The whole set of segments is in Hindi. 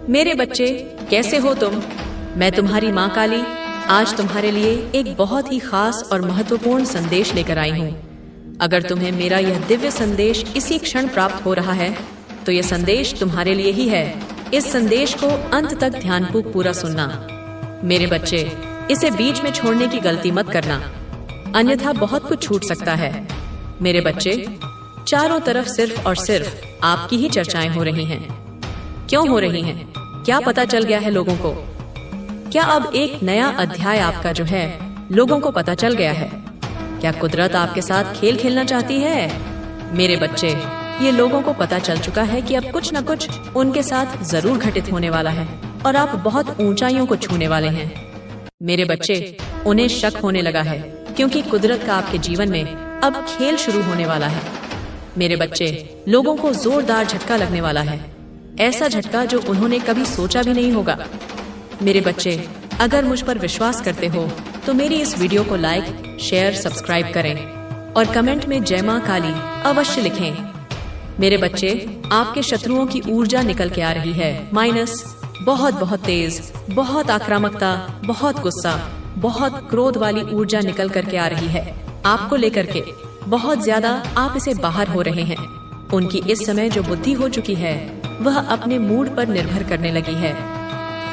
मेरे बच्चे, कैसे हो तुम? मैं तुम्हारी माँ काली आज तुम्हारे लिए एक बहुत ही खास और महत्वपूर्ण संदेश लेकर आई हूँ। अगर तुम्हें मेरा यह दिव्य संदेश इसी क्षण प्राप्त हो रहा है तो यह संदेश तुम्हारे लिए ही है। इस संदेश को अंत तक ध्यानपूर्वक पूरा सुनना। मेरे बच्चे, इसे बीच में छोड़ने की गलती मत करना, अन्यथा बहुत कुछ छूट सकता है। मेरे बच्चे, चारों तरफ सिर्फ और सिर्फ आपकी ही चर्चाएं हो रही हैं। क्यों हो रही हैं? क्या पता चल गया है लोगों को? क्या अब एक नया अध्याय आपका जो है लोगों को पता चल गया है? क्या कुदरत आपके साथ खेल खेलना चाहती है? मेरे बच्चे, ये लोगों को पता चल चुका है कि अब कुछ न कुछ उनके साथ जरूर घटित होने वाला है और आप बहुत ऊंचाइयों को छूने वाले हैं। मेरे बच्चे, उन्हें शक होने लगा है क्योंकि कुदरत का आपके जीवन में अब खेल शुरू होने वाला है। मेरे बच्चे, लोगों को जोरदार झटका लगने वाला है, ऐसा झटका जो उन्होंने कभी सोचा भी नहीं होगा। मेरे बच्चे, अगर मुझ पर विश्वास करते हो तो मेरी इस वीडियो को लाइक, शेयर, सब्सक्राइब करें और कमेंट में जय मां काली अवश्य लिखें। मेरे बच्चे, आपके शत्रुओं की ऊर्जा निकल के आ रही है माइनस, बहुत तेज, बहुत आक्रामकता, बहुत गुस्सा, बहुत क्रोध वाली ऊर्जा निकल करके आ रही है आपको लेकर के। बहुत ज्यादा आप इसे बाहर हो रहे हैं। उनकी इस समय जो बुद्धि हो चुकी है वह अपने मूड पर निर्भर करने लगी है।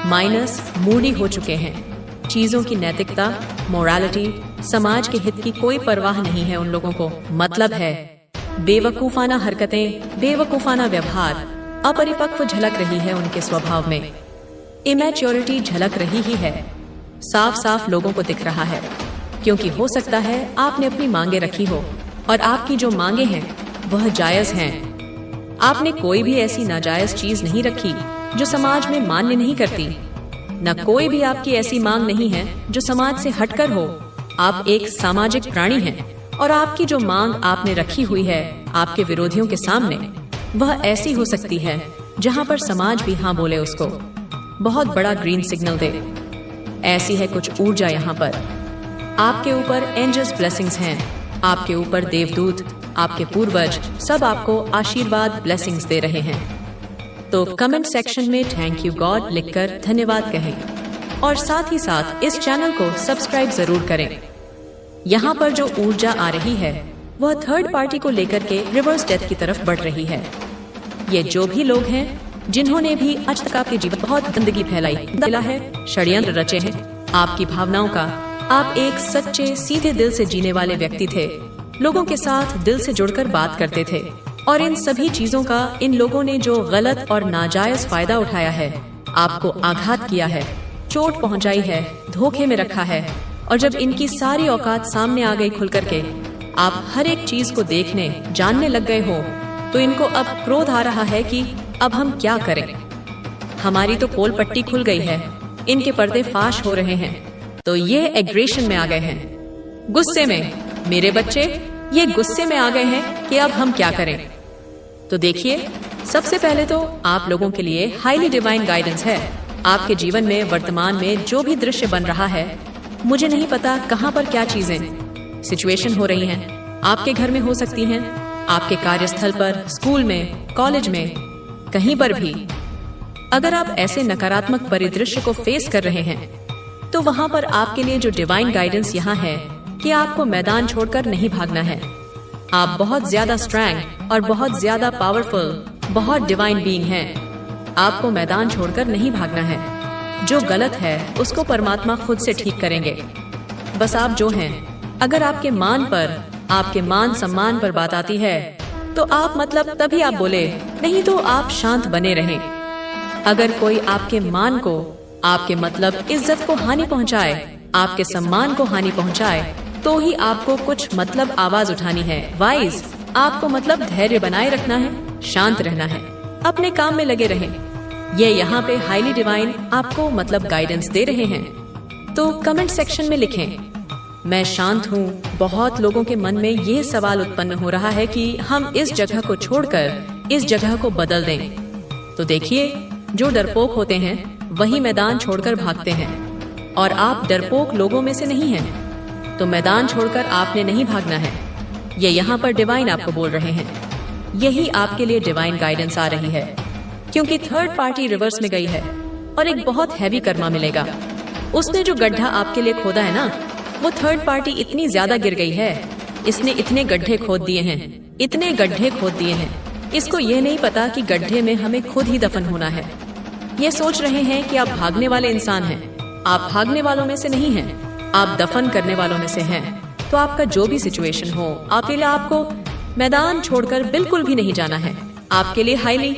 माइनस मूडी हो चुके हैं। चीजों की नैतिकता, मोरालिटी, समाज के हित की कोई परवाह नहीं है उन लोगों को। मतलब है बेवकूफाना हरकतें, बेवकूफाना व्यवहार, अपरिपक्व झलक रही है उनके स्वभाव में। इमैच्योरिटी झलक रही ही है, साफ साफ लोगों को दिख रहा है। क्योंकि हो सकता है आपने अपनी मांगे रखी हो और आपकी जो मांगे हैं वह जायज हैं। आपने कोई भी ऐसी नाजायज चीज नहीं रखी जो समाज में मान्य नहीं करती। न कोई भी आपकी ऐसी मांग नहीं है जो समाज से हटकर हो। आप एक सामाजिक प्राणी हैं और आपकी जो मांग आपने रखी हुई है आपके विरोधियों के सामने, वह ऐसी हो सकती है जहां पर समाज भी हाँ बोले, उसको बहुत बड़ा ग्रीन सिग्नल दे। ऐसी है कुछ ऊर्जा यहाँ पर। आपके ऊपर एंजल्स ब्लेसिंग्स हैं, आपके ऊपर देवदूत, आपके पूर्वज सब आपको आशीर्वाद ब्लेसिंग्स दे रहे हैं। तो कमेंट सेक्शन में थैंक यू गॉड लिखकर धन्यवाद कहें और साथ ही साथ इस चैनल को सब्सक्राइब जरूर करें। यहाँ पर जो ऊर्जा आ रही है वह थर्ड पार्टी को लेकर के रिवर्स डेथ की तरफ बढ़ रही है। ये जो भी लोग हैं जिन्होंने भी आज तक आपके जीवन बहुत गंदगी फैलाई है, षड्यंत्र रचे हैं आपकी भावनाओं का। आप एक सच्चे सीधे दिल से जीने वाले व्यक्ति थे, लोगों के साथ दिल से जुड़कर बात करते थे और इन सभी चीजों का इन लोगों ने जो गलत और नाजायज फायदा उठाया है, आपको आघात किया है, चोट पहुंचाई है, धोखे में रखा है। और जब इनकी सारी औकात सामने आ गई खुल करके, आप हर एक चीज को देखने जानने लग गए हो, तो इनको अब क्रोध आ रहा है कि अब हम क्या करें। हमारी तो पोल पट्टी खुल गई है, इनके पर्दे फाश हो रहे हैं, तो ये एग्रेशन में आ गए हैं, गुस्से में। मेरे बच्चे, ये गुस्से में आ गए हैं कि अब हम क्या करें। तो देखिए, सबसे पहले तो आप लोगों के लिए हाईली डिवाइन गाइडेंस है। आपके जीवन में वर्तमान में जो भी दृश्य बन रहा है, मुझे नहीं पता कहाँ पर क्या चीजें सिचुएशन हो रही हैं, आपके घर में हो सकती हैं, आपके कार्यस्थल पर, स्कूल में, कॉलेज में, कहीं पर भी। अगर आप ऐसे नकारात्मक परिदृश्य को फेस कर रहे हैं तो वहां पर आपके लिए जो डिवाइन गाइडेंस यहाँ है कि आपको मैदान छोड़कर नहीं भागना है। आप बहुत ज्यादा स्ट्रॉन्ग और बहुत ज्यादा पावरफुल, बहुत डिवाइन बीइंग हैं। आपको मैदान छोड़कर नहीं भागना है। जो गलत है उसको परमात्मा खुद से ठीक करेंगे। बस आप जो हैं, अगर आपके मान पर, आपके मान सम्मान पर बात आती है तो आप मतलब तभी आप बोले, नहीं तो आप शांत बने रहें। अगर कोई आपके मान को, आपके मतलब इज्जत को हानि पहुंचाए, आपके सम्मान को हानि पहुंचाए, तो ही आपको कुछ मतलब आवाज उठानी है। वाइज, आपको मतलब धैर्य बनाए रखना है, शांत रहना है, अपने काम में लगे रहें। ये यहाँ पे हाईली डिवाइन आपको मतलब गाइडेंस दे रहे हैं। तो कमेंट सेक्शन में लिखें, मैं शांत हूँ। बहुत लोगों के मन में ये सवाल उत्पन्न हो रहा है कि हम इस जगह को छोड़कर इस जगह को बदल दें। तो देखिए, जो डरपोक होते हैं वही मैदान छोड़कर भागते हैं और आप डरपोक लोगों में से नहीं हैं, तो मैदान छोड़कर आपने नहीं भागना है। ये यहाँ पर डिवाइन आपको बोल रहे हैं, यही आपके लिए डिवाइन गाइडेंस आ रही है। क्योंकि थर्ड पार्टी रिवर्स में गई है और एक बहुत हैवी कर्मा मिलेगा। उसने जो गड्ढा आपके लिए खोदा है ना, वो थर्ड पार्टी इतनी ज्यादा गिर गई है, इसने इतने गड्ढे खोद दिए हैं, इतने गड्ढे खोद दिए हैं, इसको ये नहीं पता कि गड्ढे में हमें खुद ही दफन होना है। ये सोच रहे हैं कि आप भागने वाले इंसान हैं। आप भागने वालों में से नहीं हैं, आप दफन करने वालों में से हैं। तो आपका जो भी सिचुएशन हो, अकेले आपको मैदान छोड़कर बिल्कुल भी नहीं जाना है। आपके लिए हाईली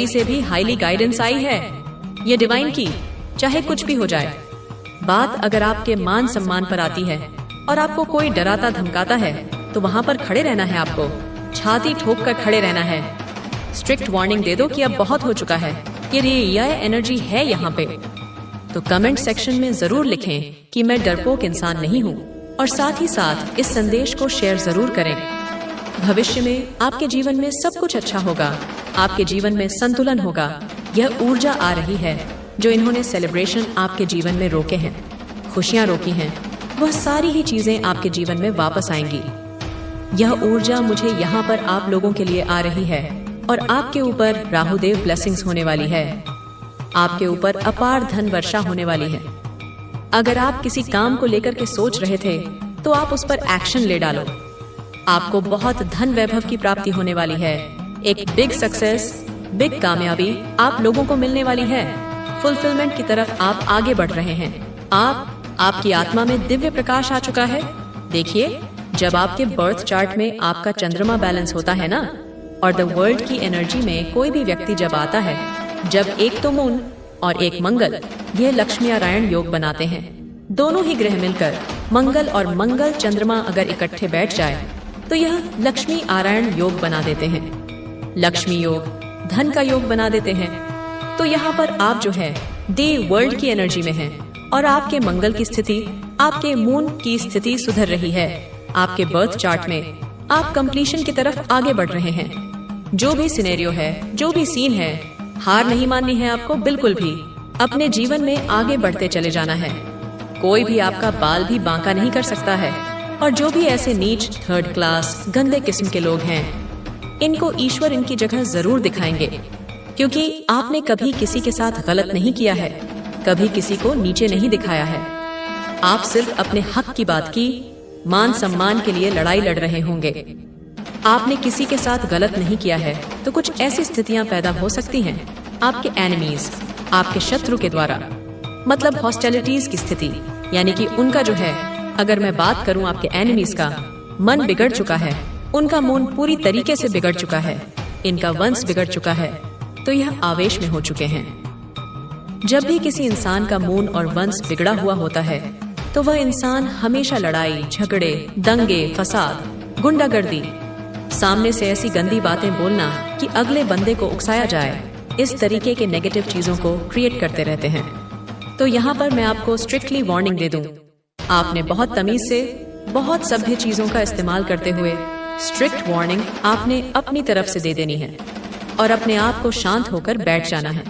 से भी हाईली गाइडेंस आई है, ये डिवाइन की, चाहे कुछ भी हो जाए। बात अगर आपके मान सम्मान पर आती है और आपको कोई डराता धमकाता है, तो वहाँ पर खड़े रहना है, आपको छाती ठोक कर खड़े रहना है। स्ट्रिक्ट वार्निंग दे दो कि अब बहुत हो चुका है, ये एनर्जी है यहाँ पे। तो कमेंट सेक्शन में जरूर लिखें कि मैं डरपोक इंसान नहीं हूँ, और साथ ही साथ इस संदेश को शेयर जरूर करें। भविष्य में आपके जीवन में सब कुछ अच्छा होगा, आपके जीवन में संतुलन होगा। यह ऊर्जा आ रही है जो इन्होंने सेलिब्रेशन आपके जीवन में रोके हैं, खुशियाँ रोकी हैं, वह सारी ही चीजें आपके जीवन में वापस आएंगी। यह ऊर्जा मुझे यहाँ पर आप लोगों के लिए आ रही है, और आपके ऊपर राहुदेव ब्लेसिंग्स होने वाली है। आपके ऊपर अपार धन वर्षा होने वाली है। अगर आप किसी काम को लेकर के सोच रहे थे, तो आप उस पर एक्शन ले डालो। आपको बहुत धन वैभव की प्राप्ति होने वाली है। एक बिग सक्सेस, बिग कामयाबी आप लोगों को मिलने वाली है। फुलफिलमेंट की तरफ आप आगे बढ़ रहे हैं। आपकी आत्मा में दिव्य प्रकाश आ चुका है। देखिए, जब आपके बर्थ चार्ट में आपका चंद्रमा बैलेंस होता है ना, और द वर्ल्ड की एनर्जी में कोई भी व्यक्ति जब आता है, जब एक तो मून और एक मंगल, यह लक्ष्मी नारायण योग बनाते हैं। दोनों ही ग्रह मिलकर मंगल और मंगल चंद्रमा अगर इकट्ठे बैठ जाए, तो यह लक्ष्मी नारायण योग बना देते हैं। लक्ष्मी योग धन का योग बना देते हैं। तो यहाँ पर आप जो है दी वर्ल्ड की एनर्जी में हैं, और आपके मंगल की स्थिति, आपके मून की स्थिति सुधर रही है। आपके बर्थ चार्ट में आप कंप्लीशन की तरफ आगे बढ़ रहे हैं। जो भी सिनेरियो है, जो भी सीन है, हार नहीं माननी है आपको बिल्कुल भी। अपने जीवन में आगे बढ़ते चले जाना है। कोई भी आपका बाल भी बांका नहीं कर सकता है। और जो भी ऐसे नीच, थर्ड क्लास, गंदे किस्म के लोग हैं, इनको ईश्वर इनकी जगह जरूर दिखाएंगे, क्योंकि आपने कभी किसी के साथ गलत नहीं किया है, कभी किसी को नीचे नहीं दिखाया है। आप सिर्फ अपने हक की बात की, मान सम्मान के लिए लड़ाई लड़ रहे होंगे। आपने किसी के साथ गलत नहीं किया है, तो कुछ ऐसी स्थितियां पैदा हो सकती हैं आपके एनिमीज, आपके शत्रु के द्वारा, मतलब हॉस्टिलिटीज की स्थिति, यानी कि उनका जो है, अगर मैं बात करूं आपके एनिमीज का, मन बिगड़ चुका है, उनका मून पूरी तरीके से बिगड़ चुका है, इनका वंश बिगड़ चुका है, तो यह आवेश में हो चुके हैं। जब भी किसी इंसान का मून और वंश बिगड़ा हुआ होता है, तो वह इंसान हमेशा लड़ाई, झगड़े, दंगे, फसाद, गुंडागर्दी, सामने से ऐसी गंदी बातें बोलना कि अगले बंदे को उकसाया जाए, इस तरीके के नेगेटिव चीजों को क्रिएट करते रहते हैं। तो यहाँ पर मैं आपको स्ट्रिक्टली वार्निंग दे दूं, आपने बहुत तमीज से, बहुत सभ्य चीजों का इस्तेमाल करते हुए स्ट्रिक्ट वार्निंग आपने अपनी तरफ से दे देनी है, और अपने आप को शांत होकर बैठ जाना है।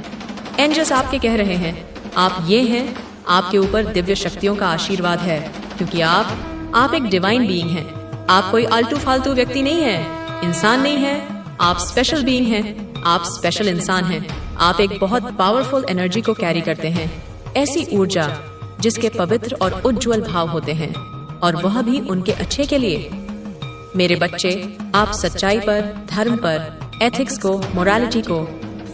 एंजल्स आपके कह रहे हैं, आप ये हैं, आपके ऊपर दिव्य शक्तियों का आशीर्वाद है, क्योंकि आप एक डिवाइन बीइंग हैं। आप कोई आलतू फालतू व्यक्ति नहीं है, इंसान नहीं है, आप स्पेशल बीइंग हैं, आप स्पेशल इंसान हैं। आप एक बहुत पावरफुल एनर्जी को कैरी करते हैं, ऐसी ऊर्जा जिसके पवित्र और उज्जवल भाव होते हैं, और वह भी उनके अच्छे के लिए। मेरे बच्चे, आप सच्चाई पर, धर्म पर, एथिक्स को, मोरालिटी को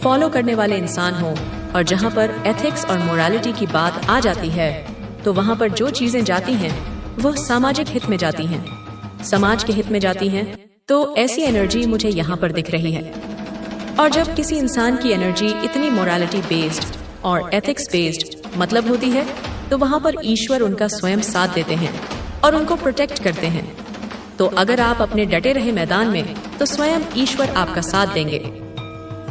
फॉलो करने वाले इंसान हो, और जहाँ पर एथिक्स और मोरालिटी की बात आ जाती है, तो वहाँ पर जो चीजें जाती हैं वह सामाजिक हित में जाती हैं, समाज के हित में जाती हैं। तो ऐसी एनर्जी मुझे यहाँ पर दिख रही है। और जब किसी इंसान की एनर्जी इतनी मोरालिटी बेस्ड और एथिक्स बेस्ड मतलब होती है, तो वहाँ पर ईश्वर उनका स्वयं साथ देते हैं और उनको प्रोटेक्ट करते हैं। तो अगर आप अपने डटे रहे मैदान में, तो स्वयं ईश्वर आपका साथ देंगे।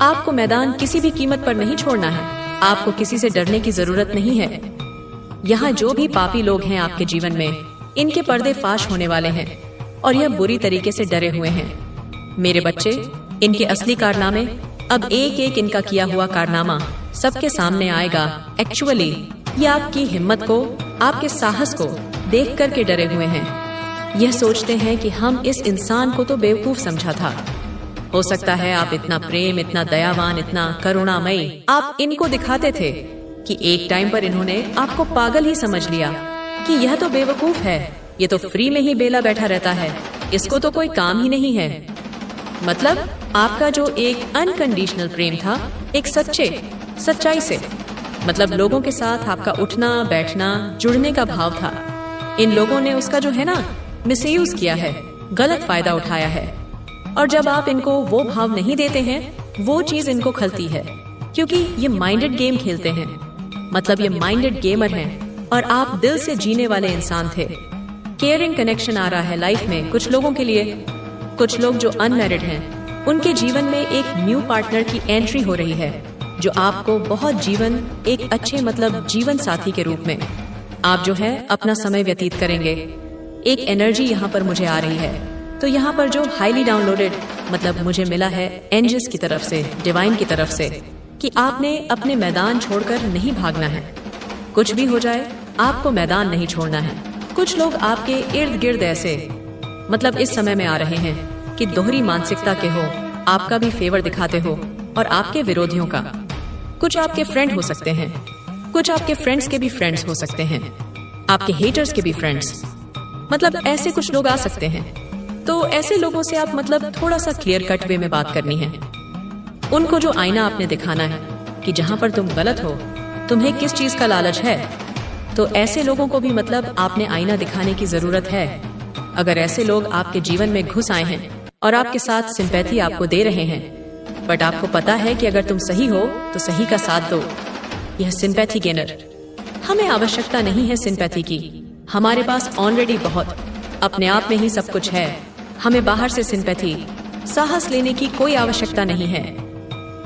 आपको मैदान किसी भी कीमत पर नहीं छोड़ना है। आपको किसी से डरने की जरूरत नहीं है। यहाँ जो भी पापी लोग हैं आपके जीवन में, इनके पर्दे फाश होने वाले हैं, और यह बुरी तरीके से डरे हुए हैं। मेरे बच्चे, इनके असली कारनामे, अब एक एक इनका किया हुआ कारनामा सबके सामने आएगा। एक्चुअली ये आपकी हिम्मत को, आपके साहस को देख कर के डरे हुए हैं। यह सोचते हैं कि हम इस इंसान को तो बेवकूफ समझा था, हो सकता है आप इतना प्रेम, इतना दयावान, इतना करुणामयी आप इनको दिखाते थे कि एक टाइम पर इन्होंने आपको पागल ही समझ लिया कि यह तो बेवकूफ है, ये तो फ्री में ही बेला बैठा रहता है, इसको तो कोई काम ही नहीं है। मतलब आपका जो एक अनकंडीशनल प्रेम था, एक सच्चाई से, मतलब लोगों के साथ आपका उठना बैठना जुड़ने का भाव था, इन लोगों ने उसका जो है ना मिसयूज किया है, गलत फायदा उठाया है। और जब आप इनको वो भाव नहीं देते हैं, वो चीज इनको खलती है, क्योंकि ये माइंडेड गेम खेलते हैं। मतलब ये माइंडेड गेमर हैं और आप दिल से जीने वाले इंसान थे। केयरिंग कनेक्शन आ रहा है लाइफ में कुछ लोगों के लिए। कुछ लोग जो अनमैरिड हैं, उनके जीवन में एक न्यू पार्टनर की एंट्री हो रही है, जो आपको बहुत एक अच्छे मतलब जीवन साथी के रूप में आप जो है अपना समय व्यतीत करेंगे। एक एनर्जी यहाँ पर मुझे आ रही है। तो यहाँ पर जो हाईली डाउनलोडेड मतलब मुझे मिला है एंजल्स की तरफ से, डिवाइन की तरफ से, कि आपने अपने मैदान छोड़कर नहीं भागना है। कुछ भी हो जाए आपको मैदान नहीं छोड़ना है। कुछ लोग आपके इर्द गिर्द ऐसे मतलब इस समय में आ रहे हैं कि दोहरी मानसिकता के हो, आपका भी फेवर दिखाते हो और आपके विरोधियों का। कुछ आपके फ्रेंड हो सकते हैं, कुछ आपके फ्रेंड्स के भी फ्रेंड्स हो सकते हैं, आपके हेटर्स के भी फ्रेंड्स, मतलब ऐसे कुछ लोग आ सकते हैं। तो ऐसे लोगों से आप मतलब थोड़ा सा क्लियर कट वे में बात करनी है। उनको जो आईना आपने दिखाना है कि जहां पर तुम गलत हो, तुम्हें किस चीज का लालच है, तो ऐसे लोगों को भी मतलब आपने आईना दिखाने की जरूरत है। अगर ऐसे लोग आपके जीवन में घुस आए हैं और आपके साथ सिंपैथी आपको दे रहे हैं, बट आपको पता है कि अगर तुम सही हो तो सही का साथ दो। यह सिंपैथी गेनर, हमें आवश्यकता नहीं है सिंपैथी की, हमारे पास ऑलरेडी बहुत अपने आप में ही सब कुछ है। हमें बाहर से सिंपैथी, साहस लेने की कोई आवश्यकता नहीं है।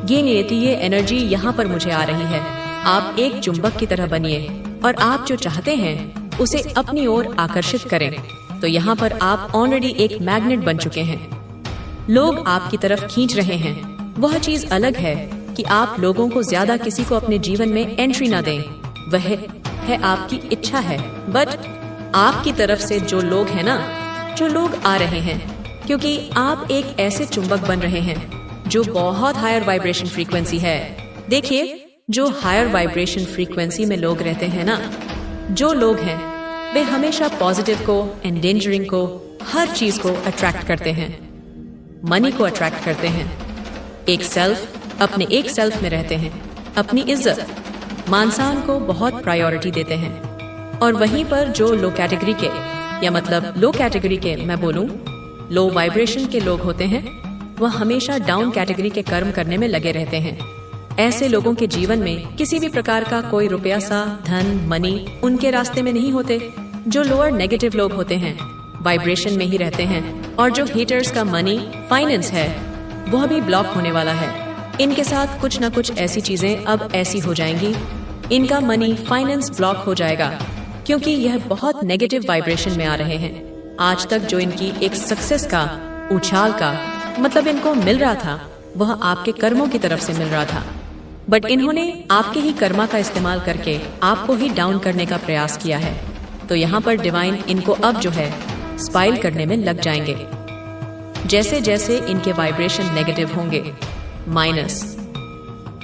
ये नियति, ये एनर्जी यहाँ पर मुझे आ रही है। आप एक चुंबक की तरह बनिए और आप जो चाहते हैं उसे अपनी ओर आकर्षित करें। तो यहाँ पर आप ऑलरेडी एक मैग्नेट बन चुके हैं। लोग आपकी तरफ खींच रहे हैं। वह चीज अलग है कि आप लोगों को ज्यादा किसी को अपने जीवन में एंट्री ना दें, वह है आपकी इच्छा है। बट आपकी तरफ से जो लोग हैं ना, जो लोग आ रहे हैं, क्योंकि आप एक ऐसे चुंबक बन रहे हैं जो बहुत हायर वाइब्रेशन फ्रीक्वेंसी है। देखिए, जो हायर वाइब्रेशन फ्रीक्वेंसी में लोग रहते हैं ना, जो लोग हैं वे हमेशा पॉजिटिव को, एंडेंजरिंग को, हर चीज को अट्रैक्ट करते हैं। मनी को अट्रैक्ट करते हैं। अपने एक सेल्फ में रहते हैं। अपनी इज्जत, मान सम्मान को बहुत प्रायोरिटी देते हैं। और वहीं पर जो लो कैटेगरी के, या मतलब लो कैटेगरी के मैं बोलूं, लो वाइब्रेशन के लोग होते हैं, वह हमेशा डाउन कैटेगरी के कर्म करने में लगे रहते हैं। ऐसे लोगों के जीवन में किसी भी प्रकार का कोई रुपया सा, धन, मनी उनके रास्ते में नहीं होते। जो लोअर नेगेटिव लोग होते हैं वाइब्रेशन में ही रहते हैं। और जो हेटर्स का मनी, फाइनेंस है, वह भी ब्लॉक होने वाला है। इनके साथ कुछ न कुछ ऐसी चीजें अब ऐसी हो जाएंगी, इनका मनी, फाइनेंस ब्लॉक हो जाएगा, क्योंकि यह बहुत नेगेटिव वाइब्रेशन में आ रहे हैं। आज तक जो इनकी एक सक्सेस का, उछाल का मतलब इनको मिल रहा था, वह आपके कर्मों की तरफ से मिल रहा था। बट इन्होंने आपके ही कर्मा का इस्तेमाल करके आपको ही डाउन करने का प्रयास किया है। तो यहाँ पर डिवाइन इनको अब जो है स्पाइल करने में लग जाएंगे। जैसे जैसे इनके वाइब्रेशन नेगेटिव होंगे, माइनस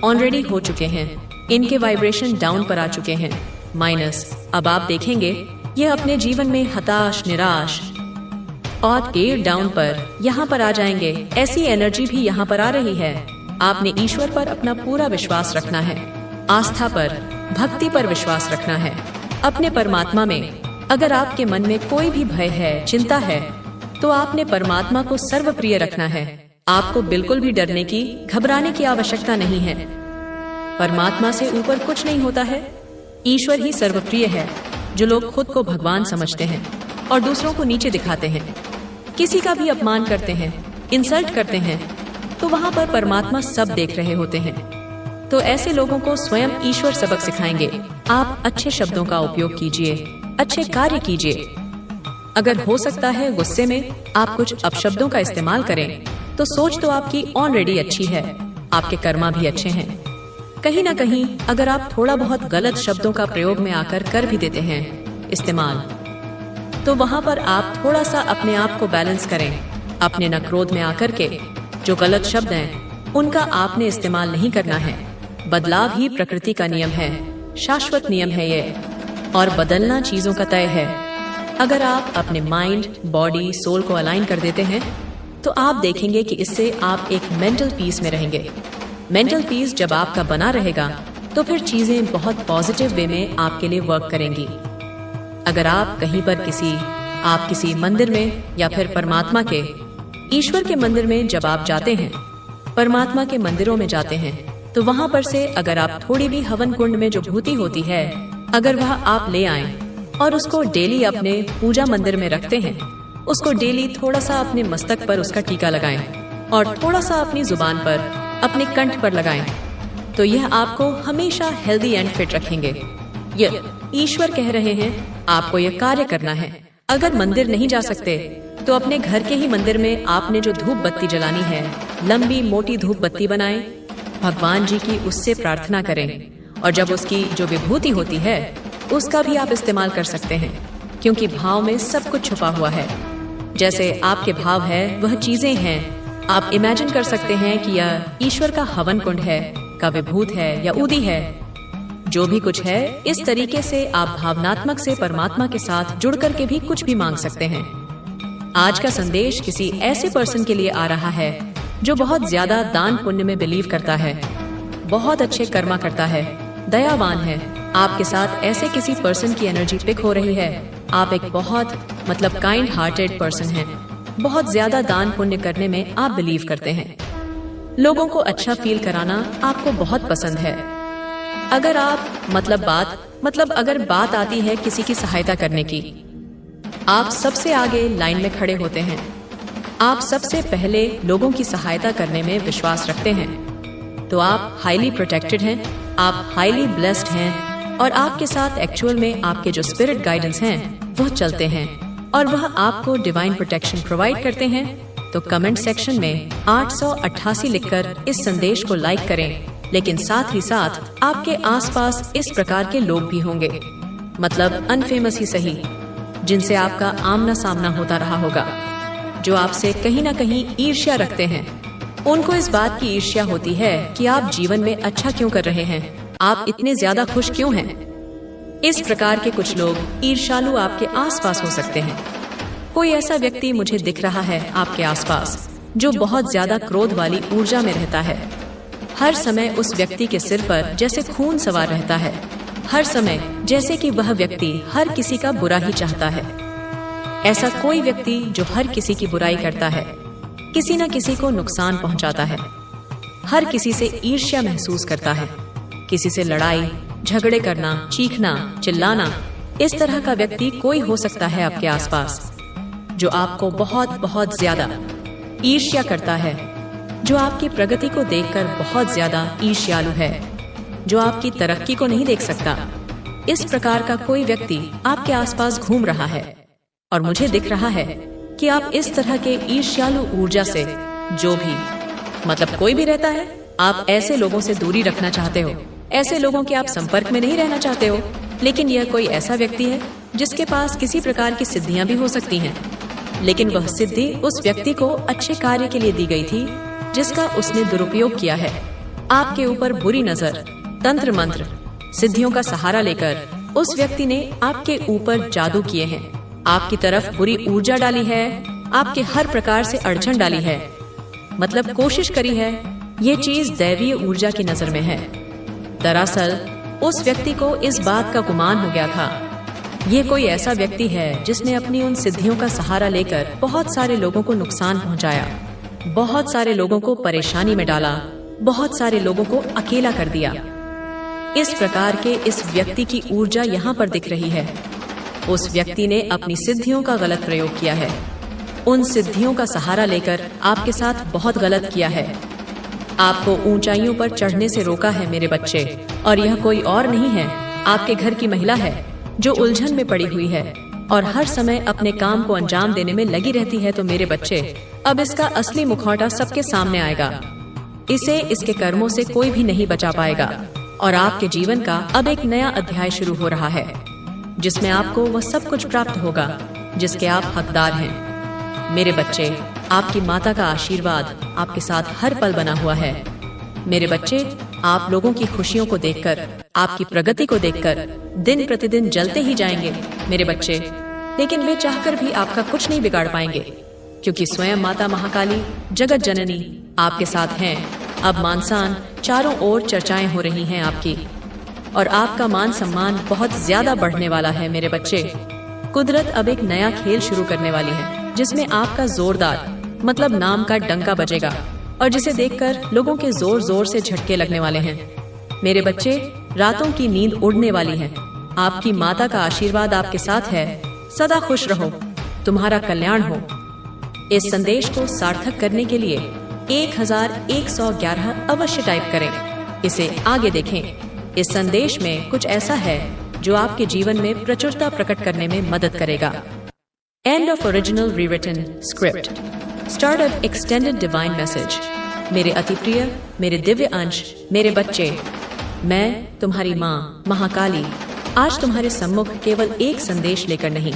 ऑलरेडी हो चुके हैं, इनके वाइब्रेशन डाउन पर आ चुके हैं, माइनस। अब आप देखेंगे ये अपने जीवन में हताश, निराश और टेयर डाउन पर यहाँ पर आ जाएंगे। ऐसी एनर्जी भी यहाँ पर आ रही है। आपने ईश्वर पर अपना पूरा विश्वास रखना है, आस्था पर, भक्ति पर विश्वास रखना है, अपने परमात्मा में। अगर आपके मन में कोई भी भय है, चिंता है, तो आपने परमात्मा को सर्वप्रिय रखना है। आपको बिल्कुल भी डरने की, घबराने की आवश्यकता नहीं है। परमात्मा से ऊपर कुछ नहीं होता है। ईश्वर ही सर्वप्रिय है। जो लोग खुद को भगवान समझते हैं और दूसरों को नीचे दिखाते हैं, किसी का भी अपमान करते हैं, इंसल्ट करते हैं, तो वहां पर परमात्मा सब देख रहे होते हैं। तो ऐसे लोगों को स्वयं ईश्वर सबक सिखाएंगे। आप अच्छे शब्दों का उपयोग कीजिए, अच्छे कार्य कीजिए। अगर हो सकता है गुस्से में आप कुछ अपशब्दों का इस्तेमाल करें, तो सोच तो आपकी ऑलरेडी अच्छी है, आपके कर्मा भी अच्छे हैं। कहीं ना कहीं अगर आप थोड़ा बहुत गलत शब्दों का प्रयोग में आकर कर भी देते हैं इस्तेमाल, तो वहां पर आप थोड़ा सा अपने आप को बैलेंस करें। अपने न क्रोध में आकर के जो गलत शब्द हैं उनका आपने इस्तेमाल नहीं करना है। बदलाव ही प्रकृति का नियम है, शाश्वत नियम है ये, और बदलना चीजों का तय है। अगर आप अपने माइंड, बॉडी, सोल को अलाइन कर देते हैं तो आप देखेंगे कि इससे आप एक मेंटल पीस में रहेंगे। मेंटल पीस जब आपका बना रहेगा तो फिर चीजें बहुत पॉजिटिव वे में आपके लिए वर्क करेंगी। अगर आप कहीं पर किसी मंदिर में या फिर परमात्मा के, ईश्वर के मंदिर में जब आप जाते हैं, परमात्मा के मंदिरों में जाते हैं, तो वहां पर से अगर आप थोड़ी भी हवन कुंड में जो भूति होती है, अगर वह आप ले आएं और उसको डेली अपने पूजा मंदिर में रखते हैं, उसको डेली थोड़ा सा अपने मस्तक पर उसका टीका लगाएं और थोड़ा सा अपनी जुबान पर, अपने कंठ पर लगाएं, तो यह आपको हमेशा हेल्दी एंड फिट रखेंगे। यह ईश्वर कह रहे हैं, आपको यह कार्य करना है। अगर मंदिर नहीं जा सकते तो अपने घर के ही मंदिर में आपने जो धूप बत्ती जलानी है, लंबी मोटी धूप बत्ती बनाएं, भगवान जी की उससे प्रार्थना करें, और जब उसकी जो विभूति होती है उसका भी आप इस्तेमाल कर सकते हैं, क्योंकि भाव में सब कुछ छुपा हुआ है। जैसे आपके भाव है वह चीजें हैं। आप इमेजिन कर सकते हैं कि यह ईश्वर का हवन कुंड है, का विभूत है या उदी है, जो भी कुछ है, इस तरीके से आप भावनात्मक से परमात्मा के साथ जुड़ करके भी कुछ भी मांग सकते हैं। आज का संदेश किसी ऐसे पर्सन के लिए आ रहा है जो बहुत ज्यादा दान पुण्य में बिलीव करता है, बहुत अच्छे कर्मा करता है, दयावान है। आपके साथ ऐसे किसी पर्सन की एनर्जी पिक हो रही है। आप एक बहुत काइंड हार्टेड पर्सन हैं, बहुत ज्यादा दान पुण्य करने में आप बिलीव करते हैं। लोगों को अच्छा फील कराना आपको बहुत पसंद है। अगर आप अगर बात आती है किसी की सहायता करने की, आप सबसे आगे लाइन में खड़े होते हैं। आप सबसे पहले लोगों की सहायता करने में विश्वास रखते हैं। तो आप हाईली प्रोटेक्टेड हैं, आप हाईली ब्लेस्ड हैं, और आपके साथ एक्चुअल में आपके जो स्पिरिट गाइडेंस हैं वह चलते हैं और वह आपको डिवाइन प्रोटेक्शन प्रोवाइड करते हैं। तो कमेंट सेक्शन में 888 लिखकर इस संदेश को लाइक करें, लेकिन साथ ही साथ आपके आसपास इस प्रकार के लोग भी होंगे, अनफेमस ही सही, जिनसे आपका आमना सामना होता रहा होगा, जो आपसे कहीं ना कहीं ईर्ष्या रखते हैं। उनको इस बात की ईर्ष्या होती है कि आप जीवन में अच्छा क्यों कर रहे हैं, आप इतने ज्यादा खुश क्यों हैं। इस प्रकार के कुछ लोग ईर्ष्यालु आपके आसपास हो सकते हैं। कोई ऐसा व्यक्ति मुझे दिख रहा है आपके आसपास जो बहुत ज्यादा क्रोध वाली ऊर्जा में रहता है। हर समय उस व्यक्ति के सिर पर जैसे खून सवार रहता है, हर समय जैसे कि वह व्यक्ति हर किसी का बुरा ही चाहता है। ऐसा कोई व्यक्ति जो हर किसी की बुराई करता है, किसी न किसी को नुकसान पहुंचाता है, हर किसी से ईर्ष्या महसूस करता है, किसी से लड़ाई झगड़े करना, चीखना, चिल्लाना, इस तरह का व्यक्ति कोई हो सकता है आपके आसपास, जो आपको बहुत बहुत ज्यादा ईर्ष्या करता है, जो आपकी प्रगति को देखकर बहुत ज्यादा ईर्ष्यालु है, जो आपकी तरक्की को नहीं देख सकता। इस प्रकार का कोई व्यक्ति आपके आसपास घूम रहा है, और मुझे दिख रहा है कि आप इस तरह के ईर्ष्यालु ऊर्जा से, जो भी कोई भी रहता है, आप ऐसे लोगों से दूरी रखना चाहते हो, ऐसे लोगों के आप संपर्क में नहीं रहना चाहते हो। लेकिन यह कोई ऐसा व्यक्ति है जिसके पास किसी प्रकार की सिद्धियां भी हो सकती हैं, लेकिन वह सिद्धि उस व्यक्ति को अच्छे कार्य के लिए दी गई थी, जिसका उसने दुरुपयोग किया है। आपके ऊपर बुरी नजर, तंत्र मंत्र, सिद्धियों का सहारा लेकर उस व्यक्ति ने आपके ऊपर जादू किए हैं, आपकी तरफ बुरी ऊर्जा डाली है, आपके हर प्रकार से अड़चन डाली है, कोशिश करी है। ये चीज दैवीय ऊर्जा की नजर में है। दरअसल उस व्यक्ति को इस बात का गुमान हो गया था, ये कोई ऐसा व्यक्ति है जिसने अपनी उन सिद्धियों का सहारा लेकर बहुत सारे लोगों को नुकसान पहुंचाया, बहुत सारे लोगों को परेशानी में डाला, बहुत सारे लोगों को अकेला कर दिया। इस प्रकार के इस व्यक्ति की ऊर्जा यहाँ पर दिख रही है। उस व्यक्ति ने अपनी सिद्धियों का गलत प्रयोग किया है, उन सिद्धियों का सहारा लेकर आपके साथ बहुत गलत किया है, आपको ऊंचाइयों पर चढ़ने से रोका है मेरे बच्चे। और यह कोई और नहीं है, आपके घर की महिला है जो उलझन में पड़ी हुई है और हर समय अपने काम को अंजाम देने में लगी रहती है। तो मेरे बच्चे, अब इसका असली मुखौटा सबके सामने आएगा। इसे इसके कर्मों से कोई भी नहीं बचा पाएगा, और आपके जीवन का अब एक नया अध्याय शुरू हो रहा है, जिसमें आपको वह सब कुछ प्राप्त होगा जिसके आप हकदार हैं। मेरे बच्चे, आपकी माता का आशीर्वाद आपके साथ हर पल बना हुआ है। मेरे बच्चे, आप लोगों की खुशियों को देखकर, आपकी प्रगति को देखकर दिन प्रतिदिन जलते ही जाएंगे मेरे बच्चे। लेकिन वे चाहकर भी आपका कुछ नहीं बिगाड़ पाएंगे, क्योंकि स्वयं माता महाकाली जगत जननी आपके साथ हैं। अब मानसान चारों ओर चर्चाएं हो रही हैं आपकी, और आपका मान सम्मान बहुत ज्यादा बढ़ने वाला है मेरे बच्चे। कुदरत अब एक नया खेल शुरू करने वाली है, जिसमें आपका जोरदार मतलब नाम का डंका बजेगा, और जिसे देखकर लोगों के जोर जोर से झटके लगने वाले हैं। मेरे बच्चे, रातों की नींद उड़ने वाली है। आपकी माता का आशीर्वाद आपके साथ है। सदा खुश रहो, तुम्हारा कल्याण हो। इस संदेश को सार्थक करने के लिए 1111 अवश्य टाइप करें। इसे आगे देखें। इस संदेश में कुछ ऐसा है जो आपके जीवन में प्रचुरता प्रकट करने में मदद करेगा। End of original rewritten script, start of extended divine message. मेरे अति प्रिय, मेरे दिव्य अंश, मेरे बच्चे, मैं तुम्हारी माँ महाकाली आज तुम्हारे सम्मुख केवल एक संदेश लेकर नहीं,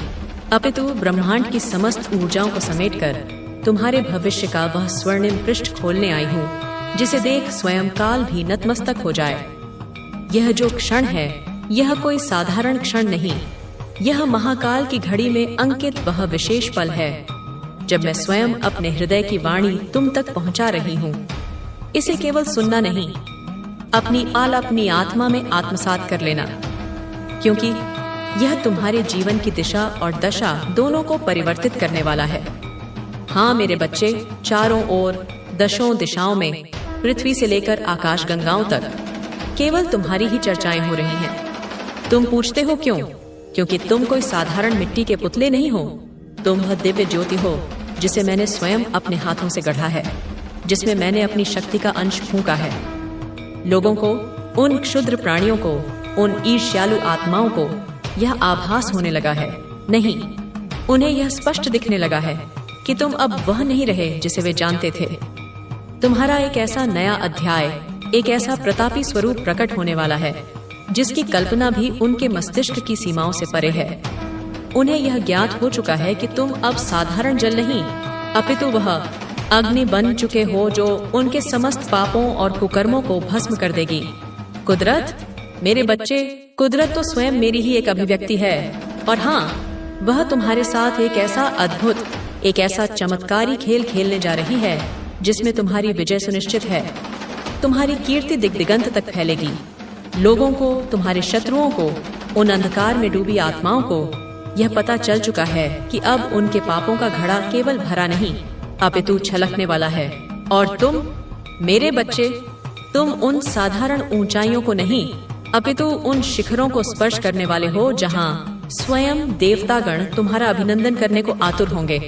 अपितु ब्रह्मांड की समस्त ऊर्जाओं को समेटकर तुम्हारे भविष्य का वह स्वर्णिम पृष्ठ खोलने आई हूँ, जिसे देख स्वयं काल भी नतमस्तक हो जाए। यह जो क्षण है, यह कोई साधारण क्षण नहीं। यह महाकाल की घड़ी में अंकित वह विशेष पल है जब मैं स्वयं अपने हृदय की वाणी तुम तक पहुंचा रही हूँ। इसे केवल सुनना नहीं, अपनी आत्मा में आत्मसात कर लेना, क्योंकि यह तुम्हारे जीवन की दिशा और दशा दोनों को परिवर्तित करने वाला है। हाँ मेरे बच्चे, चारों ओर दशों दिशाओं में, पृथ्वी से लेकर आकाश गंगाओं तक केवल तुम्हारी ही चर्चाएं हो रही हैं। तुम पूछते हो क्यों? क्योंकि तुम कोई साधारण मिट्टी के पुतले नहीं हो। तुम वह दिव्य ज्योति हो जिसे मैंने स्वयं अपने हाथों से गढ़ा है, जिसमें मैंने अपनी शक्ति का अंश फूंका है। लोगों को, उन क्षुद्र प्राणियों को, उन ईर्ष्यालु आत्माओं को यह आभास होने लगा है, नहीं, उन्हें यह स्पष्ट दिखने लगा है कि तुम अब वह नहीं रहे जिसे वे जानते थे। तुम्हारा एक ऐसा नया अध्याय, एक ऐसा प्रतापी स्वरूप प्रकट होने वाला है जिसकी कल्पना भी उनके मस्तिष्क की सीमाओं से परे है। उन्हें यह ज्ञात हो चुका है कि तुम अब साधारण जल नहीं, अपितु वह अग्नि बन चुके हो जो उनके समस्त पापों और कुकर्मों को भस्म कर देगी। कुदरत, मेरे बच्चे, कुदरत तो स्वयं मेरी ही एक अभिव्यक्ति है, और हाँ, वह तुम्हारे साथ एक ऐसा अद्भुत, एक ऐसा चमत्कारी खेल खेलने जा रही है जिसमें तुम्हारी विजय सुनिश्चित है। तुम्हारी कीर्ति दिग्दिगंत तक फैलेगी। लोगों को, तुम्हारे शत्रुओं को, उन अंधकार में डूबी आत्माओं को यह पता चल चुका है कि अब उनके पापों का घड़ा केवल भरा नहीं, अपितु छलकने वाला है। और तुम मेरे बच्चे, तुम उन साधारण ऊंचाइयों को नहीं, अपितु उन शिखरों को स्पर्श करने वाले हो जहां स्वयं देवतागण तुम्हारा अभिनंदन करने को आतुर होंगे।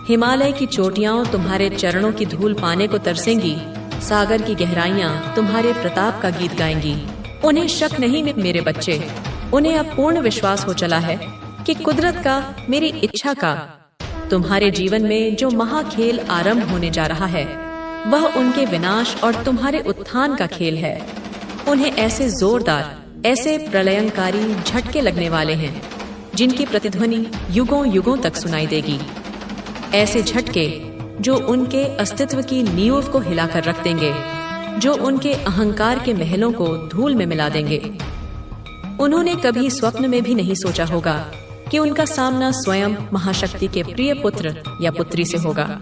हिमालय की चोटियां तुम्हारे चरणों की धूल पाने को तरसेंगी। सागर की गहराइयां तुम्हारे प्रताप का गीत गाएंगी। उन्हें शक नहीं मेरे बच्चे, उन्हें अब पूर्ण विश्वास हो चला है कि कुदरत का, मेरी इच्छा का, तुम्हारे जीवन में जो महाखेल आरंभ होने जा रहा है वह उनके विनाश और तुम्हारे उत्थान का खेल है। उन्हें ऐसे जोरदार, ऐसे प्रलयंकारी झटके लगने वाले हैं जिनकी प्रतिध्वनि युगों युगों तक सुनाई देगी। ऐसे झटके जो उनके अस्तित्व की नींव को हिलाकर रख देंगे, जो उनके अहंकार के महलों को धूल में मिला देंगे। उन्होंने कभी स्वप्न में भी नहीं सोचा होगा कि उनका सामना स्वयं महाशक्ति के प्रिय पुत्र या पुत्री से होगा।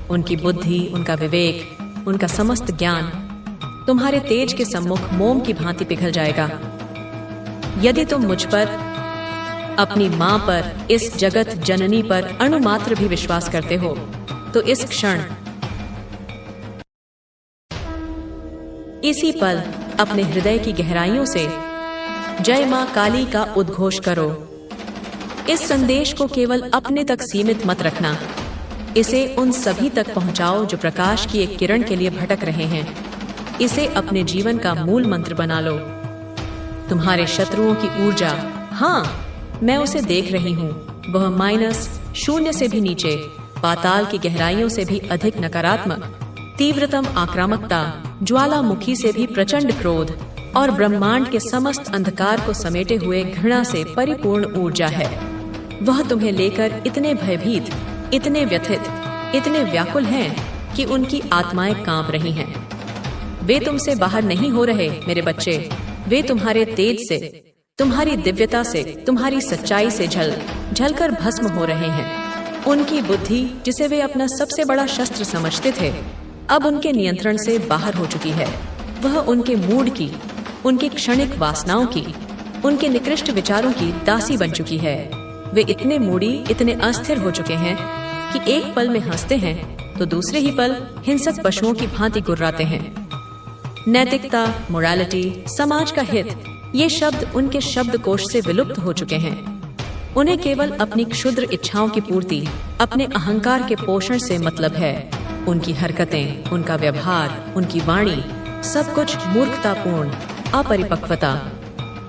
उनकी बुद्धि, उनका विवेक, उनका समस्त ज्ञान तुम्हारे तेज के सम्मुख मोम की भांति पिघल जाएगा। यदि तुम मुझ पर, अपनी माँ पर, इस जगत जननी पर अणुमात्र भी विश्वास करते हो तो इस क्षण, इसी पल अपने हृदय की गहराइयों से जय माँ काली का उद्घोष करो। इस संदेश को केवल अपने तक सीमित मत रखना, इसे उन सभी तक पहुंचाओ जो प्रकाश की एक किरण के लिए भटक रहे हैं। इसे अपने जीवन का मूल मंत्र बना लो। तुम्हारे शत्रुओं की ऊर्जा, हाँ, मैं उसे देख रही हूँ। वह -0 से भी नीचे, पाताल की गहराइयों से भी अधिक नकारात्मक, तीव्रतम आक्रामकता, ज्वालामुखी से भी प्रचंड क्रोध और ब्रह्मांड के समस्त अंधकार को समेटे हुए घृणा से परिपूर्ण ऊर्जा है। वह तुम्हें लेकर इतने भयभीत, इतने व्यथित, इतने व्याकुल हैं कि उनकी आत्माएं कांप रही हैं। वे तुमसे बाहर नहीं हो रहे मेरे बच्चे, वे तुम्हारे तेज से, तुम्हारी दिव्यता से, तुम्हारी सच्चाई से झलकर भस्म हो रहे हैं। उनकी बुद्धि, जिसे वे अपना सबसे बड़ा शस्त्र समझते थे, अब उनके नियंत्रण से बाहर हो चुकी है। वह उनके मूड की, उनकी क्षणिक वासनाओं की, उनके निकृष्ट विचारों की दासी बन चुकी है। वे इतने मूडी, इतने अस्थिर हो चुके हैं कि एक पल में हंसते हैं तो दूसरे ही पल हिंसक पशुओं की भांति गुर्राते हैं। नैतिकता, मोरालिटी, समाज का हित, ये शब्द उनके शब्दकोश से विलुप्त हो चुके हैं। उन्हें केवल अपनी क्षुद्र इच्छाओं की पूर्ति, अपने अहंकार के पोषण से मतलब है। उनकी हरकतें, उनका व्यवहार, उनकी वाणी, सब कुछ मूर्खतापूर्ण, अपरिपक्वता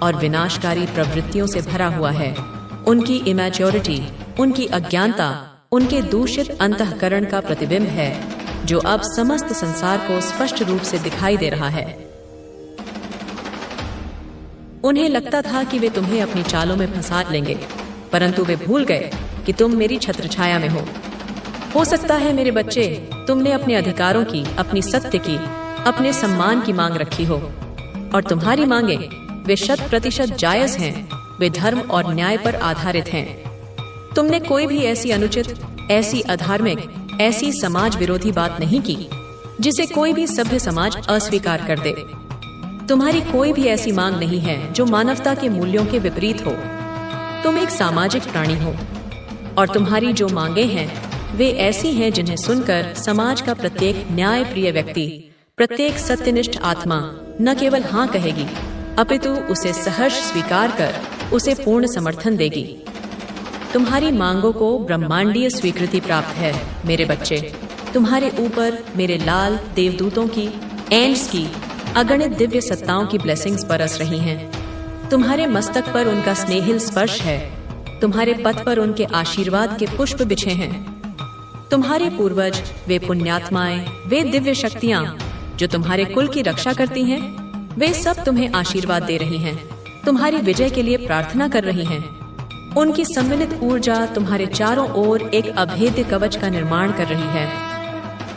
और विनाशकारी प्रवृत्तियों से भरा हुआ है। उनकी इमैच्योरिटी, उनकी अज्ञानता, उनके दूषित अंतःकरण का प्रतिबिंब है, जो अब समस्त संसार को स्पष्ट रूप से दिखाई दे रहा है। उन्हें लगता था कि वे तुम्हें अपनी चालों में फंसा लेंगे, परंतु वे भूल गए कि तुम मेरी छत्रछाया में हो सकता है मेरे बच्चे, तुमने अपने अधिकारों की, अपनी सत्य की, अपने सम्मान की मांग रखी हो, और तुम्हारी मांगे वे 100% जायज हैं। वे धर्म और न्याय पर आधारित हैं। तुमने कोई भी ऐसी अनुचित, ऐसी अधार्मिक, ऐसी समाज विरोधी बात नहीं की जिसे कोई भी सभ्य समाज अस्वीकार कर दे। तुम्हारी कोई भी ऐसी मांग नहीं है जो मानवता के मूल्यों के विपरीत हो। तुम एक सामाजिक प्राणी हो, और तुम्हारी जो मांगे हैं वे ऐसी हैं जिन्हें सुनकर समाज का प्रत्येक न्याय प्रिय व्यक्ति, प्रत्येक सत्यनिष्ठ आत्मा न केवल हाँ कहेगी, अपितु उसे सहर्ष स्वीकार कर उसे पूर्ण समर्थन देगी। तुम्हारी मांगों को ब्रह्मांडीय स्वीकृति प्राप्त है मेरे बच्चे। तुम्हारे ऊपर मेरे लाल देवदूतों की, एंड्स की, अगणित दिव्य सत्ताओं की ब्लेसिंग्स बरस रही हैं। तुम्हारे मस्तक पर उनका स्नेहिल स्पर्श है। तुम्हारे पथ पर उनके आशीर्वाद के पुष्प बिछे हैं। तुम्हारे पूर्वज, वे पुण्यात्माएं, वे दिव्य शक्तियां जो तुम्हारे कुल की रक्षा करती हैं, वे सब तुम्हें आशीर्वाद दे रही हैं, तुम्हारी विजय के लिए प्रार्थना कर रही हैं। उनकी सम्मिलित ऊर्जा तुम्हारे चारों ओर एक अभेद्य कवच का निर्माण कर रही है।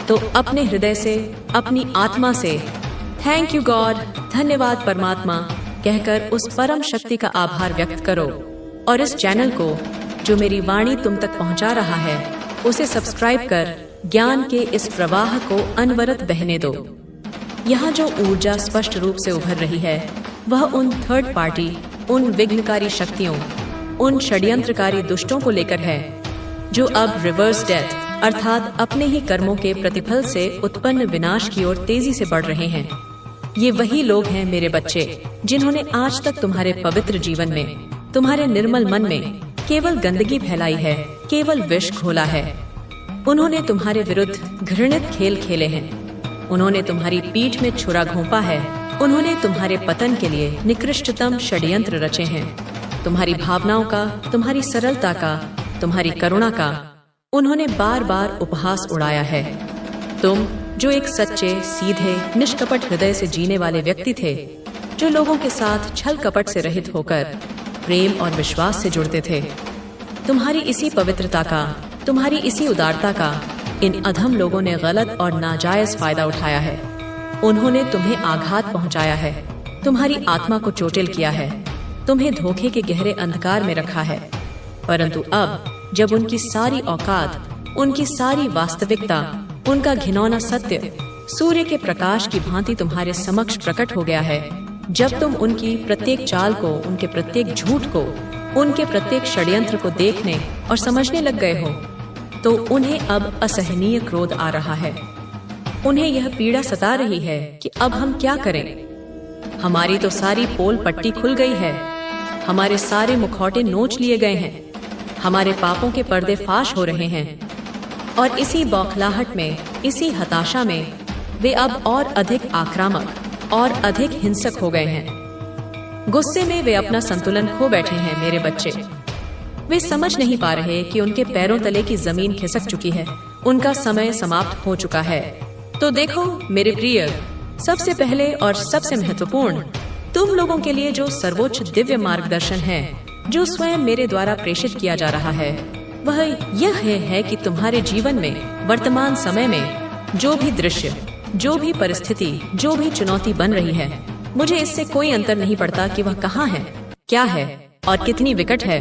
तो अपने हृदय से, अपनी आत्मा से थैंक यू गॉड, धन्यवाद परमात्मा कहकर उस परम शक्ति का आभार व्यक्त करो, और इस चैनल को, जो मेरी वाणी तुम तक पहुंचा रहा है, उसे सब्सक्राइब कर ज्ञान के इस प्रवाह को अनवरत बहने दो। यहाँ जो ऊर्जा स्पष्ट रूप से उभर रही है, वह उन थर्ड पार्टी, उन विघ्नकारी शक्तियों, उन षड्यंत्रकारी दुष्टों को लेकर है, जो अब रिवर्स डेथ अर्थात अपने ही कर्मों के प्रतिफल से उत्पन्न विनाश की ओर तेजी से बढ़ रहे हैं। ये वही लोग हैं मेरे बच्चे, जिन्होंने आज तक तुम्हारे पवित्र जीवन में, तुम्हारे निर्मल मन में केवल गंदगी फैलाई है, केवल विष घोला है। उन्होंने तुम्हारे विरुद्ध घृणित खेल खेले हैं। उन्होंने तुम्हारी पीठ में छुरा घोंपा है। उन्होंने तुम्हारे पतन के लिए निकृष्टतम षड्यंत्र रचे हैं। तुम्हारी भावनाओं का, तुम्हारी सरलता का, तुम्हारी करुणा का उन्होंने बार बार उपहास उड़ाया है। तुम जो एक सच्चे, सीधे, निष्कपट हृदय से जीने वाले व्यक्ति थे, जो लोगों के साथ छल कपट से रहित होकर प्रेम और विश्वास से जुड़ते थे, तुम्हारी इसी पवित्रता का, तुम्हारी इसी उदारता का इन अधम लोगों ने गलत और नाजायज फायदा उठाया है। उन्होंने तुम्हें आघात पहुंचाया है, तुम्हारी आत्मा को चोटिल किया है, तुम्हें धोखे के गहरे अंधकार में रखा है। परंतु अब जब उनकी सारी औकात, उनकी सारी वास्तविकता, उनका घिनौना सत्य सूर्य के प्रकाश की भांति तुम्हारे समक्ष प्रकट हो गया है, जब तुम उनकी प्रत्येक चाल को, उनके प्रत्येक झूठ को, उनके प्रत्येक षड्यंत्र को देखने और समझने लग गए हो, तो उन्हें अब असहनीय क्रोध आ रहा है। उन्हें यह पीड़ा सता रही है कि अब हम क्या करें। हमारी तो सारी पोल पट्टी खुल गई है, हमारे सारे मुखौटे नोच लिए गए हैं, हमारे पापों के पर्दे फाश हो रहे हैं, और इसी बौखलाहट में, इसी हताशा में वे अब और अधिक आक्रामक और अधिक हिंसक हो गए हैं। गुस्से में वे अपना संतुलन खो बैठे हैं मेरे बच्चे। वे समझ नहीं पा रहे कि उनके पैरों तले की जमीन खिसक चुकी है, उनका समय समाप्त हो चुका है। तो देखो मेरे प्रिय, सबसे पहले और सबसे महत्वपूर्ण, तुम लोगों के लिए जो सर्वोच्च दिव्य मार्गदर्शन है, जो स्वयं मेरे द्वारा प्रेषित किया जा रहा है, वह यह है कि तुम्हारे जीवन में, वर्तमान समय में जो भी दृश्य, जो भी परिस्थिति, जो भी चुनौती बन रही है, मुझे इससे कोई अंतर नहीं पड़ता कि वह कहाँ है, क्या है और कितनी विकट है।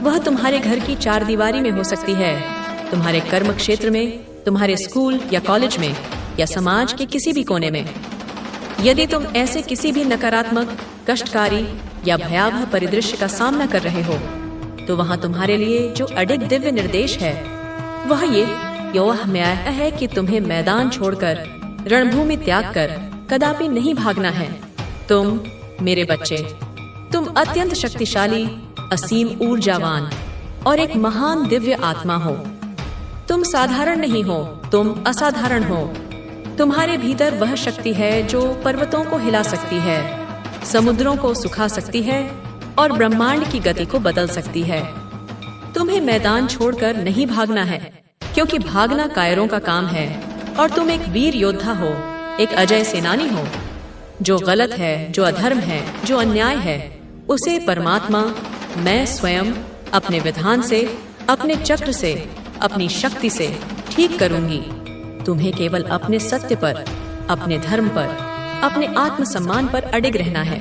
वह तुम्हारे घर की चारदीवारी में हो सकती है, तुम्हारे कर्म क्षेत्र में, तुम्हारे स्कूल या कॉलेज में, या समाज के किसी भी कोने में। यदि तुम ऐसे किसी भी नकारात्मक, कष्टकारी या भयावह परिदृश्य का सामना कर रहे हो, तो वहां तुम्हारे लिए जो अडिग दिव्य निर्देश है वह ये यहोवा है कि तुम्हें मैदान छोड़कर, रणभूमि त्याग कर कदापि नहीं भागना है। तुम मेरे बच्चे, तुम अत्यंत शक्तिशाली, असीम ऊर्जावान और एक महान दिव्य आत्मा हो। तुम साधारण नहीं हो, तुम असाधारण हो। तुम्हारे भीतर वह शक्ति है जो पर्वतों को हिला सकती है, समुद्रों को सुखा सकती है और ब्रह्मांड की गति को बदल सकती है। तुम्हें मैदान छोड़कर नहीं भागना है, क्योंकि भागना कायरों का काम है और तुम एक वीर योद्धा हो, एक अजय सेनानी हो। जो गलत है, जो अधर्म है, जो अन्याय है, उसे परमात्मा, मैं स्वयं अपने विधान से, अपने चक्र से, अपनी शक्ति से ठीक करूंगी। तुम्हें केवल अपने सत्य पर, अपने धर्म पर, अपने आत्मसम्मान पर अडिग रहना है।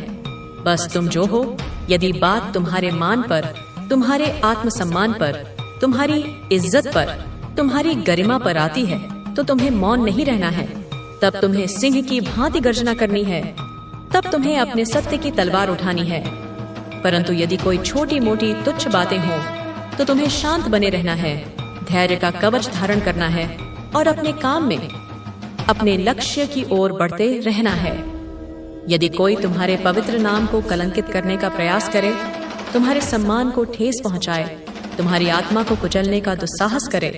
बस तुम जो हो, यदि बात तुम्हारे मान पर, तुम्हारे आत्मसम्मान पर, तुम्हारी इज्जत पर, तुम्हारी गरिमा पर आती है, तो तुम्हें मौन नहीं रहना है। तब तुम्हें सिंह की भांति गर्जना करनी है। तब तुम्हें अपने सत्य की तलवार उठानी है। परंतु यदि कोई छोटी मोटी तुच्छ बातें हो, तो तुम्हें शांत बने रहना है, धैर्य का कवच धारण करना है और अपने काम में, अपने लक्ष्य की ओर बढ़ते रहना है। यदि कोई तुम्हारे पवित्र नाम को कलंकित करने का प्रयास करे, तुम्हारे सम्मान को ठेस पहुंचाए, तुम्हारी आत्मा को कुचलने का दुस्साहस करे,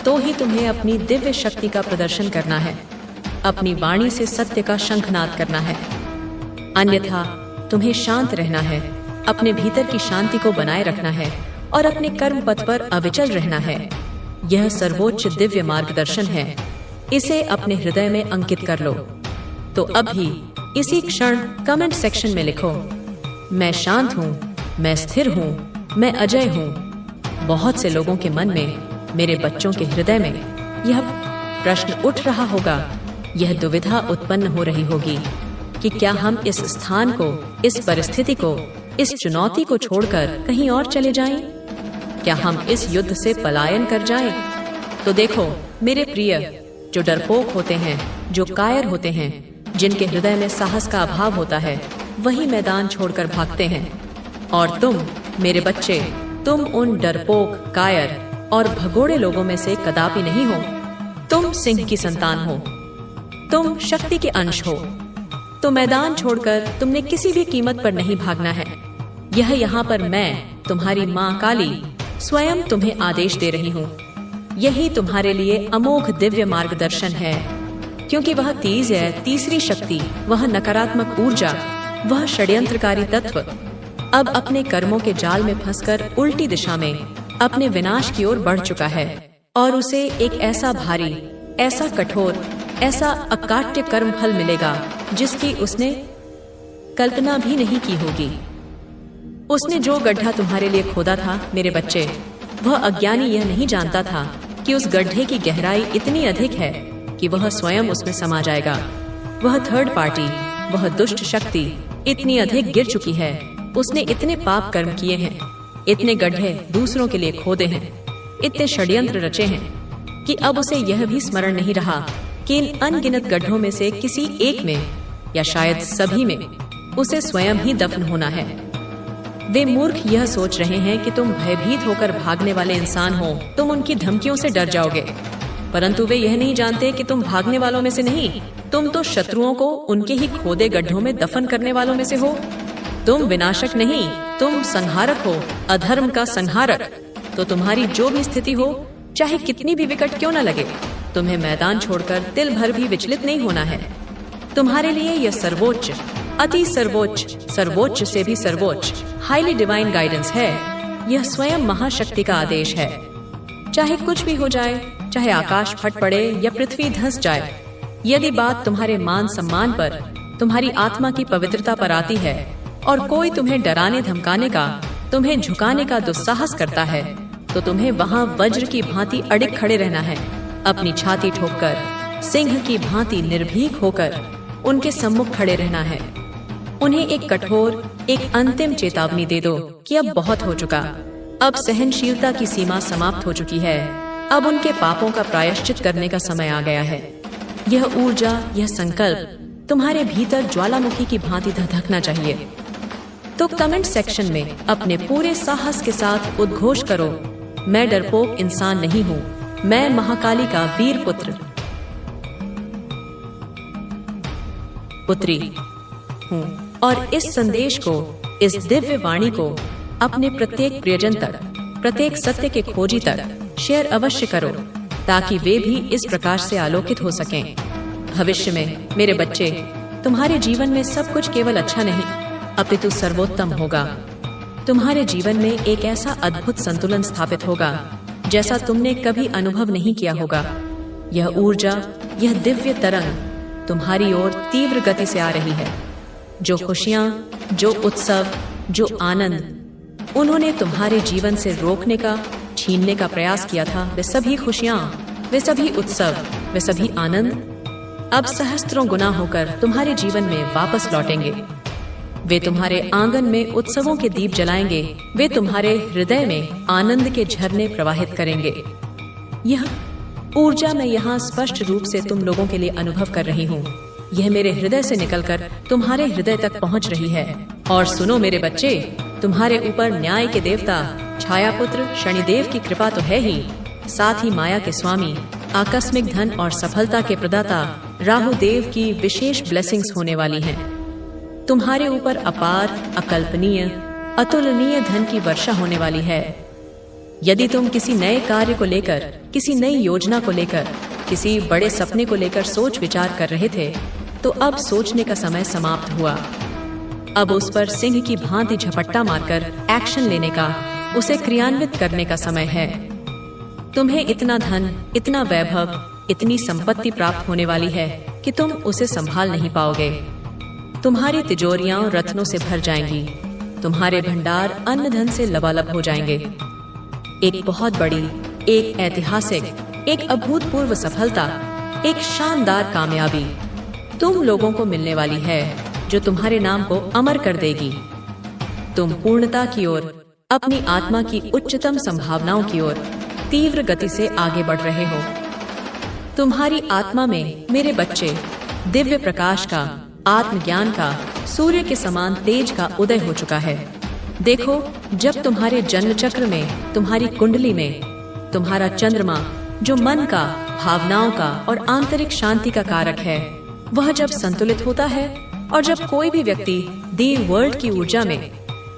तो ही तुम्हें अपनी दिव्य शक्ति का प्रदर्शन करना है, अपनी वाणी से सत्य का शंखनाद करना है। अन्यथा तुम्हें शांत रहना है, अपने भीतर की शांति को बनाए रखना है और अपने कर्म पथ पर अविचल रहना है। यह सर्वोच्च दिव्य मार्गदर्शन है, इसे अपने हृदय में अंकित कर लो। तो अभी इसी क्षण कमेंट सेक्शन में लिखो, मैं शांत हूँ, मैं स्थिर हूँ, मैं अजय हूँ। बहुत से लोगों के मन में, मेरे बच्चों के हृदय में यह प्रश्न उठ रहा होगा, यह दुविधा उत्पन्न हो रही होगी कि क्या हम इस स्थान को, इस परिस्थिति को, इस चुनौती को छोड़कर कहीं और चले जाएं? क्या हम इस युद्ध से पलायन कर जाएं? तो देखो मेरे प्रिय, जो डरपोक होते हैं, जो कायर होते हैं, जिनके हृदय में साहस का अभाव होता है, वही मैदान छोड़कर भागते हैं। और तुम मेरे बच्चे, तुम उन डरपोक, कायर और भगोड़े लोगों में से कदापि नहीं हो। तुम सिंह की संतान हो, तुम शक्ति के अंश हो। तो मैदान छोड़कर तुमने किसी भी कीमत पर नहीं भागना है। यह यहाँ पर मैं, तुम्हारी माँ काली, स्वयं तुम्हें आदेश दे रही हूँ। यही तुम्हारे लिए अमोघ दिव्य मार्गदर्शन है, क्योंकि वह तेज है, तीसरी शक्ति, वह नकारात्मक ऊर्जा, वह षड्यंत्रकारी तत्व अब अपने कर्मों के जाल में फंसकर उल्टी दिशा में अपने विनाश की ओर बढ़ चुका है। और उसे एक ऐसा भारी, ऐसा कठोर, ऐसा अकाट्य कर्म फल मिलेगा जिसकी उसने कल्पना भी नहीं की होगी। उसने जो गड्ढा तुम्हारे लिए खोदा था मेरे बच्चे, वह अज्ञानी यह नहीं जानता था कि उस गड्ढे की गहराई इतनी अधिक है कि वह स्वयं उसमें समा जाएगा। वह थर्ड पार्टी, वह दुष्ट शक्ति इतनी अधिक गिर चुकी है, उसने इतने पाप कर्म किए हैं, इतने गड्ढे दूसरों के लिए खोदे हैं, इतने षड्यंत्र रचे हैं कि अब उसे यह भी स्मरण नहीं रहा कि इन अनगिनत गड्ढों में से किसी एक में, या शायद सभी में, उसे स्वयं ही दफन होना है। वे मूर्ख यह सोच रहे हैं कि तुम भयभीत होकर भागने वाले इंसान हो, तुम उनकी धमकियों से डर जाओगे, परंतु वे यह नहीं जानते कि तुम भागने वालों में से नहीं, तुम तो शत्रुओं को उनके ही खोदे गड्ढों में दफन करने वालों में से हो। तुम विनाशक नहीं, तुम संहारक हो, अधर्म का संहारक। तो तुम्हारी जो भी स्थिति हो, चाहे कितनी भी विकट क्यों न लगे, तुम्हें मैदान छोड़कर तिल भर भी विचलित नहीं होना है। तुम्हारे लिए यह सर्वोच्च, अति सर्वोच्च, सर्वोच्च से भी सर्वोच्च, हाईली डिवाइन गाइडेंस है। यह स्वयं महाशक्ति का आदेश है। चाहे कुछ भी हो जाए, चाहे आकाश फट पड़े या पृथ्वी धंस जाए, यदि बात तुम्हारे मान सम्मान पर, तुम्हारी आत्मा की पवित्रता पर आती है और कोई तुम्हें डराने धमकाने का, तुम्हें झुकाने का दुस्साहस करता है, तो तुम्हें वहाँ वज्र की भांति अडिग खड़े रहना है, अपनी छाती ठोककर, सिंह की भांति निर्भीक होकर उनके सम्मुख खड़े रहना है। उन्हें एक कठोर, एक अंतिम चेतावनी दे दो कि अब बहुत हो चुका, अब सहनशीलता की सीमा समाप्त हो चुकी है, अब उनके पापों का प्रायश्चित करने का समय आ गया है। यह ऊर्जा, यह संकल्प तुम्हारे भीतर ज्वालामुखी की भांति धधकना चाहिए। तो कमेंट सेक्शन में अपने पूरे साहस के साथ उद्घोष करो, मैं डरपोक इंसान नहीं हूँ, मैं महाकाली का वीर पुत्री हूँ। और इस संदेश को, इस दिव्य वाणी को अपने प्रत्येक प्रियजन तक, प्रत्येक सत्य के खोजी तक शेयर अवश्य करो, ताकि वे भी इस प्रकाश से आलोकित हो सकें। भविष्य में मेरे बच्चे, तुम्हारे जीवन में सब कुछ केवल अच्छा नहीं अपितु सर्वोत्तम होगा। तुम्हारे जीवन में एक ऐसा अद्भुत संतुलन स्थापित होगा जैसा तुमने कभी अनुभव नहीं किया होगा। यह ऊर्जा, यह दिव्य तरंग तुम्हारी ओर तीव्र गति से आ रही है। जो खुशियां, जो उत्सव, जो आनंद उन्होंने तुम्हारे जीवन से रोकने का, छीनने का प्रयास किया था, वे सभी खुशियां, वे सभी उत्सव, वे सभी आनंद अब सहस्त्रों गुना होकर तुम्हारे जीवन में वापस लौटेंगे। वे तुम्हारे आंगन में उत्सवों के दीप जलाएंगे, वे तुम्हारे हृदय में आनंद के झरने प्रवाहित करेंगे। यह ऊर्जा मैं यहाँ स्पष्ट रूप से तुम लोगों के लिए अनुभव कर रही हूँ। यह मेरे हृदय से निकलकर तुम्हारे हृदय तक पहुँच रही है। और सुनो मेरे बच्चे, तुम्हारे ऊपर न्याय के देवता छायापुत्र शनिदेव की कृपा तो है ही, साथ ही माया के स्वामी, आकस्मिक धन और सफलता के प्रदाता राहु देव की विशेष ब्लेसिंग्स होने वाली हैं। तुम्हारे ऊपर अपार, अकल्पनीय, अतुलनीय धन की वर्षा होने वाली है। यदि तुम किसी नए कार्य को लेकर, किसी नई योजना को लेकर, किसी बड़े सपने को लेकर सोच विचार कर रहे थे, तो अब सोचने का समय समाप्त हुआ। अब उस पर सिंह की भांति झपट्टा मारकर एक्शन लेने का, उसे क्रियान्वित करने का समय है। तुम्हें इतना धन, इतना वैभव, इतनी संपत्ति प्राप्त होने वाली है कि तुम उसे संभाल नहीं पाओगे। तुम्हारी तिजोरियां रत्नों से भर जाएंगी, तुम्हारे भंडार अन्न धन से लबालब हो जाएंगे। एक बहुत बड़ी, एक ऐतिहासिक, एक अभूतपूर्व सफलता, एक शानदार कामयाबी तुम लोगों को मिलने वाली है, जो तुम्हारे नाम को अमर कर देगी। तुम पूर्णता की ओर, अपनी आत्मा की उच्चतम संभावनाओं की ओर तीव्र गति से आगे बढ़ रहे हो। तुम्हारी आत्मा में मेरे बच्चे दिव्य प्रकाश का, आत्मज्ञान का, सूर्य के समान तेज का उदय हो चुका है। देखो, जब तुम्हारे जन्म चक्र में, तुम्हारी कुंडली में, तुम्हारा चंद्रमा जो मन का, भावनाओं का और आंतरिक शांति का कारक है, वह जब संतुलित होता है और जब कोई भी व्यक्ति दी वर्ल्ड की ऊर्जा में,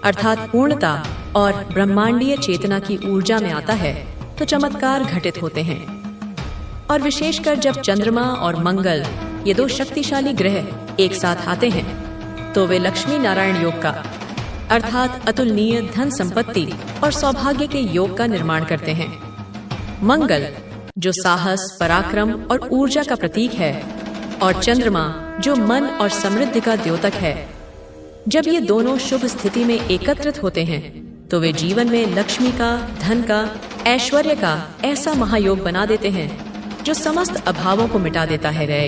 अर्थात पूर्णता और ब्रह्मांडीय चेतना की ऊर्जा में आता है, तो चमत्कार घटित होते हैं। और विशेषकर जब चंद्रमा और मंगल, ये दो शक्तिशाली ग्रह एक साथ आते हैं, तो वे लक्ष्मी नारायण योग का, अर्थात अतुलनीय धन संपत्ति और सौभाग्य के योग का निर्माण करते हैं। मंगल जो साहस, पराक्रम और ऊर्जा का प्रतीक है, और चंद्रमा जो मन और समृद्धि का द्योतक है। जब ये दोनों शुभ स्थिति में एकत्रित होते हैं, तो वे जीवन में लक्ष्मी का, धन का, ऐश्वर्य का ऐसा महायोग बना देते हैं जो समस्त अभावों को मिटा देता है रे।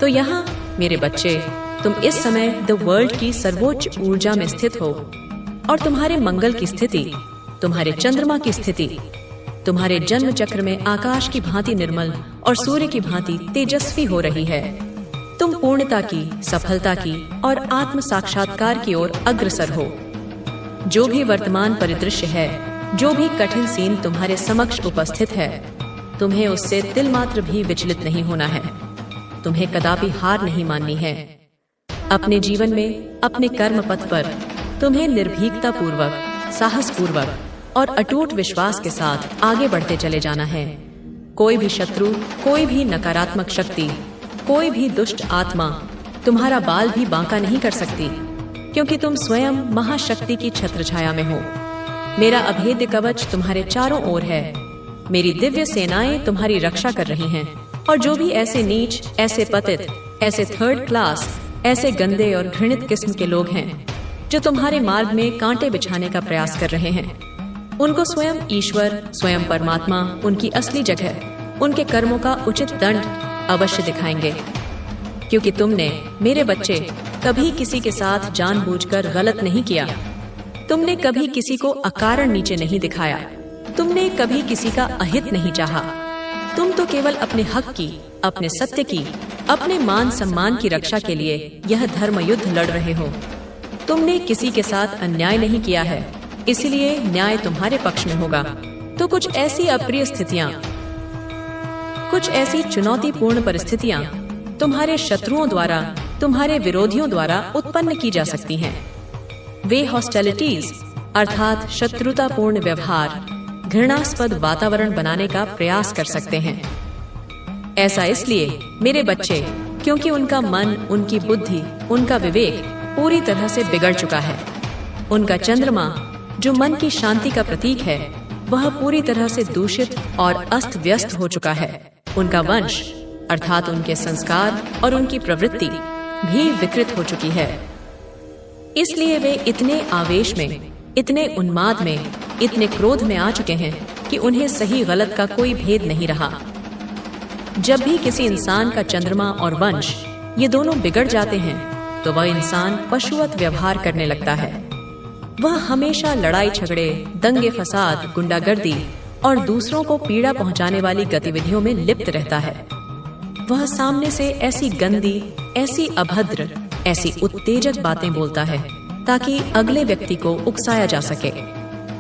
तो यहाँ मेरे बच्चे, तुम इस समय द वर्ल्ड की सर्वोच्च ऊर्जा में स्थित हो, और तुम्हारे मंगल की स्थिति, तुम्हारे चंद्रमा की स्थिति, तुम्हारे जन्म चक्र में आकाश की भांति निर्मल और सूर्य की भांति तेजस्वी हो रही है। तुम पूर्णता की, सफलता की और आत्म साक्षात्कार की ओर अग्रसर हो। जो भी वर्तमान परिदृश्य है, जो भी कठिन सीन तुम्हारे समक्ष उपस्थित है, तुम्हें उससे तिल मात्र भी विचलित नहीं होना है। तुम्हें कदापि हार नहीं माननी है। अपने जीवन में, अपने कर्म पथ पर तुम्हें निर्भीकता पूर्वक, साहस पूर्वक और अटूट विश्वास के साथ आगे बढ़ते चले जाना है। कोई भी शत्रु, कोई भी नकारात्मक शक्ति, कोई भी दुष्ट आत्मा तुम्हारा बाल भी बांका नहीं कर सकती, क्योंकि तुम स्वयं महाशक्ति की छत्रछाया में हो। मेरा अभेद्य कवच तुम्हारे चारों ओर है। मेरी दिव्य सेनाएं तुम्हारी रक्षा कर रही हैं, और जो भी ऐसे नीच, ऐसे पतित, ऐसे थर्ड क्लास, ऐसे गंदे और घृणित किस्म के लोग हैं जो तुम्हारे मार्ग में कांटे बिछाने का प्रयास कर रहे हैं, उनको स्वयं ईश्वर, स्वयं परमात्मा, उनकी असली जगह, उनके कर्मों का उचित दंड अवश्य दिखाएंगे, क्योंकि तुमने मेरे बच्चे कभी किसी के साथ जानबूझकर गलत नहीं किया। तुमने कभी किसी को अकारण नीचे नहीं दिखाया। तुमने कभी किसी का अहित नहीं चाहा। तुम तो केवल अपने हक की, अपने सत्य की, अपने मान सम्मान की रक्षा के लिए यह धर्म युद्ध लड़ रहे हो। तुमने किसी के साथ अन्याय नहीं किया है, इसलिए न्याय तुम्हारे पक्ष में होगा। तो कुछ ऐसी अप्रिय स्थितियां, कुछ ऐसी चुनौतीपूर्ण परिस्थितियां तुम्हारे शत्रुओं द्वारा, तुम्हारे विरोधियों द्वारा उत्पन्न की जा सकती हैं। वे हॉस्टिलिटीज अर्थात शत्रुतापूर्ण व्यवहार, घृणास्पद वातावरण बनाने का प्रयास कर सकते हैं। ऐसा इसलिए मेरे बच्चे, क्योंकि उनका मन, उनकी बुद्धि, उनका विवेक पूरी तरह से बिगड़ चुका है। उनका चंद्रमा, जो मन की शांति का प्रतीक है, वह पूरी तरह से दूषित और अस्त व्यस्त हो चुका है। उनका वंश अर्थात उनके संस्कार और उनकी प्रवृत्ति भी विकृत हो चुकी है। इसलिए वे इतने आवेश में, इतने उन्माद में, इतने क्रोध में आ चुके हैं कि उन्हें सही गलत का कोई भेद नहीं रहा। जब भी किसी इंसान का चंद्रमा और वंश ये दोनों बिगड़ जाते हैं, तो वह इंसान पशुवत व्यवहार करने लगता है। वह हमेशा लड़ाई झगड़े, दंगे फसाद, गुंडागर्दी और दूसरों को पीड़ा पहुंचाने वाली गतिविधियों में लिप्त रहता है। वह सामने से ऐसी गंदी, ऐसी अभद्र, ऐसी उत्तेजक बातें बोलता है ताकि अगले व्यक्ति को उकसाया जा सके,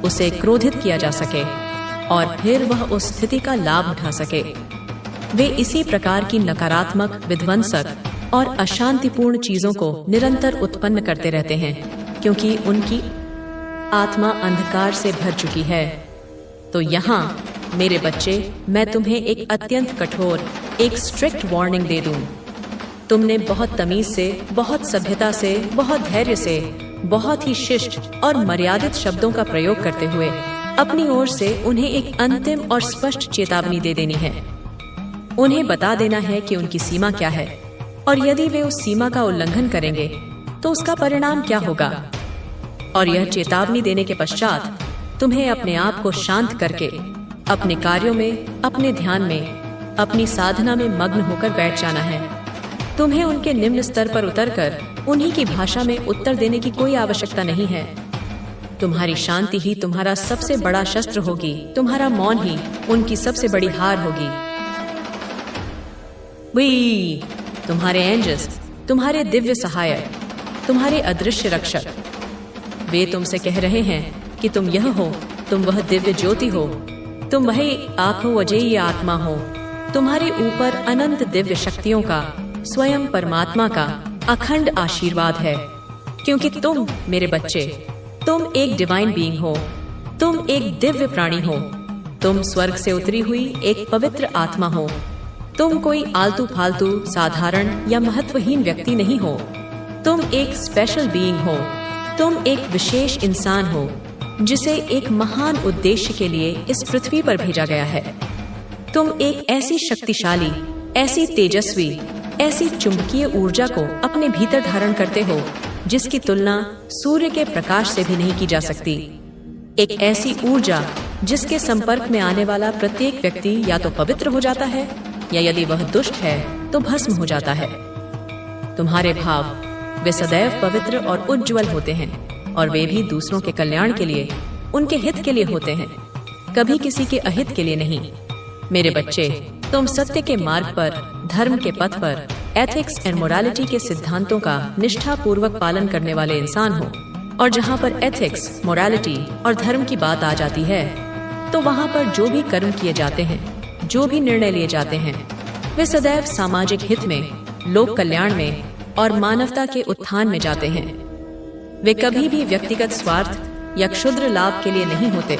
उसे क्रोधित किया जा सके और फिर वह उस स्थिति का लाभ उठा सके। वे इसी प्रकार की नकारात्मक, विध्वंसक और अशांतिपूर्ण चीजों को निरंतर उत्पन्न करते रहते हैं, क्योंकि उनकी आत्मा अंधकार से भर चुकी है। तो यहाँ मेरे बच्चे, मैं तुम्हें एक अत्यंत कठोर, एक स्ट्रिक्ट वार्निंग दे दूं। तुमने बहुत तमीज से, बहुत सभ्यता से, बहुत धैर्य से, बहुत ही शिष्ट और मर्यादित शब्दों का प्रयोग करते हुए अपनी ओर से उन्हें एक अंतिम और स्पष्ट चेतावनी दे देनी है। उन्हें बता देना है कि उनकी सीमा क्या है, और यदि वे उस सीमा का उल्लंघन करेंगे तो उसका परिणाम क्या होगा। और यह चेतावनी देने के पश्चात तुम्हें अपने आप को शांत करके अपने कार्यों में, अपने ध्यान में, अपनी साधना में मग्न होकर बैठ जाना है। तुम्हें उनके निम्न स्तर पर उतरकर उन्हीं की भाषा में उत्तर देने की कोई आवश्यकता नहीं है। तुम्हारी शांति ही तुम्हारा सबसे बड़ा शस्त्र होगी। तुम्हारा मौन ही उनकी सबसे बड़ी हार होगी। वी, तुम्हारे एंजल्स, तुम्हारे दिव्य सहायक, तुम्हारे अदृश्य रक्षक, वे तुमसे कह रहे हैं कि तुम यह हो, तुम वह दिव्य ज्योति हो, तुम वही आंखों वजेय आत्मा हो। तुम्हारे ऊपर अनंत दिव्य शक्तियों का, स्वयं परमात्मा का अखंड आशीर्वाद है, क्योंकि तुम मेरे बच्चे, तुम एक डिवाइन बीइंग हो, तुम एक दिव्य प्राणी हो, तुम स्वर्ग से उतरी हुई एक पवित्र आत्मा हो। तुम कोई आलतू फालतू, साधारण या महत्वहीन व्यक्ति नहीं हो। तुम एक स्पेशल बीइंग हो। तुम एक विशेष इंसान हो जिसे एक महान उद्देश्य के लिए इस पृथ्वी पर भेजा गया है। तुम एक ऐसी शक्तिशाली, ऐसी तेजस्वी, ऐसी चुंबकीय ऊर्जा को अपने भीतर धारण करते हो जिसकी तुलना सूर्य के प्रकाश से भी नहीं की जा सकती। एक ऐसी ऊर्जा जिसके संपर्क में आने वाला प्रत्येक व्यक्ति या तो पवित्र हो जाता है, या यदि वह दुष्ट है तो भस्म हो जाता है। तुम्हारे भाव वे सदैव पवित्र और उज्जवल होते हैं, और वे भी दूसरों के कल्याण के लिए, उनके हित के लिए होते हैं, कभी किसी के अहित के लिए नहीं। मेरे बच्चे, तुम सत्य के मार्ग पर, धर्म के पथ पर, एथिक्स एंड मोरालिटी के सिद्धांतों का निष्ठा पूर्वक पालन करने वाले इंसान हो। और जहाँ पर एथिक्स, मोरालिटी और धर्म की बात आ जाती है, तो वहाँ पर जो भी कर्म किए जाते हैं, जो भी निर्णय लिए जाते हैं, वे सदैव सामाजिक हित में, लोक कल्याण में और मानवता के उत्थान में जाते हैं। वे कभी भी व्यक्तिगत स्वार्थ या क्षुद्र लाभ के लिए नहीं होते।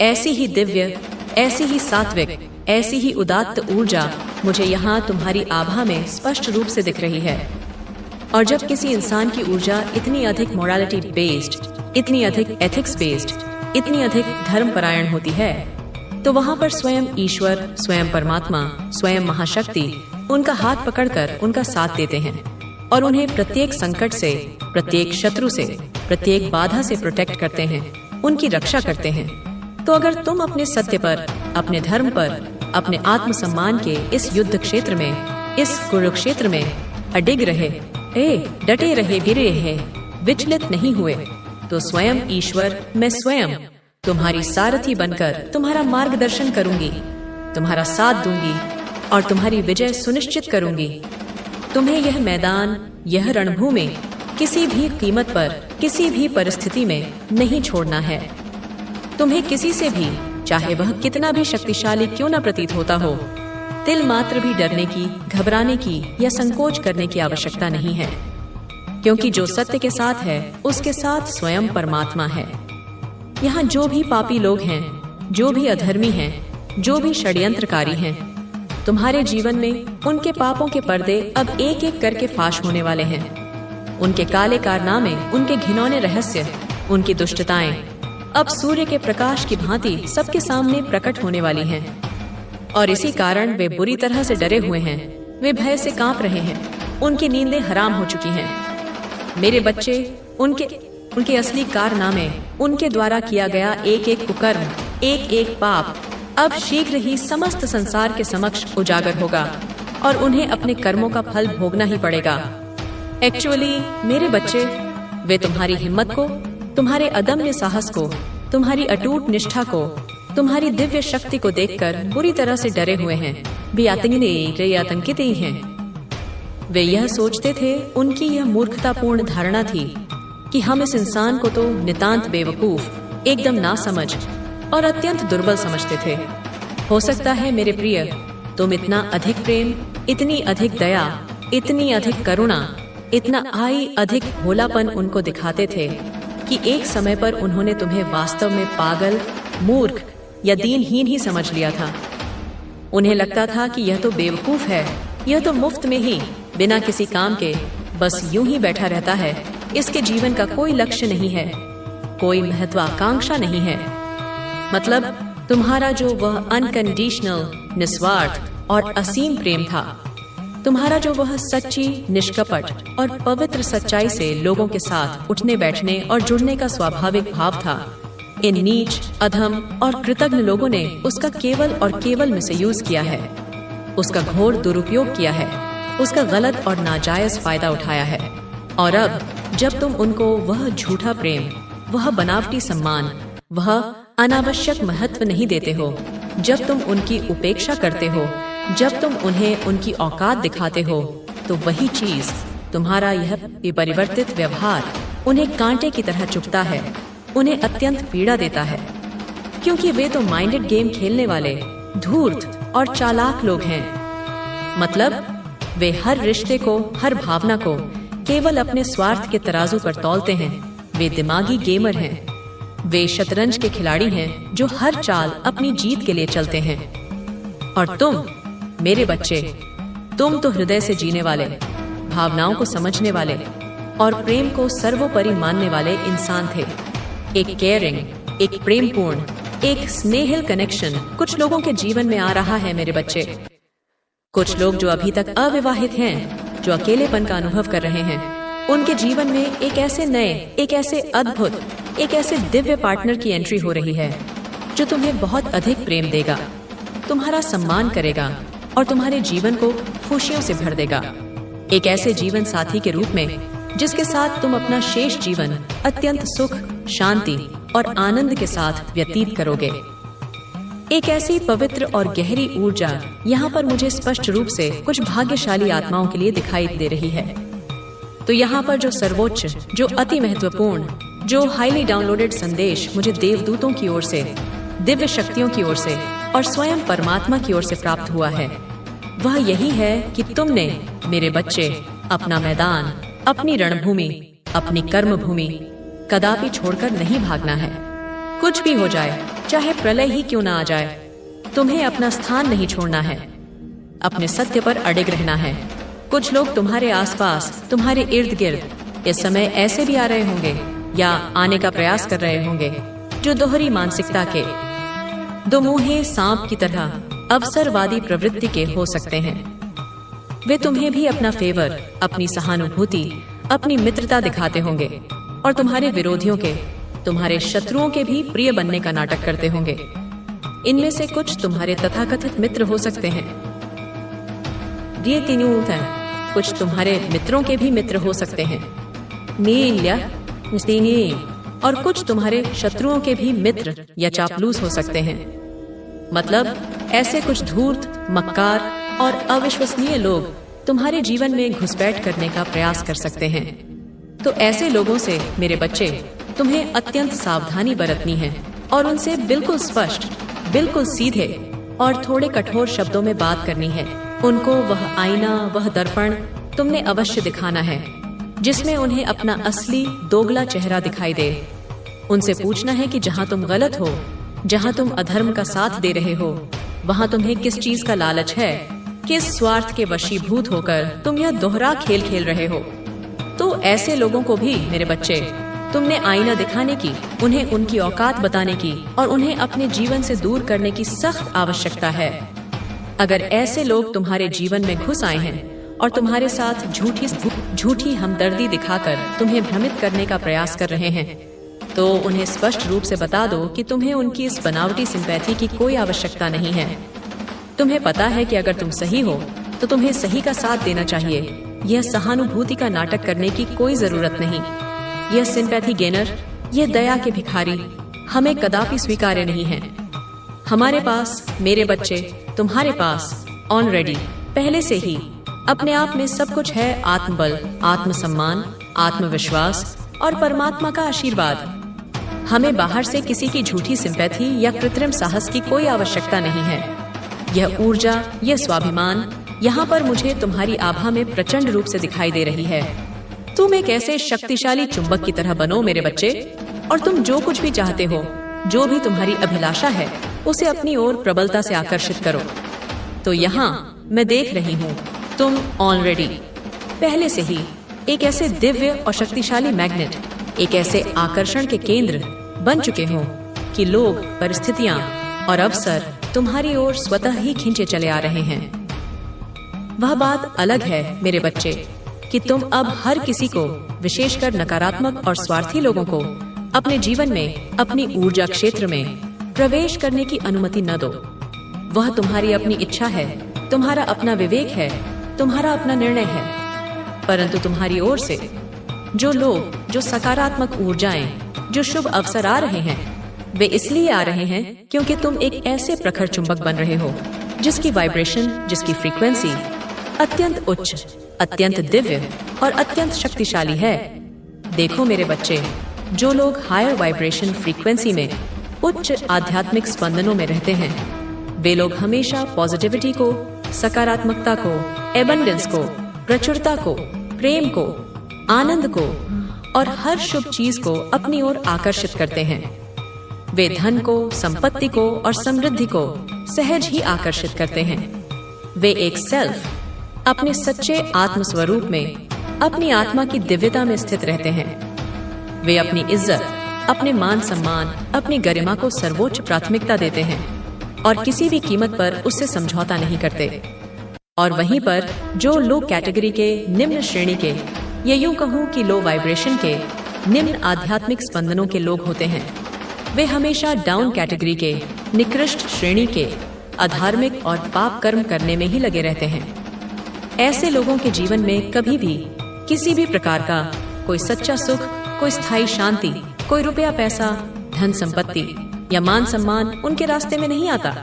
ऐसी ही दिव्य, ऐसी ही सात्विक, ऐसी ही उदात्त ऊर्जा मुझे यहाँ तुम्हारी आभा में स्पष्ट रूप से दिख रही है। और जब किसी इंसान की ऊर्जा इतनी अधिक मोरालिटी बेस्ड, इतनी अधिक एथिक्स बेस्ड, इतनी अधिक धर्मपरायण होती है, तो वहाँ पर स्वयं ईश्वर, स्वयं परमात्मा, स्वयं महाशक्ति उनका हाथ पकड़कर उनका साथ देते हैं और उन्हें प्रत्येक संकट से, प्रत्येक शत्रु से, प्रत्येक बाधा से प्रोटेक्ट करते हैं, उनकी रक्षा करते हैं। तो अगर तुम अपने सत्य पर, अपने धर्म पर, अपने आत्मसम्मान के इस युद्ध क्षेत्र में, इस कुरुक्षेत्र में अडिग रहे, डटे रहे, वीर रहे, विचलित नहीं हुए, तो स्वयं ईश्वर, मैं स्वयं तुम्हारी सारथी बनकर तुम्हारा मार्गदर्शन करूंगी, तुम्हारा साथ दूंगी और तुम्हारी विजय सुनिश्चित करूंगी। तुम्हें यह मैदान, यह रणभूमि किसी भी कीमत पर, किसी भी परिस्थिति में नहीं छोड़ना है। तुम्हें किसी से भी, चाहे वह कितना भी शक्तिशाली क्यों न प्रतीत होता हो, तिल मात्र भी डरने की, घबराने की या संकोच करने की आवश्यकता नहीं है, क्योंकि जो सत्य के साथ है उसके साथ स्वयं परमात्मा है। यहाँ जो भी पापी लोग हैं, जो भी अधर्मी हैं, जो भी षड्यंत्रकारी हैं, तुम्हारे जीवन में उनके पापों के पर्दे अब एक एक करके फाश होने वाले हैं। उनके काले कारनामे, उनके घिनौने रहस्य, उनकी दुष्टताएं अब सूर्य के प्रकाश की भांति सबके सामने प्रकट होने वाली हैं। और इसी कारण वे बुरी तरह से डरे हुए हैं, वे भय से कांप रहे हैं, उनकी नींदें हराम हो चुकी हैं। मेरे बच्चे, उनके असली कारनामे, उनके द्वारा किया गया एक एक कुकर्म, एक एक पाप अब शीघ्र ही समस्त संसार के समक्ष उजागर होगा और उन्हें अपने कर्मों का फल भोगना ही पड़ेगा। एक्चुअली मेरे बच्चे, वे तुम्हारी हिम्मत को, तुम्हारे अदम्य साहस को, तुम्हारी अटूट निष्ठा को, तुम्हारी दिव्य शक्ति को देखकर बुरी तरह से डरे हुए हैं, भी आतंकित ही हैं। वे यह सोचते थे, उनकी यह मूर्खतापूर्ण धारणा थी कि हम इस इंसान को तो नितांत बेवकूफ, एकदम नासमझ और अत्यंत दुर्बल समझते थे। हो सकता है मेरे प्रिय, तुम इतना अधिक प्रेम, इतनी अधिक दया, इतनी अधिक करुणा, इतना अधिक भोलापन उनको दिखाते थे कि एक समय पर उन्होंने तुम्हें वास्तव में पागल, मूर्ख या दीनहीन ही समझ लिया था। उन्हें लगता था कि यह तो बेवकूफ है, यह तो मुफ्त में ही, बिना किसी काम के बस यूं ही बैठा रहता है, इसके जीवन का कोई लक्ष्य नहीं है, कोई महत्वाकांक्षा नहीं है। मतलब तुम्हारा जो वह अनकंडीशनल, निस्वार्थ और असीम प्रेम था, तुम्हारा जो वह सच्ची, निष्कपट और पवित्र सच्चाई से लोगों के साथ उठने बैठने और जुड़ने का स्वाभाविक भाव था, इन नीच, अधम और कृतज्ञ लोगों ने उसका केवल और केवल मिसयूज किया है, उसका घोर दुरुपयोग किया है, उसका गलत और नाजायज फायदा उठाया है। और अब जब तुम उनको वह झूठा प्रेम, वह बनावटी सम्मान, वह अनावश्यक महत्व नहीं देते हो, जब तुम उनकी उपेक्षा करते हो, जब तुम उन्हें उनकी औकात दिखाते हो, तो वही चीज, तुम्हारा यह परिवर्तित व्यवहार उन्हें कांटे की तरह चुभता है, उन्हें अत्यंत पीड़ा देता है, क्योंकि वे तो माइंडेड गेम खेलने वाले धूर्त और चालाक लोग हैं। मतलब वे हर रिश्ते को, हर भावना को केवल अपने स्वार्थ के तराजू पर तौलते हैं। वे दिमागी गेमर हैं, वे शतरंज के खिलाड़ी हैं जो हर चाल अपनी जीत के लिए चलते हैं। और तुम मेरे बच्चे, तुम तो हृदय से जीने वाले, भावनाओं को समझने वाले और प्रेम को सर्वोपरि मानने वाले इंसान थे। एक केयरिंग, एक प्रेमपूर्ण, एक स्नेहिल कनेक्शन कुछ लोगों के जीवन में आ रहा है मेरे बच्चे। कुछ लोग जो अभी तक अविवाहित हैं, जो अकेलेपन का अनुभव कर रहे हैं, उनके जीवन में एक ऐसे नए, एक ऐसे अद्भुत, एक ऐसे दिव्य पार्टनर की एंट्री हो रही है जो तुम्हें बहुत अधिक प्रेम देगा, तुम्हारा सम्मान करेगा और तुम्हारे जीवन को खुशियों से भर देगा। एक ऐसे जीवन साथी के रूप में जिसके साथ तुम अपना शेष जीवन अत्यंत सुख, शांति और आनंद के साथ व्यतीत करोगे। एक ऐसी पवित्र और गहरी ऊर्जा यहाँ पर मुझे स्पष्ट रूप से कुछ भाग्यशाली आत्माओं के लिए दिखाई दे रही है। तो यहाँ पर जो सर्वोच्च, जो अति महत्वपूर्ण, जो हाईली डाउनलोडेड संदेश मुझे देवदूतों की ओर से, दिव्य शक्तियों की ओर से और स्वयं परमात्मा की ओर से प्राप्त हुआ है, वह यही है कि तुमने मेरे बच्चे अपना मैदान, अपनी रणभूमि, अपनी कर्म भूमि कदापि छोड़कर नहीं भागना है। कुछ भी हो जाए, चाहे प्रलय ही क्यों ना आ जाए, तुम्हें अपना स्थान नहीं छोड़ना है, अपने सत्य पर अडिग रहना है। कुछ लोग तुम्हारे आसपास, तुम्हारे इर्द गिर्द इस समय ऐसे भी आ रहे होंगे या आने का प्रयास कर रहे होंगे जो दोहरी मानसिकता के, दो मुंहे सांप की तरह अवसरवादी प्रवृत्ति के हो सकते हैं। वे तुम्हें भी अपना फेवर, अपनी सहानुभूति, अपनी मित्रता दिखाते होंगे और तुम्हारे विरोधियों के, तुम्हारे शत्रुओं के भी प्रिय बनने का नाटक करते होंगे। इनमें से कुछ तुम्हारे तथाकथित मित्र हो सकते हैं। ये तीनों हैं, कुछ तुम्हारे मित्रों के भी मित्र हो सकते हैं। और कुछ तुम्हारे शत्रुओं के भी मित्र या चापलूस हो सकते हैं। मतलब ऐसे कुछ धूर्त, मक्कार और अविश्वसनीय लोग तुम्हारे जीवन में घुसपैठ करने का प्रयास कर सकते हैं। तो ऐसे लोगों से मेरे बच्चे तुम्हें अत्यंत सावधानी बरतनी है और उनसे बिल्कुल स्पष्ट, बिल्कुल सीधे और थोड़े कठोर शब्दों में बात करनी है। उनको वह आईना, वह दर्पण तुमने अवश्य दिखाना है जिसमें उन्हें अपना असली दोगला चेहरा दिखाई दे। उनसे पूछना है कि जहाँ तुम गलत हो, जहाँ तुम अधर्म का साथ दे रहे हो, वहाँ तुम्हें किस चीज का लालच है, किस स्वार्थ के वशीभूत होकर तुम यह दोहरा खेल खेल रहे हो। तो ऐसे लोगों को भी मेरे बच्चे तुमने आईना दिखाने की, उन्हें उनकी औकात बताने की और उन्हें अपने जीवन से दूर करने की सख्त आवश्यकता है। अगर ऐसे लोग तुम्हारे जीवन में घुस आए हैं और तुम्हारे साथ झूठी हमदर्दी दिखाकर तुम्हें भ्रमित करने का प्रयास कर रहे हैं, तो उन्हें स्पष्ट रूप से बता दो कि तुम्हें उनकी इस बनावटी सिंपैथी की कोई आवश्यकता नहीं है। तुम्हें पता है कि अगर तुम सही हो तो तुम्हें सही का साथ देना चाहिए। यह सहानुभूति का नाटक करने की कोई जरूरत नहीं। यह सिंपैथी गेनर, यह दया के भिखारी हमें कदापि स्वीकार्य नहीं है। हमारे पास मेरे बच्चे, तुम्हारे पास ऑलरेडी पहले से ही अपने आप में सब कुछ है। आत्मबल, आत्मसम्मान, आत्मविश्वास और परमात्मा का आशीर्वाद। हमें बाहर से किसी की झूठी सिंपैथी या कृत्रिम साहस की कोई आवश्यकता नहीं है। यह ऊर्जा, यह स्वाभिमान यहाँ पर मुझे तुम्हारी आभा में प्रचंड रूप से दिखाई दे रही है। तुम एक ऐसे शक्तिशाली चुंबक की तरह बनो मेरे बच्चे, और तुम जो कुछ भी चाहते हो, जो भी तुम्हारी अभिलाषा है, उसे अपनी ओर प्रबलता से आकर्षित करो। तो यहाँ मैं देख रही हूँ तुम ऑलरेडी पहले से ही एक ऐसे दिव्य और शक्तिशाली मैग्नेट, एक ऐसे आकर्षण के केंद्र बन चुके हो कि लोग, परिस्थितियां और अवसर तुम्हारी ओर स्वतः ही खींचे चले आ रहे हैं। वह बात अलग है मेरे बच्चे कि तुम अब हर किसी को, विशेषकर नकारात्मक और स्वार्थी लोगों को, अपने जीवन में, अपनी ऊर्जा क्षेत्र में प्रवेश करने की अनुमति न दो। वह तुम्हारी अपनी इच्छा है, तुम्हारा अपना विवेक है, तुम्हारा अपना निर्णय है। परंतु तुम्हारी ओर से जो लोग, जो सकारात्मक ऊर्जाएं, जो शुभ अवसर आ रहे हैं, वे इसलिए आ रहे हैं क्योंकि तुम एक ऐसे प्रखर चुंबक बन रहे हो जिसकी वाइब्रेशन, जिसकी फ्रीक्वेंसी अत्यंत उच्च, अत्यंत दिव्य और अत्यंत शक्तिशाली है। देखो मेरे बच्चे, जो लोग हायर वाइब्रेशन फ्रीक्वेंसी में, उच्च आध्यात्मिक स्पंदनों में रहते हैं, वे लोग हमेशा पॉजिटिविटी को, सकारात्मकता को, एबंडेंस को, प्रचुरता को, प्रेम को, आनंद को और हर शुभ चीज को अपनी ओर आकर्षित करते हैं। वे धन को, संपत्ति को और समृद्धि को सहज ही आकर्षित करते हैं। वे एक सेल्फ, अपने सच्चे आत्म स्वरूप में, अपनी आत्मा की दिव्यता में स्थित रहते हैं। वे अपनी इज्जत, अपने मान सम्मान, अपनी गरिमा को सर्वोच्च प्राथमिकता देते हैं और किसी भी कीमत पर उससे समझौता नहीं करते। और वहीं पर जो लो कैटेगरी के, निम्न श्रेणी के, या यूं कहूं कि लो वाइब्रेशन के, निम्न आध्यात्मिक स्पंदनों के लोग होते हैं, वे हमेशा डाउन कैटेगरी के, निकृष्ट श्रेणी के, अधार्मिक और पाप कर्म करने में ही लगे रहते हैं। ऐसे लोगों के जीवन में कभी भी किसी भी प्रकार का कोई सच्चा सुख, कोई स्थायी शांति, कोई रुपया पैसा, धन संपत्ति या मान सम्मान उनके रास्ते में नहीं आता।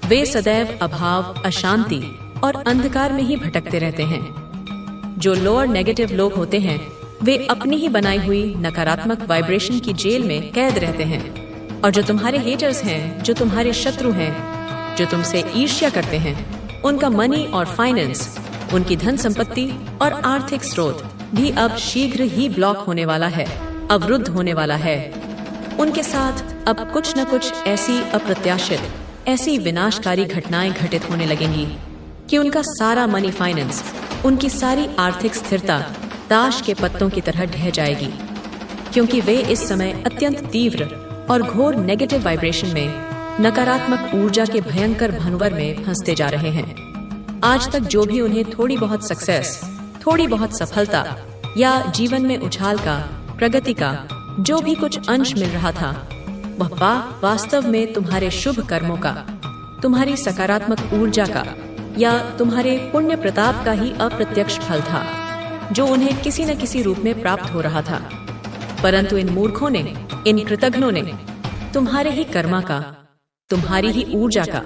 वे सदैव अभाव, अशांति और अंधकार में ही भटकते रहते हैं। जो लोअर नेगेटिव लोग होते हैं, वे अपनी ही बनाई हुई नकारात्मक वाइब्रेशन की जेल में कैद रहते हैं। और जो तुम्हारे हेटर्स हैं, जो तुम्हारे शत्रु हैं, जो तुमसे ईर्ष्या करते हैं, उनका मनी और फाइनेंस, उनकी धन संपत्ति और आर्थिक स्रोत भी अब शीघ्र ही ब्लॉक होने वाला है, अवरुद्ध होने वाला है। उनके साथ अब कुछ न कुछ ऐसी अप्रत्याशित, ऐसी विनाशकारी घटनाएं घटित होने लगेंगी कि उनका सारा मनी फाइनेंस, उनकी सारी आर्थिक स्थिरता ताश के पत्तों की तरह ढह जाएगी, क्योंकि वे इस समय अत्यंत तीव्र और घोर नेगेटिव वाइब्रेशन में, नकारात्मक ऊर्जा के भयंकर भंवर में फंसते जा रहे हैं। आज तक जो भी उन्हें थोड़ी बहुत सक्सेस, थोड़ी बहुत सफलता या जीवन में उछाल का, प्रगति का जो भी कुछ अंश मिल रहा था, वह पाप वास्तव में तुम्हारे शुभ कर्मों का, तुम्हारी सकारात्मक ऊर्जा का या तुम्हारे पुण्य प्रताप का ही अप्रत्यक्ष फल था, जो उन्हें किसी न किसी रूप में प्राप्त हो रहा था। परंतु इन मूर्खों ने, इन कृतघ्नों ने तुम्हारे ही कर्मा का, तुम्हारी ही ऊर्जा का,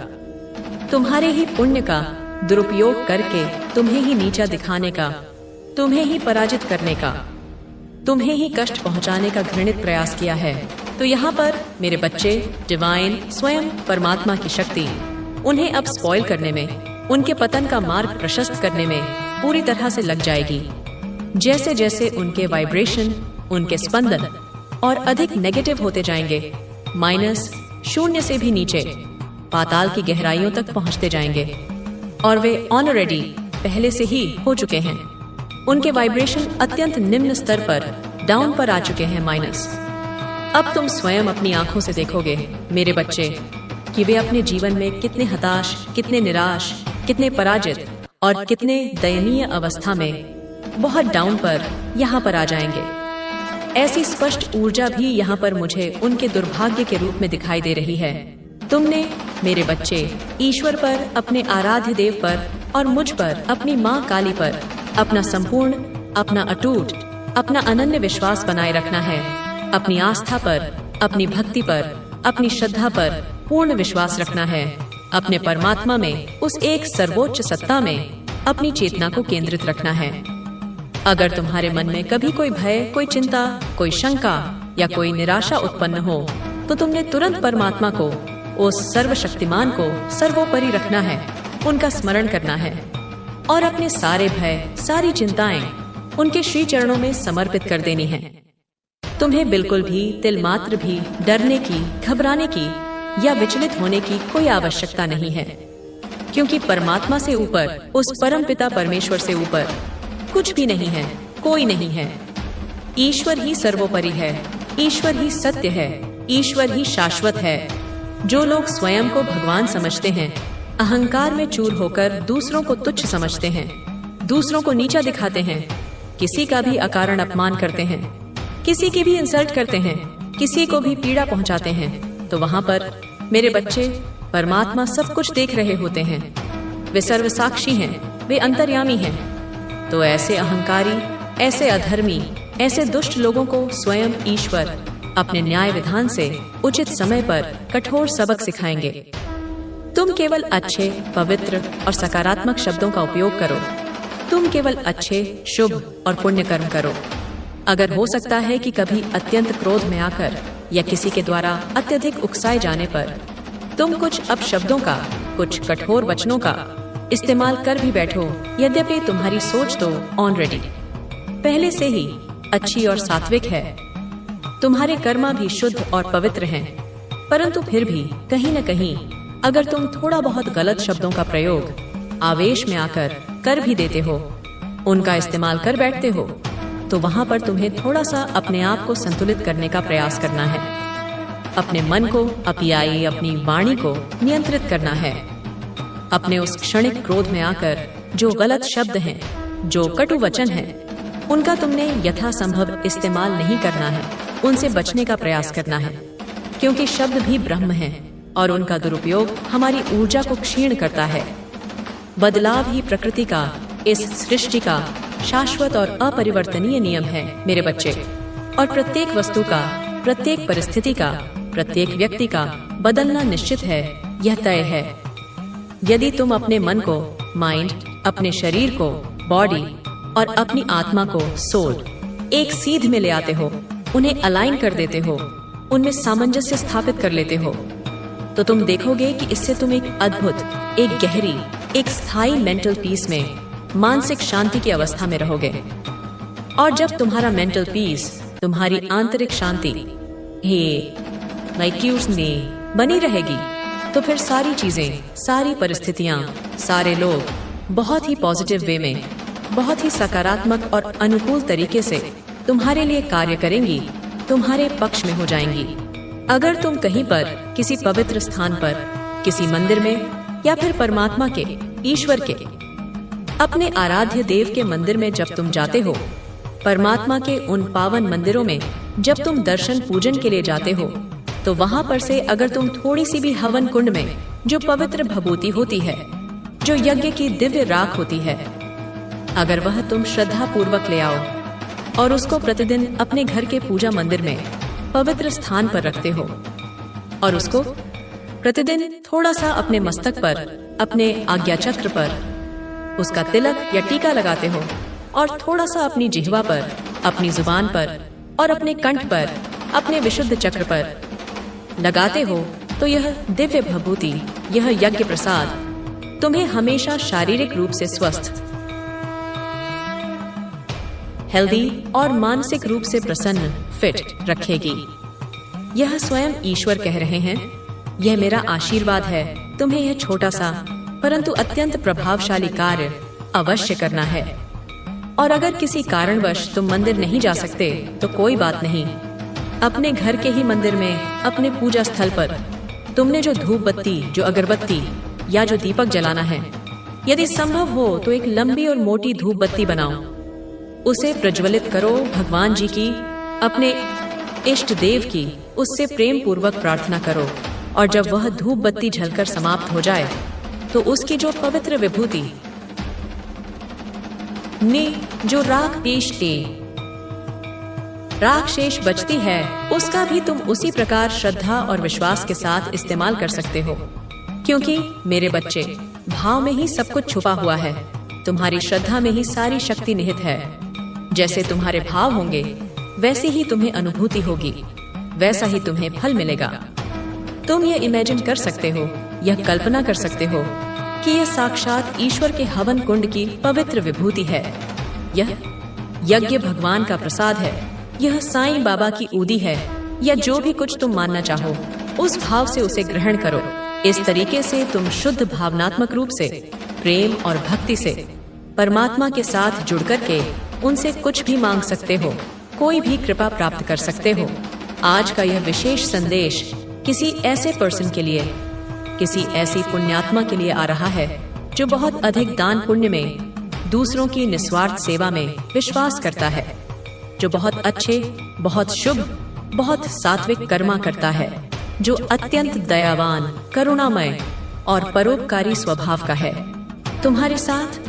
तुम्हारे ही पुण्य का दुरुपयोग करके तुम्हें ही नीचा दिखाने का, तुम्हें ही पराजित करने का, तुम्हें ही कष्ट पहुंचाने का घृणित प्रयास किया है। तो यहाँ पर मेरे बच्चे, डिवाइन स्वयं परमात्मा की शक्ति उन्हें अब स्पॉइल करने में, उनके पतन का मार्ग प्रशस्त करने में पूरी तरह से लग जाएगी। जैसे जैसे उनके वाइब्रेशन, उनके स्पंदन और अधिक नेगेटिव होते जाएंगे, माइनस, शून्य से भी नीचे पाताल की गहराइयों तक पहुंचते जाएंगे, और वे ऑलरेडी पहले से ही हो चुके हैं। उनके वाइब्रेशन अत्यंत निम्न स्तर पर डाउन पर आ चुके हैं, माइनस। अब तुम स्वयं अपनी आंखों से देखोगे मेरे बच्चे कि वे अपने जीवन में कितने हताश, कितने निराश, कितने पराजित और कितने दयनीय अवस्था में, बहुत डाउन पर यहाँ पर आ जाएंगे। ऐसी स्पष्ट ऊर्जा भी यहाँ पर मुझे उनके दुर्भाग्य के रूप में दिखाई दे रही है। तुमने मेरे बच्चे ईश्वर पर, अपने आराध्य देव पर और मुझ पर, अपनी माँ काली पर अपना संपूर्ण, अपना अटूट, अपना अनन्य विश्वास बनाए रखना है। अपनी आस्था पर, अपनी भक्ति पर, अपनी श्रद्धा पर पूर्ण विश्वास रखना है। अपने परमात्मा में, उस एक सर्वोच्च सत्ता में अपनी चेतना को केंद्रित रखना है। अगर तुम्हारे मन में कभी कोई भय, कोई चिंता, कोई शंका या कोई निराशा उत्पन्न हो, तो तुमने तुरंत परमात्मा को, उस सर्वशक्तिमान को सर्वोपरि रखना है, उनका स्मरण करना है और अपने सारे भय, सारी चिंताएं उनके श्री चरणों में समर्पित कर देनी है। तुम्हें बिल्कुल भी तिल मात्र भी डरने की, घबराने की या विचलित होने की कोई आवश्यकता नहीं है, क्योंकि परमात्मा से ऊपर, उस परम पिता परमेश्वर से ऊपर कुछ भी नहीं है, कोई नहीं है। ईश्वर ही सर्वोपरि है, ईश्वर ही सत्य है, ईश्वर ही शाश्वत है। जो लोग स्वयं को भगवान समझते हैं, अहंकार में चूर होकर दूसरों को तुच्छ समझते हैं, दूसरों को नीचा दिखाते हैं, किसी का भी अकारण अपमान करते हैं, किसी की भी इंसल्ट करते हैं, किसी को भी पीड़ा पहुंचाते हैं, तो वहां पर मेरे बच्चे परमात्मा सब कुछ देख रहे होते हैं। वे सर्वसाक्षी हैं, वे अंतर्यामी हैं। तो ऐसे अहंकारी, ऐसे अधर्मी, ऐसे दुष्ट लोगों को स्वयं ईश्वर अपने न्याय विधान से उचित समय पर कठोर सबक सिखाएंगे। तुम केवल अच्छे, पवित्र और सकारात्मक शब्दों का उपयोग करो। तुम केवल अच्छे, शुभ और पुण्य कर्म करो। अगर हो सकता है कि कभी अत्यंत क्रोध में आकर या किसी के द्वारा अत्यधिक उकसाए जाने पर तुम कुछ अपशब्दों का, कुछ कठोर वचनों का इस्तेमाल कर भी बैठो, यद्यपि तुम्हारी सोच तो ऑलरेडी पहले से ही अच्छी और सात्विक है, तुम्हारे कर्मा भी शुद्ध और पवित्र हैं, परंतु फिर भी कहीं न कहीं अगर तुम थोड़ा बहुत गलत शब्दों का प्रयोग आवेश में आकर कर भी देते हो, उनका इस्तेमाल कर बैठते हो, तो वहां पर तुम्हें थोड़ा सा अपने आप को संतुलित करने का प्रयास करना है। अपने मन को, अपियाई अपनी वाणी को नियंत्रित करना है। अपने उस क्षणिक क्रोध में आकर जो गलत शब्द हैं, जो कटु वचन हैं, उनका तुमने यथासंभव इस्तेमाल नहीं करना है, उनसे बचने का प्रयास करना है, क्योंकि शब्द भी ब्रह्म हैं और उनका दुरुपयोग हमारी ऊर्जा को क्षीण करता है। बदलाव ही प्रकृति का, इस सृष्टि का शाश्वत और अपरिवर्तनीय नियम है मेरे बच्चे, और प्रत्येक वस्तु का, प्रत्येक परिस्थिति का, प्रत्येक व्यक्ति का बदलना निश्चित है, यह तय है। यदि तुम अपने मन को, माइंड, अपने शरीर को, बॉडी और अपनी आत्मा को, सोल, एक सीध में ले आते हो, उन्हें अलाइन कर देते हो, उनमें सामंजस्य स्थापित कर लेते हो, तो तुम देखोगे कि इससे तुम एक अद्भुत, एक गहरी, एक स्थायी मेंटल पीस में, मानसिक शांति की अवस्था में रहोगे। और जब तुम्हारा मेंटल पीस, तुम्हारी आंतरिक शांति में बनी रहेगी, तो फिर सारी चीजें, सारी परिस्थितियां, सारे लोग बहुत ही पॉजिटिव वे में, बहुत ही सकारात्मक और अनुकूल तरीके से तुम्हारे लिए कार्य करेंगी, तुम्हारे पक्ष में हो जाएंगी। अगर तुम कहीं पर, किसी पवित्र स्थान पर, किसी मंदिर में या फिर परमात्मा के, ईश्वर के, अपने आराध्य देव के मंदिर में जब तुम जाते हो, परमात्मा के उन पावन मंदिरों में जब तुम दर्शन पूजन के लिए जाते हो, तो वहाँ पर से अगर तुम थोड़ी सी भी हवन कुंड में जो पवित्र भभूति होती है, जो यज्ञ की दिव्य राख होती है, अगर वह तुम श्रद्धा पूर्वक ले आओ और उसको प्रतिदिन अपने घर के पूजा मंदिर में पवित्र स्थान पर रखते हो और उसको प्रतिदिन थोड़ा सा अपने मस्तक पर, अपने आज्ञा चक्र पर उसका तिलक या टीका लगाते हो और थोड़ा सा अपनी जिह्वा पर, अपनी जुबान पर और अपने कंठ पर, अपने विशुद्ध चक्र पर लगाते हो, तो यह दिव्य भभूति, यह यज्ञ प्रसाद तुम्हें हमेशा शारीरिक रूप से स्वस्थ, हेल्दी और मानसिक रूप से प्रसन्न, फिट रखेगी। यह स्वयं ईश्वर कह रहे हैं, यह मेरा आशीर्वाद है, तुम्हें यह छोटा सा परंतु अत्यंत प्रभावशाली कार्य अवश्य करना है। और अगर किसी कारणवश तुम मंदिर नहीं जा सकते तो कोई बात नहीं, अपने घर के ही मंदिर में, अपने पूजा स्थल पर तुमने जो धूप बत्ती, जो अगरबत्ती या जो दीपक जलाना है, यदि संभव हो तो एक लंबी और मोटी धूप बत्ती बनाओ, उसे प्रज्वलित करो, भगवान जी की, अपने इष्ट देव की उससे प्रेम पूर्वक प्रार्थना करो और जब वह धूप बत्ती जलकर समाप्त हो जाए तो उसकी जो पवित्र विभूति ने जो राख शेष बचती है, उसका भी तुम उसी प्रकार श्रद्धा और विश्वास के साथ इस्तेमाल कर सकते हो, क्योंकि मेरे बच्चे, भाव में ही सब कुछ छुपा हुआ है, तुम्हारी श्रद्धा में ही सारी शक्ति निहित है। जैसे तुम्हारे भाव होंगे वैसी ही तुम्हें अनुभूति होगी, वैसा ही तुम्हें फल मिलेगा। तुम ये इमेजिन कर सकते हो, यह कल्पना कर सकते हो कि यह साक्षात ईश्वर के हवन कुंड की पवित्र विभूति है, यह यज्ञ भगवान का प्रसाद है, यह साईं बाबा की ऊदी है, या जो भी कुछ तुम मानना चाहो उस भाव से उसे ग्रहण करो। इस तरीके से तुम शुद्ध भावनात्मक रूप से, प्रेम और भक्ति से परमात्मा के साथ जुड़ करके उनसे कुछ भी मांग सकते हो, कोई भी कृपा प्राप्त कर सकते हो। आज का यह विशेष संदेश किसी ऐसे पर्सन के लिए, किसी ऐसी पुण्यात्मा के लिए आ रहा है जो बहुत अधिक दान पुण्य में, दूसरों की निस्वार्थ सेवा में विश्वास करता है, जो बहुत अच्छे, बहुत शुभ, बहुत सात्विक कर्मा करता है, जो अत्यंत दयावान, करुणामय और परोपकारी स्वभाव का है। तुम्हारे साथ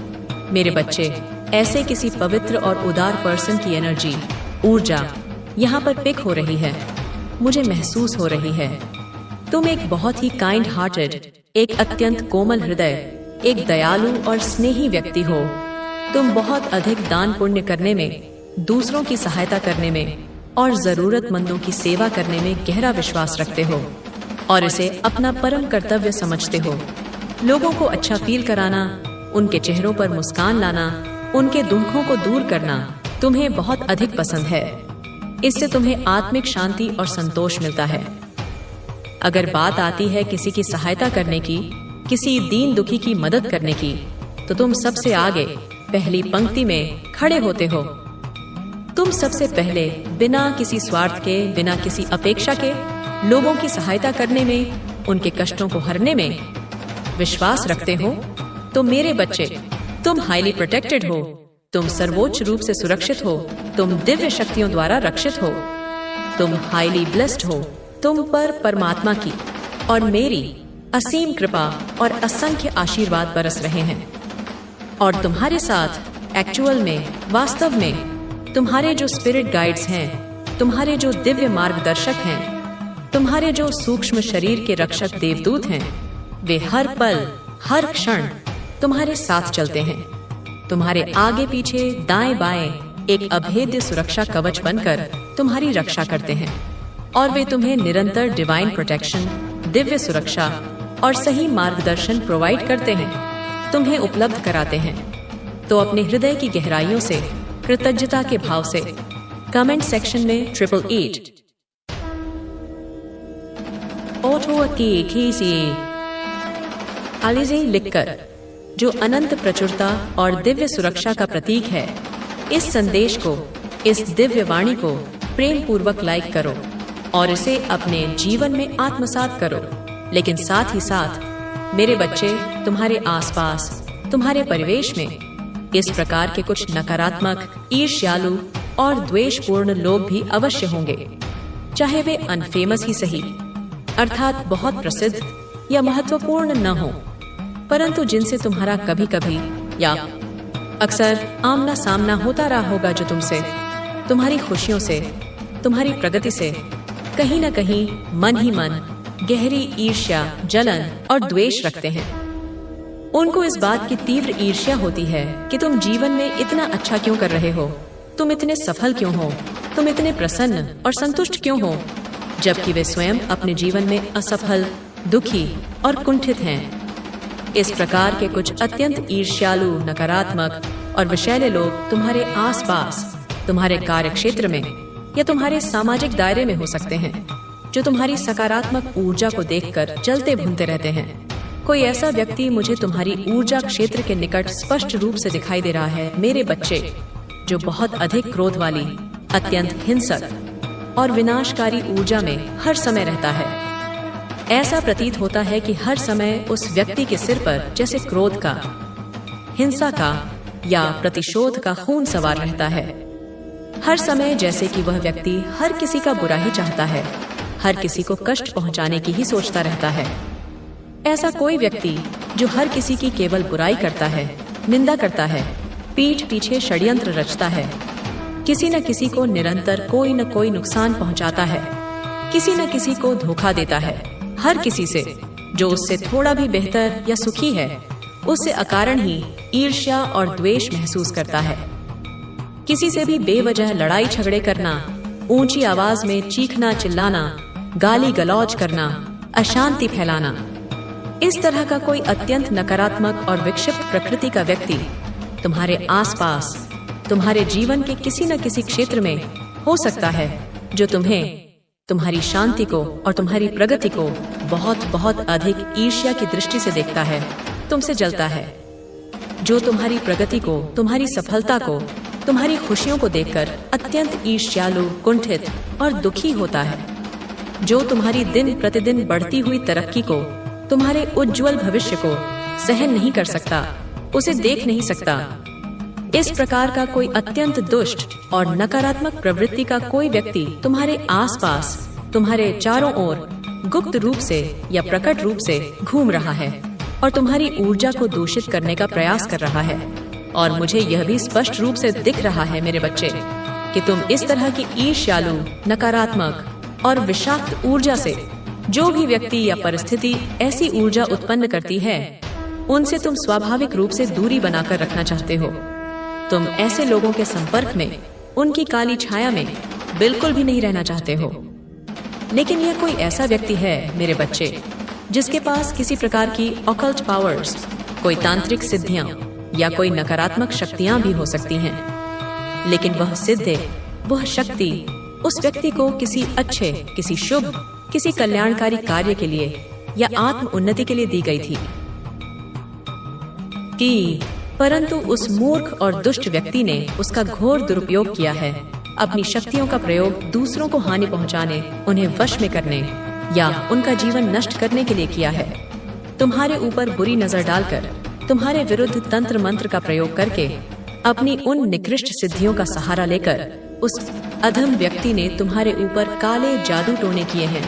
मेरे बच्चे, ऐसे किसी पवित्र और उदार पर्सन की एनर्जी, ऊर्जा यहाँ पर पिक हो रही है, मुझे महसूस हो रही है। तुम एक बहुत ही काइंड हार्टेड, एक अत्यंत कोमल हृदय, एक दयालु और स्नेही व्यक्ति हो। तुम बहुत अधिक दान पुण्य करने में, दूसरों की सहायता करने में और जरूरतमंदों की सेवा करने में गहरा विश्वास रखते हो और इसे अपना परम कर्तव्य समझते हो। लोगों को अच्छा फील कराना, उनके चेहरों पर मुस्कान लाना, उनके दुखों को दूर करना तुम्हें बहुत अधिक पसंद है। इससे तुम्हें आत्मिक शांति और संतोष मिलता है। अगर बात आती है किसी की सहायता करने की, किसी दीन दुखी की मदद करने की, तो तुम सबसे आगे पहली पंक्ति में खड़े होते हो। तुम सबसे पहले बिना किसी स्वार्थ के, बिना किसी अपेक्षा के लोगों की सहायता करने में, उनके कष्टों को हरने में विश्वास रखते हो। तो मेरे बच्चे, तुम हाईली प्रोटेक्टेड हो, तुम सर्वोच्च रूप से सुरक्षित हो, तुम दिव्य शक्तियों द्वारा रक्षित हो, तुम हाईली ब्लेस्ड हो। तुम पर परमात्मा की और मेरी असीम कृपा और असंख्य आशीर्वाद बरस रहे हैं। और तुम्हारे साथ एक्चुअल में, वास्तव में तुम्हारे जो स्पिरिट गाइड्स हैं, तुम्हारे जो दिव्य मार्गदर्शक हैं, तुम्हारे जो सूक्ष्म शरीर के रक्षक देवदूत हैं, वे हर पल, हर क्षण तुम्हारे साथ चलते हैं। तुम्हारे आगे पीछे, दाएं बाएं एक अभेद्य सुरक्षा कवच बनकर तुम्हारी रक्षा करते हैं और वे तुम्हें निरंतर डिवाइन प्रोटेक्शन, दिव्य सुरक्षा और सही मार्गदर्शन प्रोवाइड करते हैं, तुम्हें उपलब्ध कराते हैं। तो अपने हृदय की गहराइयों से, कृतज्ञता के भाव से कमेंट सेक्शन में 888 आलिज़े लिखकर, जो अनंत प्रचुरता और दिव्य सुरक्षा का प्रतीक है, इस संदेश को, इस दिव्य वाणी को प्रेम पूर्वक लाइक करो और इसे अपने जीवन में आत्मसात करो। लेकिन साथ ही साथ मेरे बच्चे, तुम्हारे आसपास, तुम्हारे परिवेश में इस प्रकार के कुछ नकारात्मक, ईर्ष्यालु और द्वेषपूर्ण लोग भी अवश्य होंगे। चाहे वे अनफेमस ही सही, अर्थात बहुत प्रसिद्ध या महत्वपूर्ण न हो, परंतु जिनसे तुम्हारा कभी कभी या अक्सर आमना सामना होता रहा होगा, जो तुमसे, तुम्हारी खुशियों से, तुम्हारी प्रगति से कहीं न कहीं मन ही मन गहरी ईर्ष्या, जलन और द्वेष रखते हैं। उनको इस बात की तीव्र ईर्ष्या होती है कि तुम जीवन में इतना अच्छा क्यों कर रहे हो, तुम इतने सफल क्यों हो, तुम इतने प्रसन्न और संतुष्ट क्यों हो, जबकि वे स्वयं अपने जीवन में असफल, दुखी और कुंठित हैं। इस प्रकार के कुछ अत्यंत ईर्ष्यालु, नकारात्मक और विषैले लोग तुम्हारे आसपास, तुम्हारे कार्य क्षेत्र में या तुम्हारे सामाजिक दायरे में हो सकते हैं, जो तुम्हारी सकारात्मक ऊर्जा को देखकर जलते भुनते रहते हैं। कोई ऐसा व्यक्ति मुझे तुम्हारी ऊर्जा क्षेत्र के निकट स्पष्ट रूप से दिखाई दे रहा है, मेरे बच्चे, जो बहुत अधिक क्रोध वाली, अत्यंत हिंसक और विनाशकारी ऊर्जा में हर समय रहता है। ऐसा प्रतीत होता है कि हर समय उस व्यक्ति के सिर पर जैसे क्रोध का, हिंसा का या प्रतिशोध का खून सवार रहता है। हर समय जैसे कि वह व्यक्ति हर किसी का बुरा ही चाहता है, हर किसी को कष्ट पहुंचाने की ही सोचता रहता है। ऐसा कोई व्यक्ति जो हर किसी की केवल बुराई करता है, निंदा करता है, पीठ पीछे षड्यंत्र रचता है, किसी न किसी को निरंतर कोई न कोई नुकसान पहुंचाता है, किसी न किसी को धोखा देता है, हर किसी से जो उससे थोड़ा भी बेहतर या सुखी है, उससे अकारण ही ईर्ष्या और द्वेष महसूस करता है। किसी से भी बेवजह लड़ाई झगड़े करना, ऊंची आवाज में चीखना चिल्लाना, गाली गलौज करना, अशांति फैलाना, इस तरह का कोई अत्यंत नकारात्मक और विक्षिप्त प्रकृति का व्यक्ति तुम्हारे आसपास, तुम्हारे जीवन के किसी न किसी क्षेत्र में हो सकता है, जो तुम्हें, तुम्हारी शांति को और तुम्हारी प्रगति को बहुत बहुत अधिक ईर्ष्या की दृष्टि से देखता है, तुमसे जलता है, जो तुम्हारी प्रगति को, तुम्हारी सफलता को, तुम्हारी खुशियों को देखकर अत्यंत ईर्ष्यालु, कुंठित और दुखी होता है, जो तुम्हारी दिन प्रतिदिन बढ़ती हुई तरक्की को, तुम्हारे उज्जवल भविष्य को सहन नहीं कर सकता, उसे देख नहीं सकता। इस प्रकार का कोई अत्यंत दुष्ट और नकारात्मक प्रवृत्ति का कोई व्यक्ति तुम्हारे आसपास, तुम्हारे चारों ओर गुप्त रूप से या प्रकट रूप से घूम रहा है और तुम्हारी ऊर्जा को दूषित करने का प्रयास कर रहा है। और मुझे यह भी स्पष्ट रूप से दिख रहा है, मेरे बच्चे, कि तुम इस तरह की ईर्ष्यालु, नकारात्मक और विषाक्त ऊर्जा से, जो भी व्यक्ति या परिस्थिति ऐसी ऊर्जा उत्पन्न करती है, उनसे तुम स्वाभाविक रूप से दूरी बनाकर रखना चाहते हो। तुम ऐसे लोगों के संपर्क में, उनकी काली छाया में बिल्कुल भी नहीं रहना चाहते हो। लेकिन यह कोई ऐसा व्यक्ति है, मेरे बच्चे, जिसके पास किसी प्रकार की ऑकल्ट पावर्स, कोई तांत्रिक सिद्धियां या कोई नकारात्मक शक्तियां भी हो सकती हैं, लेकिन वह सिद्धि, वह शक्ति उस व्यक्ति को किसी अच्छे, किसी शुभ, किसी कल्याणकारी कार्य के लिए या आत्म उन्नति के लिए दी गई थी, परंतु उस मूर्ख और दुष्ट व्यक्ति ने उसका घोर दुरुपयोग किया है, अपनी शक्तियों का प्रयोग दूसरों को हानि पहुंचाने, उन्हें वश में करने या उनका जीवन नष्ट करने के लिए किया है। तुम्हारे ऊपर बुरी नजर डालकर, तुम्हारे विरुद्ध तंत्र मंत्र का प्रयोग करके, अपनी उन निकृष्ट सिद्धियों का सहारा लेकर उस अधम व्यक्ति ने तुम्हारे ऊपर काले जादू टोने किए हैं,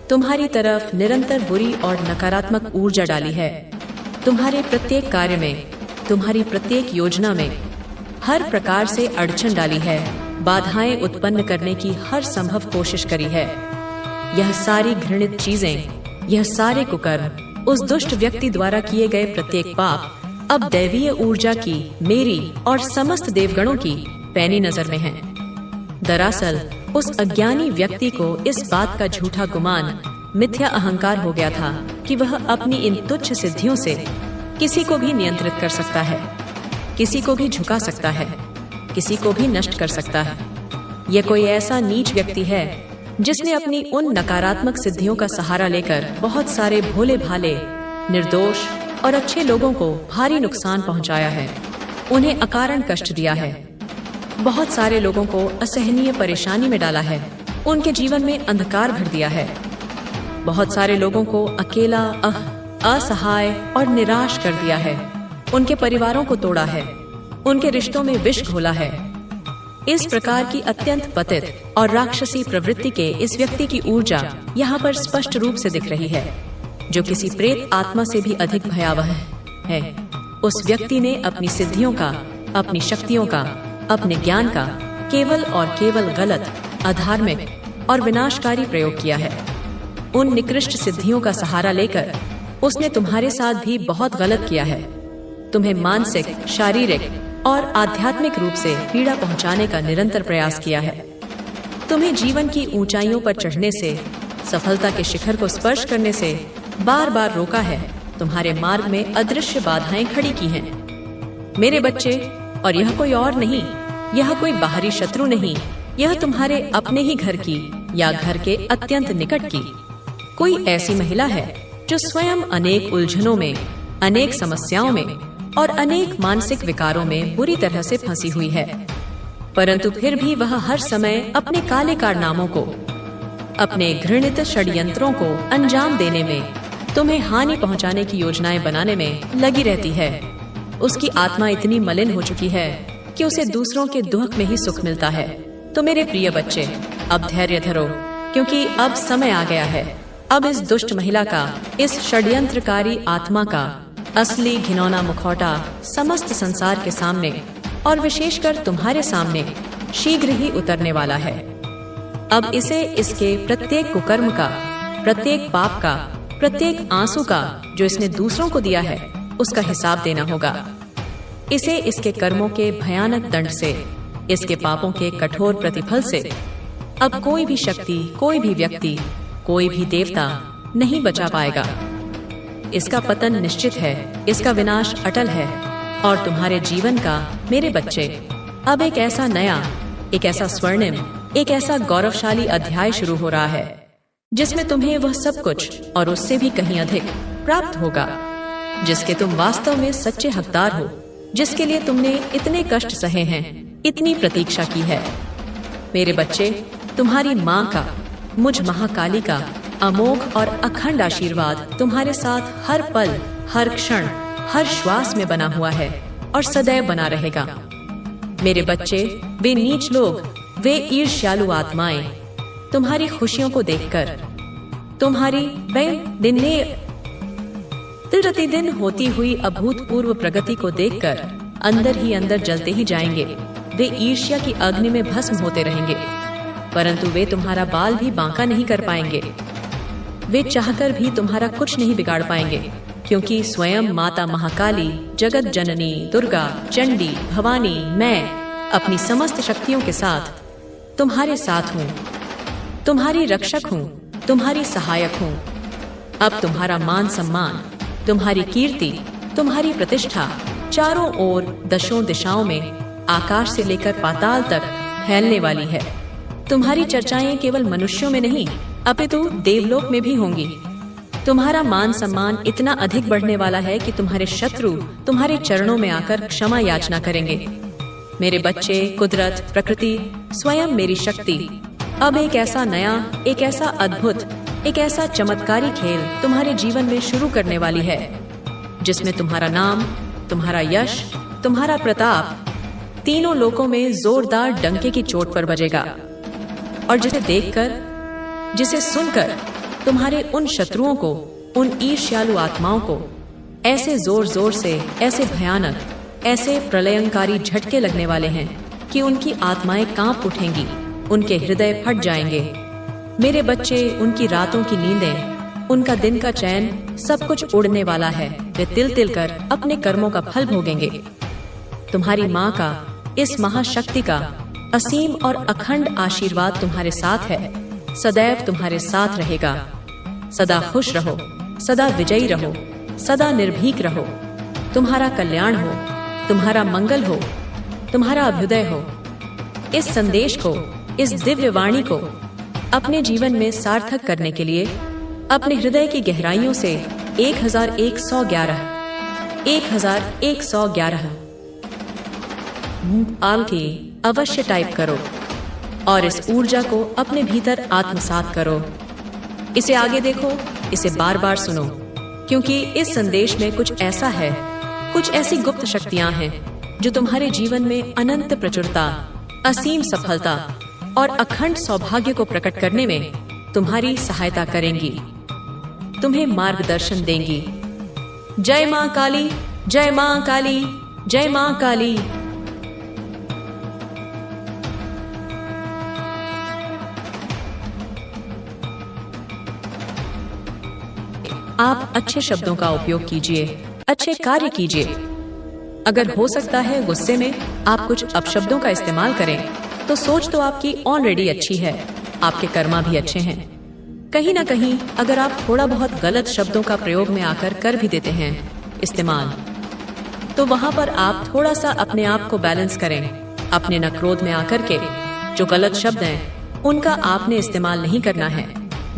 तुम्हारी तरफ निरंतर बुरी और नकारात्मक ऊर्जा डाली है, तुम्हारे प्रत्येक कार्य में, तुम्हारी प्रत्येक योजना में हर प्रकार से अड़चन डाली है, बाधाएं उत्पन्न करने की हर संभव कोशिश करी है। यह सारी घृणित चीजें, यह सारे कुकर्म, उस दुष्ट व्यक्ति द्वारा किए गए प्रत्येक पाप अब दैवीय ऊर्जा की, मेरी और समस्त देवगणों की पैनी नजर में हैं। दरअसल उस अज्ञानी व्यक्ति को इस बात का झूठा गुमान, मिथ्या अहंकार हो गया था कि वह अपनी इन तुच्छ सिद्धियों से किसी को भी नियंत्रित कर सकता है, किसी को भी झुका सकता है, किसी को भी नष्ट कर सकता है। यह कोई ऐसा नीच व्यक्ति है जिसने अपनी उन नकारात्मक सिद्धियों का सहारा लेकर बहुत सारे भोले भाले, निर्दोष और अच्छे लोगों को भारी नुकसान पहुंचाया है, उन्हें अकारण कष्ट दिया है, बहुत सारे लोगों को असहनीय परेशानी में डाला है, उनके जीवन में अंधकार भर दिया है, बहुत सारे लोगों को अकेला, असहाय और निराश कर दिया है, उनके परिवारों को तोड़ा है, उनके रिश्तों में विष घोला है। इस प्रकार की अत्यंत पतित और राक्षसी प्रवृत्ति के इस व्यक्ति की ऊर्जा यहाँ पर स्पष्ट रूप से दिख रही है, जो किसी प्रेत आत्मा से भी अधिक भयावह है। उस व्यक्ति ने अपनी सिद्धियों का, अपनी शक्तियों का, अपने ज्ञान का केवल और केवल गलत, अधार्मिक और विनाशकारी प्रयोग किया है। उन निकृष्ट सिद्धियों का सहारा लेकर उसने तुम्हारे साथ भी बहुत गलत किया है। तुम्हें मानसिक, शारीरिक और आध्यात्मिक रूप से पीड़ा पहुंचाने का निरंतर प्रयास किया है। तुम्हें जीवन की ऊंचाइयों पर चढ़ने से, सफलता के शिखर को स्पर्श करने से बार बार रोका है। तुम्हारे मार्ग में अदृश्य बाधाएं खड़ी की हैं। मेरे बच्चे, और यह कोई और नहीं, यह कोई बाहरी शत्रु नहीं, यह तुम्हारे अपने ही घर की या घर के अत्यंत निकट की कोई ऐसी महिला है जो स्वयं अनेक उलझनों में, अनेक समस्याओं में और अनेक मानसिक विकारों में बुरी तरह से फंसी हुई है, परंतु फिर भी वह हर समय अपने काले कारनामों को, अपने घृणित षड्यंत्रों को अंजाम देने में, तुम्हें हानि पहुंचाने की योजनाएं बनाने में लगी रहती है। उसकी आत्मा इतनी मलिन हो चुकी है कि उसे दूसरों के दुख में ही सुख मिलता है। तो मेरे प्रिय बच्चे, अब धैर्य धरो, क्योंकि अब समय आ गया है। अब इस दुष्ट महिला का, इस षड्यंत्रकारी आत्मा का असली घिनौना मुखौटा समस्त संसार के सामने और विशेषकर तुम्हारे सामने शीघ्र ही उतरने वाला है। अब इसे इसके प्रत्येक कुकर्म का, प्रत्येक पाप का, प्रत्येक आंसू का जो इसने दूसरों को दिया है, उसका हिसाब देना होगा। इसे इसके कर्मों के भयानक दंड से, इसके पापों के कठोर प्रतिफल से अब कोई भी शक्ति, कोई भी व्यक्ति, कोई भी देवता नहीं बचा पाएगा। इसका पतन निश्चित है, इसका विनाश अटल है और तुम्हारे जीवन का, मेरे बच्चे, अब एक ऐसा नया, एक ऐसा स्वर्णिम, एक ऐसा गौरवशाली अध्याय शुरू हो रहा है जिसमें तुम्हें वह सब कुछ और उससे भी कहीं अधिक प्राप्त होगा जिसके तुम वास्तव में सच्चे हकदार हो, जिसके लिए तुमने इतने कष्ट सहे हैं, इतनी प्रतीक्षा की है। मेरे बच्चे, तुम्हारी माँ का, मुझ महाकाली का अमोघ और अखंड आशीर्वाद तुम्हारे साथ हर पल, हर क्षण, हर श्वास में बना हुआ है और सदैव बना रहेगा। मेरे बच्चे, वे नीच लोग, वे ईर्ष्यालु आत्माएं तुम्हारी खुशियों को देखकर, तुम्हारी प्रतिदिन होती हुई अभूतपूर्व प्रगति को देखकर अंदर ही अंदर जलते ही जाएंगे। वे ईर्ष्या की अग्नि में भस्म होते रहेंगे, परंतु वे तुम्हारा बाल भी बांका नहीं कर पाएंगे। वे चाहकर भी तुम्हारा कुछ नहीं बिगाड़ पाएंगे, क्योंकि स्वयं माता महाकाली, जगत जननी, दुर्गा, चंडी, भवानी, मैं अपनी समस्त शक्तियों के साथ तुम्हारे साथ हूँ, तुम्हारी रक्षक हूँ, तुम्हारी सहायक हूँ। अब तुम्हारा मान सम्मान, तुम्हारी कीर्ति, तुम्हारी प्रतिष्ठा चारों ओर, दशों दिशाओं में, आकाश से लेकर पाताल तक फैलने वाली है। तुम्हारी चर्चाएं केवल मनुष्यों में नहीं, अपितु देवलोक में भी होंगी। तुम्हारा मान सम्मान इतना अधिक बढ़ने वाला है कि तुम्हारे शत्रु तुम्हारे चरणों में आकर क्षमा याचना करेंगे। मेरे बच्चे, कुदरत, प्रकृति, स्वयं मेरी शक्ति अब एक ऐसा नया, एक ऐसा अद्भुत, एक ऐसा चमत्कारी खेल तुम्हारे जीवन में शुरू करने वाली है, जिसमें तुम्हारा नाम, तुम्हारा यश, तुम्हारा प्रताप तीनों लोकों में जोरदार डंके की चोट पर बजेगा। और जिसे देखकर, जिसे सुनकर तुम्हारे उन शत्रुओं को, उन ईर्ष्यालु आत्माओं को ऐसे जोर जोर से, ऐसे भयानक, ऐसे प्रलयंकारी झटके लगने वाले हैं कि उनकी आत्माएं कांप उठेंगी, उनके हृदय फट जाएंगे। मेरे बच्चे, उनकी रातों की नींदें, उनका दिन का चैन, सब कुछ उड़ने वाला है। वे तिल तिल कर अपने कर्मों का फल भोगेंगे। तुम्हारी माँ का, इस महाशक्ति का असीम और अखंड आशीर्वाद तुम्हारे साथ है, सदैव तुम्हारे साथ रहेगा। सदा खुश रहो, सदा विजयी रहो, सदा निर्भीक रहो। तुम्हारा कल्याण हो, तुम्हारा मंगल हो, तुम्हारा अभ्युदय हो। इस संदेश को, इस दिव्य वाणी को अपने जीवन में सार्थक करने के लिए अपने हृदय की गहराइयों से 1111 आल की अवश्य टाइप करो और इस ऊर्जा को अपने भीतर आत्मसात करो। इसे आगे देखो, इसे बार बार सुनो, क्योंकि इस संदेश में कुछ ऐसा है, कुछ ऐसी गुप्त शक्तियां हैं जो तुम्हारे जीवन में अनंत प्रचुरता, असीम सफलता और अखंड सौभाग्य को प्रकट करने में तुम्हारी सहायता करेंगी, तुम्हें मार्गदर्शन देंगी। जय मां काली, जय मां काली, जय मां काली। आप अच्छे शब्दों का उपयोग कीजिए, अच्छे कार्य कीजिए। अगर हो सकता है गुस्से में आप कुछ अपशब्दों का इस्तेमाल करें, तो सोच तो आपकी ऑलरेडी अच्छी है, आपके कर्मा भी अच्छे हैं। कहीं ना कहीं अगर आप थोड़ा बहुत गलत शब्दों का प्रयोग में आकर कर भी देते हैं इस्तेमाल, तो वहां पर आप थोड़ा सा अपने आप को बैलेंस करें। अपने न क्रोध में आकर के जो गलत शब्द हैं उनका आपने इस्तेमाल नहीं करना है।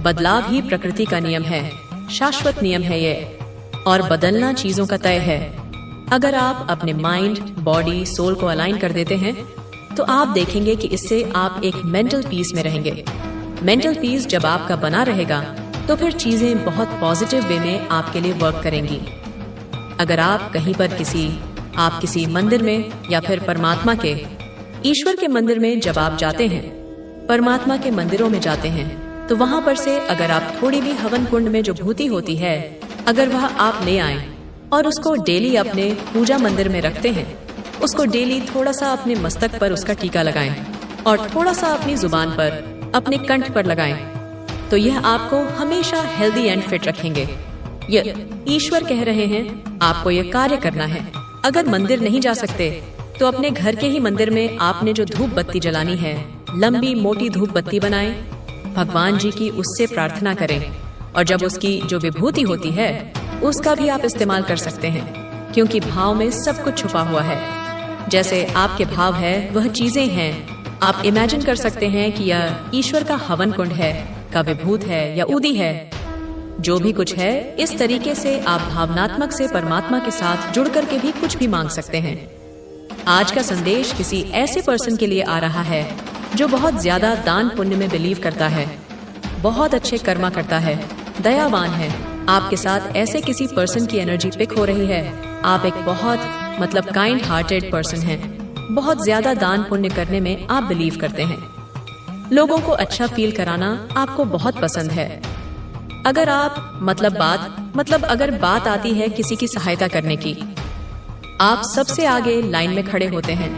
बदलाव ही प्रकृति का नियम है, शाश्वत नियम है ये, और बदलना चीजों का तय है। अगर आप अपने माइंड, बॉडी, सोल को अलाइन कर देते हैं तो आप देखेंगे कि इससे आप एक मेंटल पीस में रहेंगे। मेंटल पीस जब आपका बना रहेगा तो फिर चीजें बहुत पॉजिटिव वे में आपके लिए वर्क करेंगी। अगर आप कहीं पर किसी मंदिर में या फिर परमात्मा के, ईश्वर के मंदिर में जब आप जाते हैं, परमात्मा के मंदिरों में जाते हैं, तो वहां पर से अगर आप थोड़ी भी हवन कुंड में जो भूति होती है, अगर वह आप ले आए और उसको डेली अपने पूजा मंदिर में रखते हैं, उसको डेली थोड़ा सा अपने मस्तक पर उसका टीका लगाएं और थोड़ा सा अपनी जुबान पर, अपने कंठ पर लगाएं, तो यह आपको हमेशा हेल्दी एंड फिट रखेंगे। ये ईश्वर कह रहे हैं आपको यह कार्य करना है। अगर मंदिर नहीं जा सकते तो अपने घर के ही मंदिर में आपने जो धूप बत्ती जलानी है, लंबी मोटी धूप बत्ती बनाएं, भगवान जी की उससे प्रार्थना करें, और जब उसकी जो विभूति होती है उसका भी आप इस्तेमाल कर सकते हैं, क्योंकि भाव में सब कुछ छुपा हुआ है। जैसे आपके भाव है वह चीजें हैं। आप इमेजिन कर सकते हैं कि यह ईश्वर का हवन कुंड है, का विभूत है या उदी है, जो भी कुछ है, इस तरीके से आप भावनात्मक से परमात्मा के साथ जुड़ करके भी कुछ भी मांग सकते हैं। आज का संदेश किसी ऐसे पर्सन के लिए आ रहा है जो बहुत ज्यादा दान पुण्य में बिलीव करता है, बहुत अच्छे कर्मा करता है, दयावान है। आपके साथ ऐसे किसी पर्सन की एनर्जी पिक हो रही है। आप एक बहुत काइंड हार्टेड पर्सन हैं, बहुत ज्यादा दान पुण्य करने में आप बिलीव करते हैं। लोगों को अच्छा फील कराना आपको बहुत पसंद है। अगर आप अगर बात आती है किसी की सहायता करने की, आप सबसे आगे लाइन में खड़े होते हैं।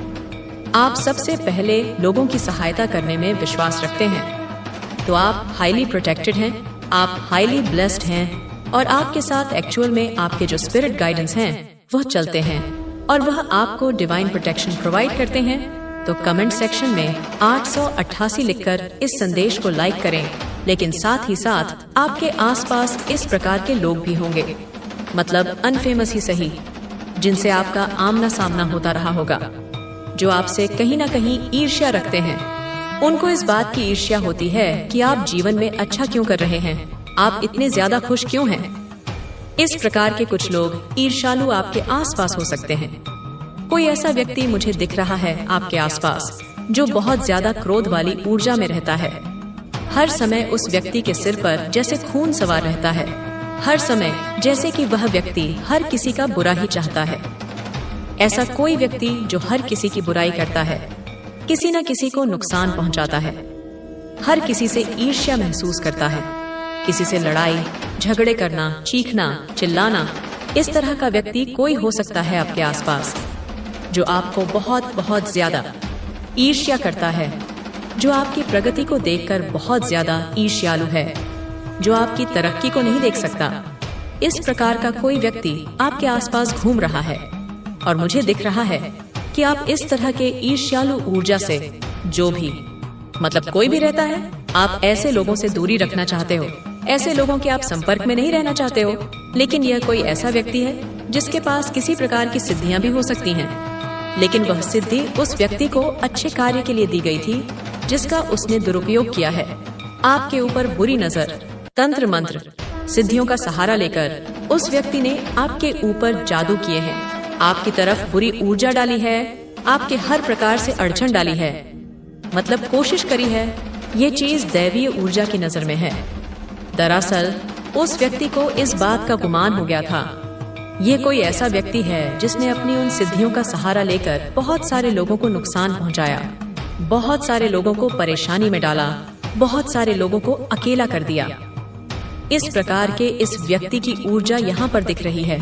आप सबसे पहले लोगों की सहायता करने में विश्वास रखते हैं। तो आप हाईली प्रोटेक्टेड हैं, आप हाईली ब्लेस्ड हैं, और आपके साथ एक्चुअल में आपके जो स्पिरिट गाइडेंस हैं वह चलते हैं और वह आपको डिवाइन प्रोटेक्शन प्रोवाइड करते हैं। तो कमेंट सेक्शन में 888 लिखकर इस संदेश को लाइक करें, लेकिन साथ ही साथ आपके आसपास इस प्रकार के लोग भी होंगे, अनफेमस ही सही, जिनसे आपका आमना सामना होता रहा होगा, जो आपसे कहीं ना कहीं ईर्ष्या रखते हैं। उनको इस बात की ईर्ष्या होती है कि आप जीवन में अच्छा क्यों कर रहे हैं, आप इतने ज्यादा खुश क्यों हैं। इस प्रकार के कुछ लोग ईर्ष्यालु आपके आसपास हो सकते हैं। कोई ऐसा व्यक्ति मुझे दिख रहा है आपके आसपास जो बहुत ज्यादा क्रोध वाली ऊर्जा में रहता है। हर समय उस व्यक्ति के सिर पर जैसे खून सवार रहता है, हर समय जैसे कि वह व्यक्ति हर किसी का बुरा ही चाहता है। ऐसा कोई व्यक्ति जो हर किसी की बुराई करता है, किसी न किसी को नुकसान पहुंचाता है, हर किसी से ईर्ष्या महसूस करता है, किसी से लड़ाई झगड़े करना, चीखना, चिल्लाना, इस तरह का व्यक्ति कोई हो सकता है आपके आसपास, जो आपको बहुत बहुत ज्यादा ईर्ष्या करता है, जो आपकी प्रगति को देखकर बहुत ज्यादा ईर्ष्यालु है, जो आपकी तरक्की को नहीं देख सकता। इस प्रकार का कोई व्यक्ति आपके आसपास घूम रहा है और मुझे दिख रहा है कि आप इस तरह के ईर्ष्यालु ऊर्जा से, जो भी कोई भी रहता है, आप ऐसे लोगों से दूरी रखना चाहते हो, ऐसे लोगों के आप संपर्क में नहीं रहना चाहते हो। लेकिन यह कोई ऐसा व्यक्ति है जिसके पास किसी प्रकार की सिद्धियां भी हो सकती हैं, लेकिन वह सिद्धि उस व्यक्ति को अच्छे कार्य के लिए दी गई थी, जिसका उसने दुरुपयोग किया है। आपके ऊपर बुरी नजर, तंत्र मंत्र, सिद्धियों का सहारा लेकर उस व्यक्ति ने आपके ऊपर जादू किए हैं, आपकी तरफ बुरी ऊर्जा डाली है, आपके हर प्रकार से अड़चन डाली है, कोशिश करी है। ये चीज दैवीय ऊर्जा की नजर में है। दरअसल उस व्यक्ति को इस बात का गुमान हो गया था, ये कोई ऐसा व्यक्ति है जिसने अपनी उन सिद्धियों का सहारा लेकर बहुत सारे लोगों को नुकसान पहुंचाया, बहुत सारे लोगों को परेशानी में डाला, बहुत सारे लोगों को अकेला कर दिया। इस प्रकार के इस व्यक्ति की ऊर्जा यहाँ पर दिख रही है।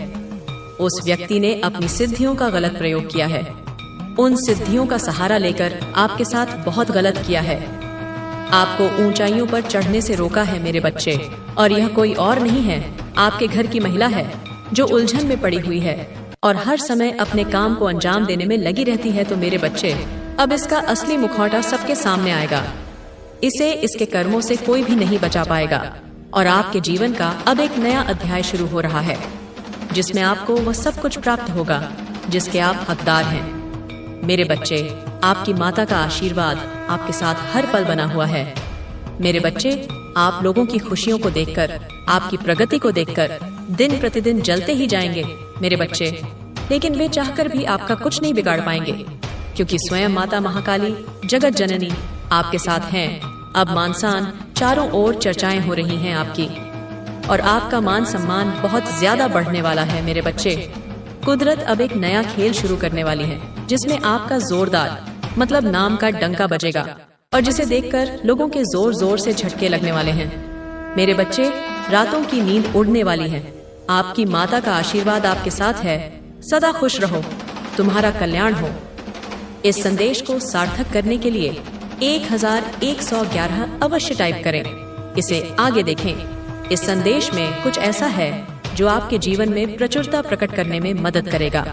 उस व्यक्ति ने अपनी सिद्धियों का गलत प्रयोग किया है। उन सिद्धियों का सहारा लेकर आपके साथ बहुत गलत किया है। आपको ऊंचाइयों पर चढ़ने से रोका है मेरे बच्चे, और यह कोई और नहीं है, आपके घर की महिला है जो उलझन में पड़ी हुई है और हर समय अपने काम को अंजाम देने में लगी रहती है। तो मेरे बच्चे, अब इसका असली मुखौटा सबके सामने आएगा। इसे इसके कर्मों से कोई भी नहीं बचा पाएगा और आपके जीवन का अब एक नया अध्याय शुरू हो रहा है, जिसमें आपको वह सब कुछ प्राप्त होगा जिसके आप हकदार हैं। मेरे बच्चे, आपकी माता का आशीर्वाद आपके साथ हर पल बना हुआ है। मेरे बच्चे, आप लोगों की खुशियों को देखकर, आपकी प्रगति को देखकर दिन प्रतिदिन जलते ही जाएंगे मेरे बच्चे। लेकिन वे चाहकर भी आपका कुछ नहीं बिगाड़ पाएंगे, क्योंकि स्वयं माता महाकाली जगत जननी आपके साथ हैं। अब मानसान चारों ओर चर्चाएं हो रही हैं आपकी, और आपका मान सम्मान बहुत ज्यादा बढ़ने वाला है मेरे बच्चे। कुदरत अब एक नया खेल शुरू करने वाली है, जिसमें आपका जोरदार मतलब नाम का डंका बजेगा, और जिसे देखकर लोगों के जोर जोर से झटके लगने वाले हैं। मेरे बच्चे, रातों की नींद उड़ने वाली है। आपकी माता का आशीर्वाद आपके साथ है। सदा खुश रहो, तुम्हारा कल्याण हो। इस संदेश को सार्थक करने के लिए 1111 अवश्य टाइप करें। इसे आगे देखें। इस संदेश में कुछ ऐसा है जो आपके जीवन में प्रचुरता प्रकट करने में मदद करेगा।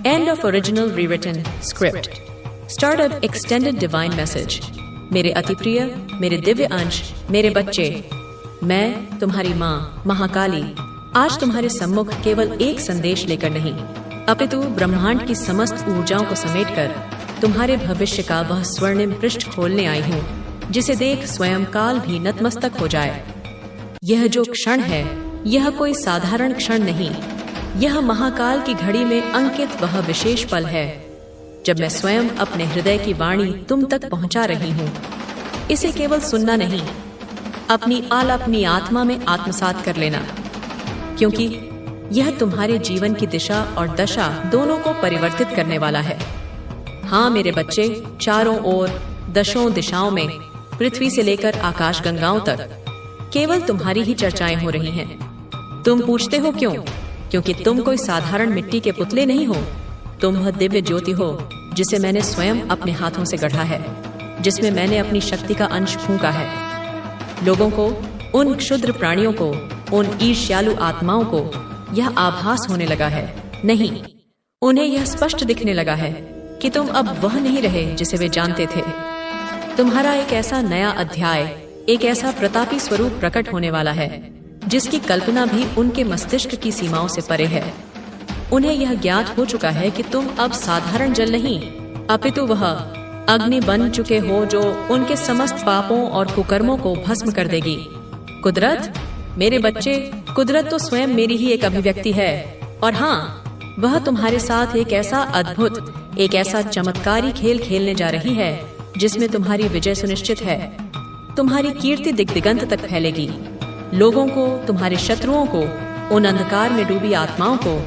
End of original rewritten script, start of extended divine message. मेरे अति प्रिय, मेरे दिव्य अंश, मेरे बच्चे, मैं तुम्हारी माँ महाकाली आज तुम्हारे सम्मुख केवल एक संदेश लेकर नहीं, अपितु ब्रह्मांड की समस्त ऊर्जाओं को समेटकर तुम्हारे भविष्य का वह स्वर्णिम पृष्ठ खोलने आई हूँ, जिसे देख स्वयं काल भी नतमस्तक हो जाए। यह जो क्षण है, यह कोई साधारण क्षण नहीं, यह महाकाल की घड़ी में अंकित वह विशेष पल है जब मैं स्वयं अपने हृदय की वाणी तुम तक पहुंचा रही हूँ। इसे केवल सुनना नहीं, अपनी आत्मा में आत्मसात कर लेना, क्योंकि यह तुम्हारे जीवन की दिशा और दशा दोनों को परिवर्तित करने वाला है। हाँ मेरे बच्चे, चारों ओर दशों दिशाओं में, पृथ्वी से लेकर आकाश गंगाओं तक केवल तुम्हारी ही चर्चाएं हो रही हैं। तुम पूछते हो क्यों? क्योंकि तुम कोई साधारण मिट्टी के पुतले नहीं हो। तुम वह दिव्य ज्योति हो जिसे मैंने स्वयं अपने हाथों से गढ़ा है, जिसमें मैंने अपनी शक्ति का अंश फूंका है। लोगों को, उन क्षुद्र प्राणियों को, उन ईर्ष्यालु आत्माओं को यह आभास होने लगा है, नहीं, उन्हें यह स्पष्ट दिखने लगा है कि तुम अब वह नहीं रहे जिसे वे जानते थे। तुम्हारा एक ऐसा नया अध्याय, एक ऐसा प्रतापी स्वरूप प्रकट होने वाला है जिसकी कल्पना भी उनके मस्तिष्क की सीमाओं से परे है। उन्हें यह ज्ञात हो चुका है कि तुम अब साधारण जल नहीं, अपितु वह अग्नि बन चुके हो जो उनके समस्त पापों और कुकर्मों को भस्म कर देगी। कुदरत, मेरे बच्चे, कुदरत तो स्वयं मेरी ही एक अभिव्यक्ति है, और हाँ, वह तुम्हारे साथ एक ऐसा अद्भुत, एक ऐसा चमत्कारी खेल खेलने जा रही है जिसमें तुम्हारी विजय सुनिश्चित है। तुम्हारी कीर्ति दिग्दिगंत तक फैलेगी। लोगों को, तुम्हारे शत्रुओं को, उन अंधकार में डूबी आत्माओं को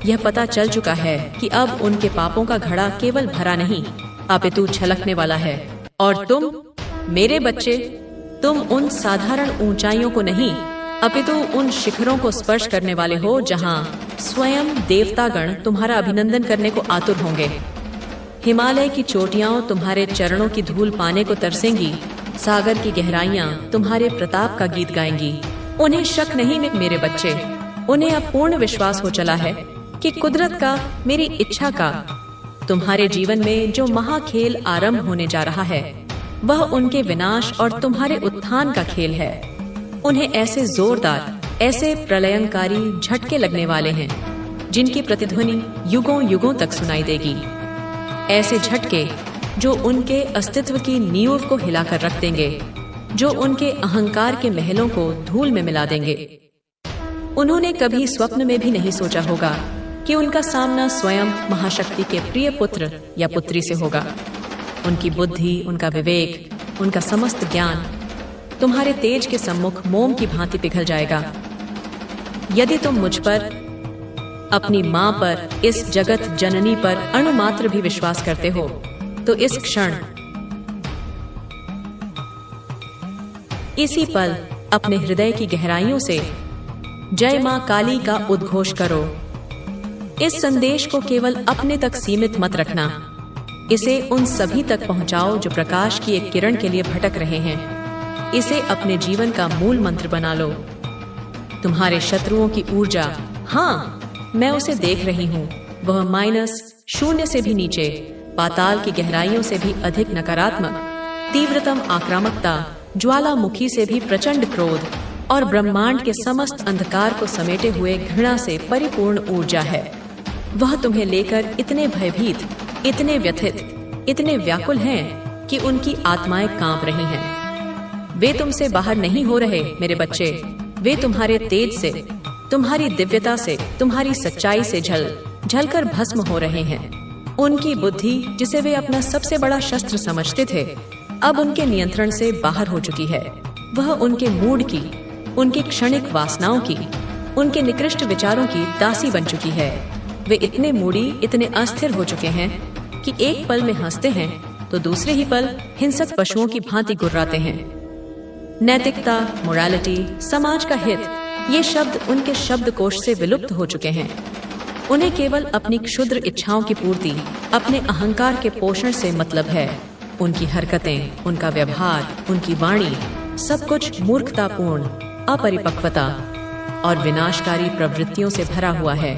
यह पता चल चुका है कि अब उनके पापों का घड़ा केवल भरा नहीं, अपितु छलकने वाला है। और तुम मेरे बच्चे, तुम उन साधारण ऊंचाइयों को नहीं, अपितु उन शिखरों को स्पर्श करने वाले हो जहां स्वयं देवतागण तुम्हारा अभिनंदन करने को आतुर होंगे। हिमालय की चोटियां तुम्हारे चरणों की धूल पाने को तरसेंगी। सागर की गहराइयां तुम्हारे प्रताप का गीत गाएंगी। उन्हें शक नहीं मेरे बच्चे, उन्हें अब पूर्ण विश्वास हो चला है कि कुदरत का, मेरी इच्छा का, तुम्हारे जीवन में जो महाखेल आरंभ होने जा रहा है वह उनके विनाश और तुम्हारे उत्थान का खेल है। उन्हें ऐसे जोरदार, ऐसे प्रलयंकारी झटके लगने वाले हैं जिनकी प्रतिध्वनि युगों युगों तक सुनाई देगी। ऐसे झटके जो उनके अस्तित्व की नींव को हिलाकर रख देंगे, जो उनके अहंकार के महलों को धूल में मिला देंगे। उन्होंने कभी स्वप्न में भी नहीं सोचा होगा कि उनका सामना स्वयं महाशक्ति के प्रिय पुत्र या पुत्री से होगा। उनकी बुद्धि, उनका विवेक, उनका समस्त ज्ञान तुम्हारे तेज के सम्मुख मोम की भांति पिघल जाएगा। यदि तुम मुझ पर, अपनी माँ पर, इस जगत जननी पर अणुमात्र भी विश्वास करते हो तो इस क्षण इसी पल अपने हृदय की गहराइयों से जय मां काली का उद्घोष करो। इस संदेश को केवल अपने तक सीमित मत रखना, इसे उन सभी तक पहुंचाओ जो प्रकाश की एक किरण के लिए भटक रहे हैं। इसे अपने जीवन का मूल मंत्र बना लो। तुम्हारे शत्रुओं की ऊर्जा, हाँ, मैं उसे देख रही हूँ, वह -0 से भी नीचे, पाताल की गहराइयों से भी अधिक नकारात्मक, तीव्रतम आक्रामकता, ज्वालामुखी से भी प्रचंड क्रोध और ब्रह्मांड के समस्त अंधकार को समेटे हुए घृणा से परिपूर्ण ऊर्जा है। वह तुम्हें लेकर इतने भयभीत, इतने व्यथित, इतने व्याकुल हैं कि उनकी आत्माएं कांप रही हैं। वे तुमसे बाहर नहीं हो रहे मेरे बच्चे, वे तुम्हारे तेज से, तुम्हारी दिव्यता से, तुम्हारी सच्चाई से झलकर भस्म हो रहे हैं। उनकी बुद्धि, जिसे वे अपना सबसे बड़ा शस्त्र समझते थे, अब उनके नियंत्रण से बाहर हो चुकी है। वह उनके मूड की, उनकी क्षणिक वासनाओं की, उनके निकृष्ट विचारों की दासी बन चुकी है। वे इतने मूडी, इतने अस्थिर हो चुके हैं कि एक पल में हंसते हैं तो दूसरे ही पल हिंसक पशुओं की भांति गुर्राते हैं। नैतिकता, मोरालिटी, समाज का हित, ये शब्द उनके शब्दकोश से विलुप्त हो चुके हैं। उन्हें केवल अपनी क्षुद्र इच्छाओं की पूर्ति, अपने अहंकार के पोषण से मतलब है। उनकी हरकतें, उनका व्यवहार, उनकी वाणी, सब कुछ मूर्खतापूर्ण, अपरिपक्वता और विनाशकारी प्रवृत्तियों से भरा हुआ है।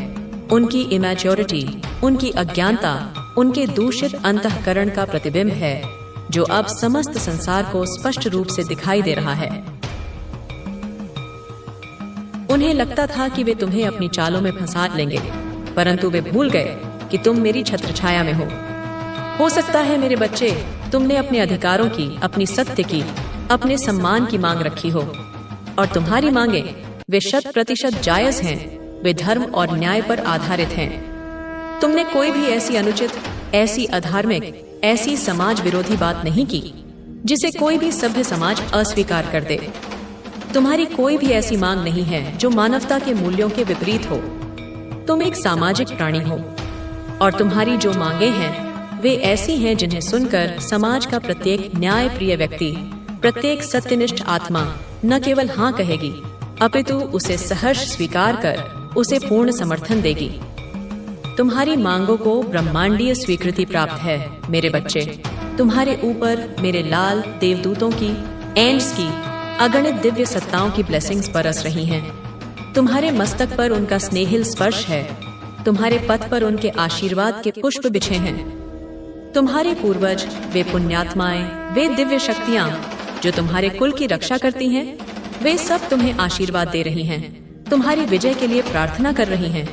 उनकी इमैच्योरिटी, उनकी अज्ञानता, उनके दूषित अंतःकरण का प्रतिबिंब है, जो अब समस्त संसार को स्पष्ट रूप से दिखाई दे रहा है। उन्हें लगता था कि वे तुम्हें अपनी चालों में फंसा लेंगे, परंतु वे भूल गए कि तुम मेरी छत्रछाया में हो सकता है मेरे बच्चे, तुमने अपने अधिकारों की, अपनी सत्य की, अपने सम्मान की मांग रखी हो, और तुम्हारी मांगे वे 100% जायज हैं। वे धर्म और न्याय पर आधारित हैं। तुमने कोई भी ऐसी अनुचित, ऐसी अधार्मिक, ऐसी समाज विरोधी बात नहीं की जिसे कोई भी सभ्य समाज अस्वीकार कर दे। तुम्हारी कोई भी ऐसी मांग नहीं है जो मानवता के मूल्यों के विपरीत हो। तुम एक सामाजिक प्राणी हो, और तुम्हारी जो मांगे हैं वे ऐसी हैं जिन्हें सुनकर समाज का प्रत्येक न्याय प्रिय व्यक्ति, प्रत्येक सत्यनिष्ठ आत्मा न केवल हाँ कहेगी, अपितु उसे सहर्ष स्वीकार कर उसे पूर्ण समर्थन देगी। तुम्हारी मांगों को ब्रह्मांडीय स्वीकृति प्राप्त है मेरे बच्चे। तुम्हारे ऊपर मेरे लाल देवदूतों की, एंड्स की, अगणित दिव्य सत्ताओं की ब्लेसिंग्स बरस रही हैं। तुम्हारे मस्तक पर उनका स्नेहिल स्पर्श है। तुम्हारे पथ पर उनके आशीर्वाद के पुष्प बिछे हैं। तुम्हारे पूर्वज, वे पुण्यात्माएं, वे दिव्य शक्तियां जो तुम्हारे कुल की रक्षा करती हैं, वे सब तुम्हें आशीर्वाद दे रही हैं, तुम्हारी विजय के लिए प्रार्थना कर रही हैं।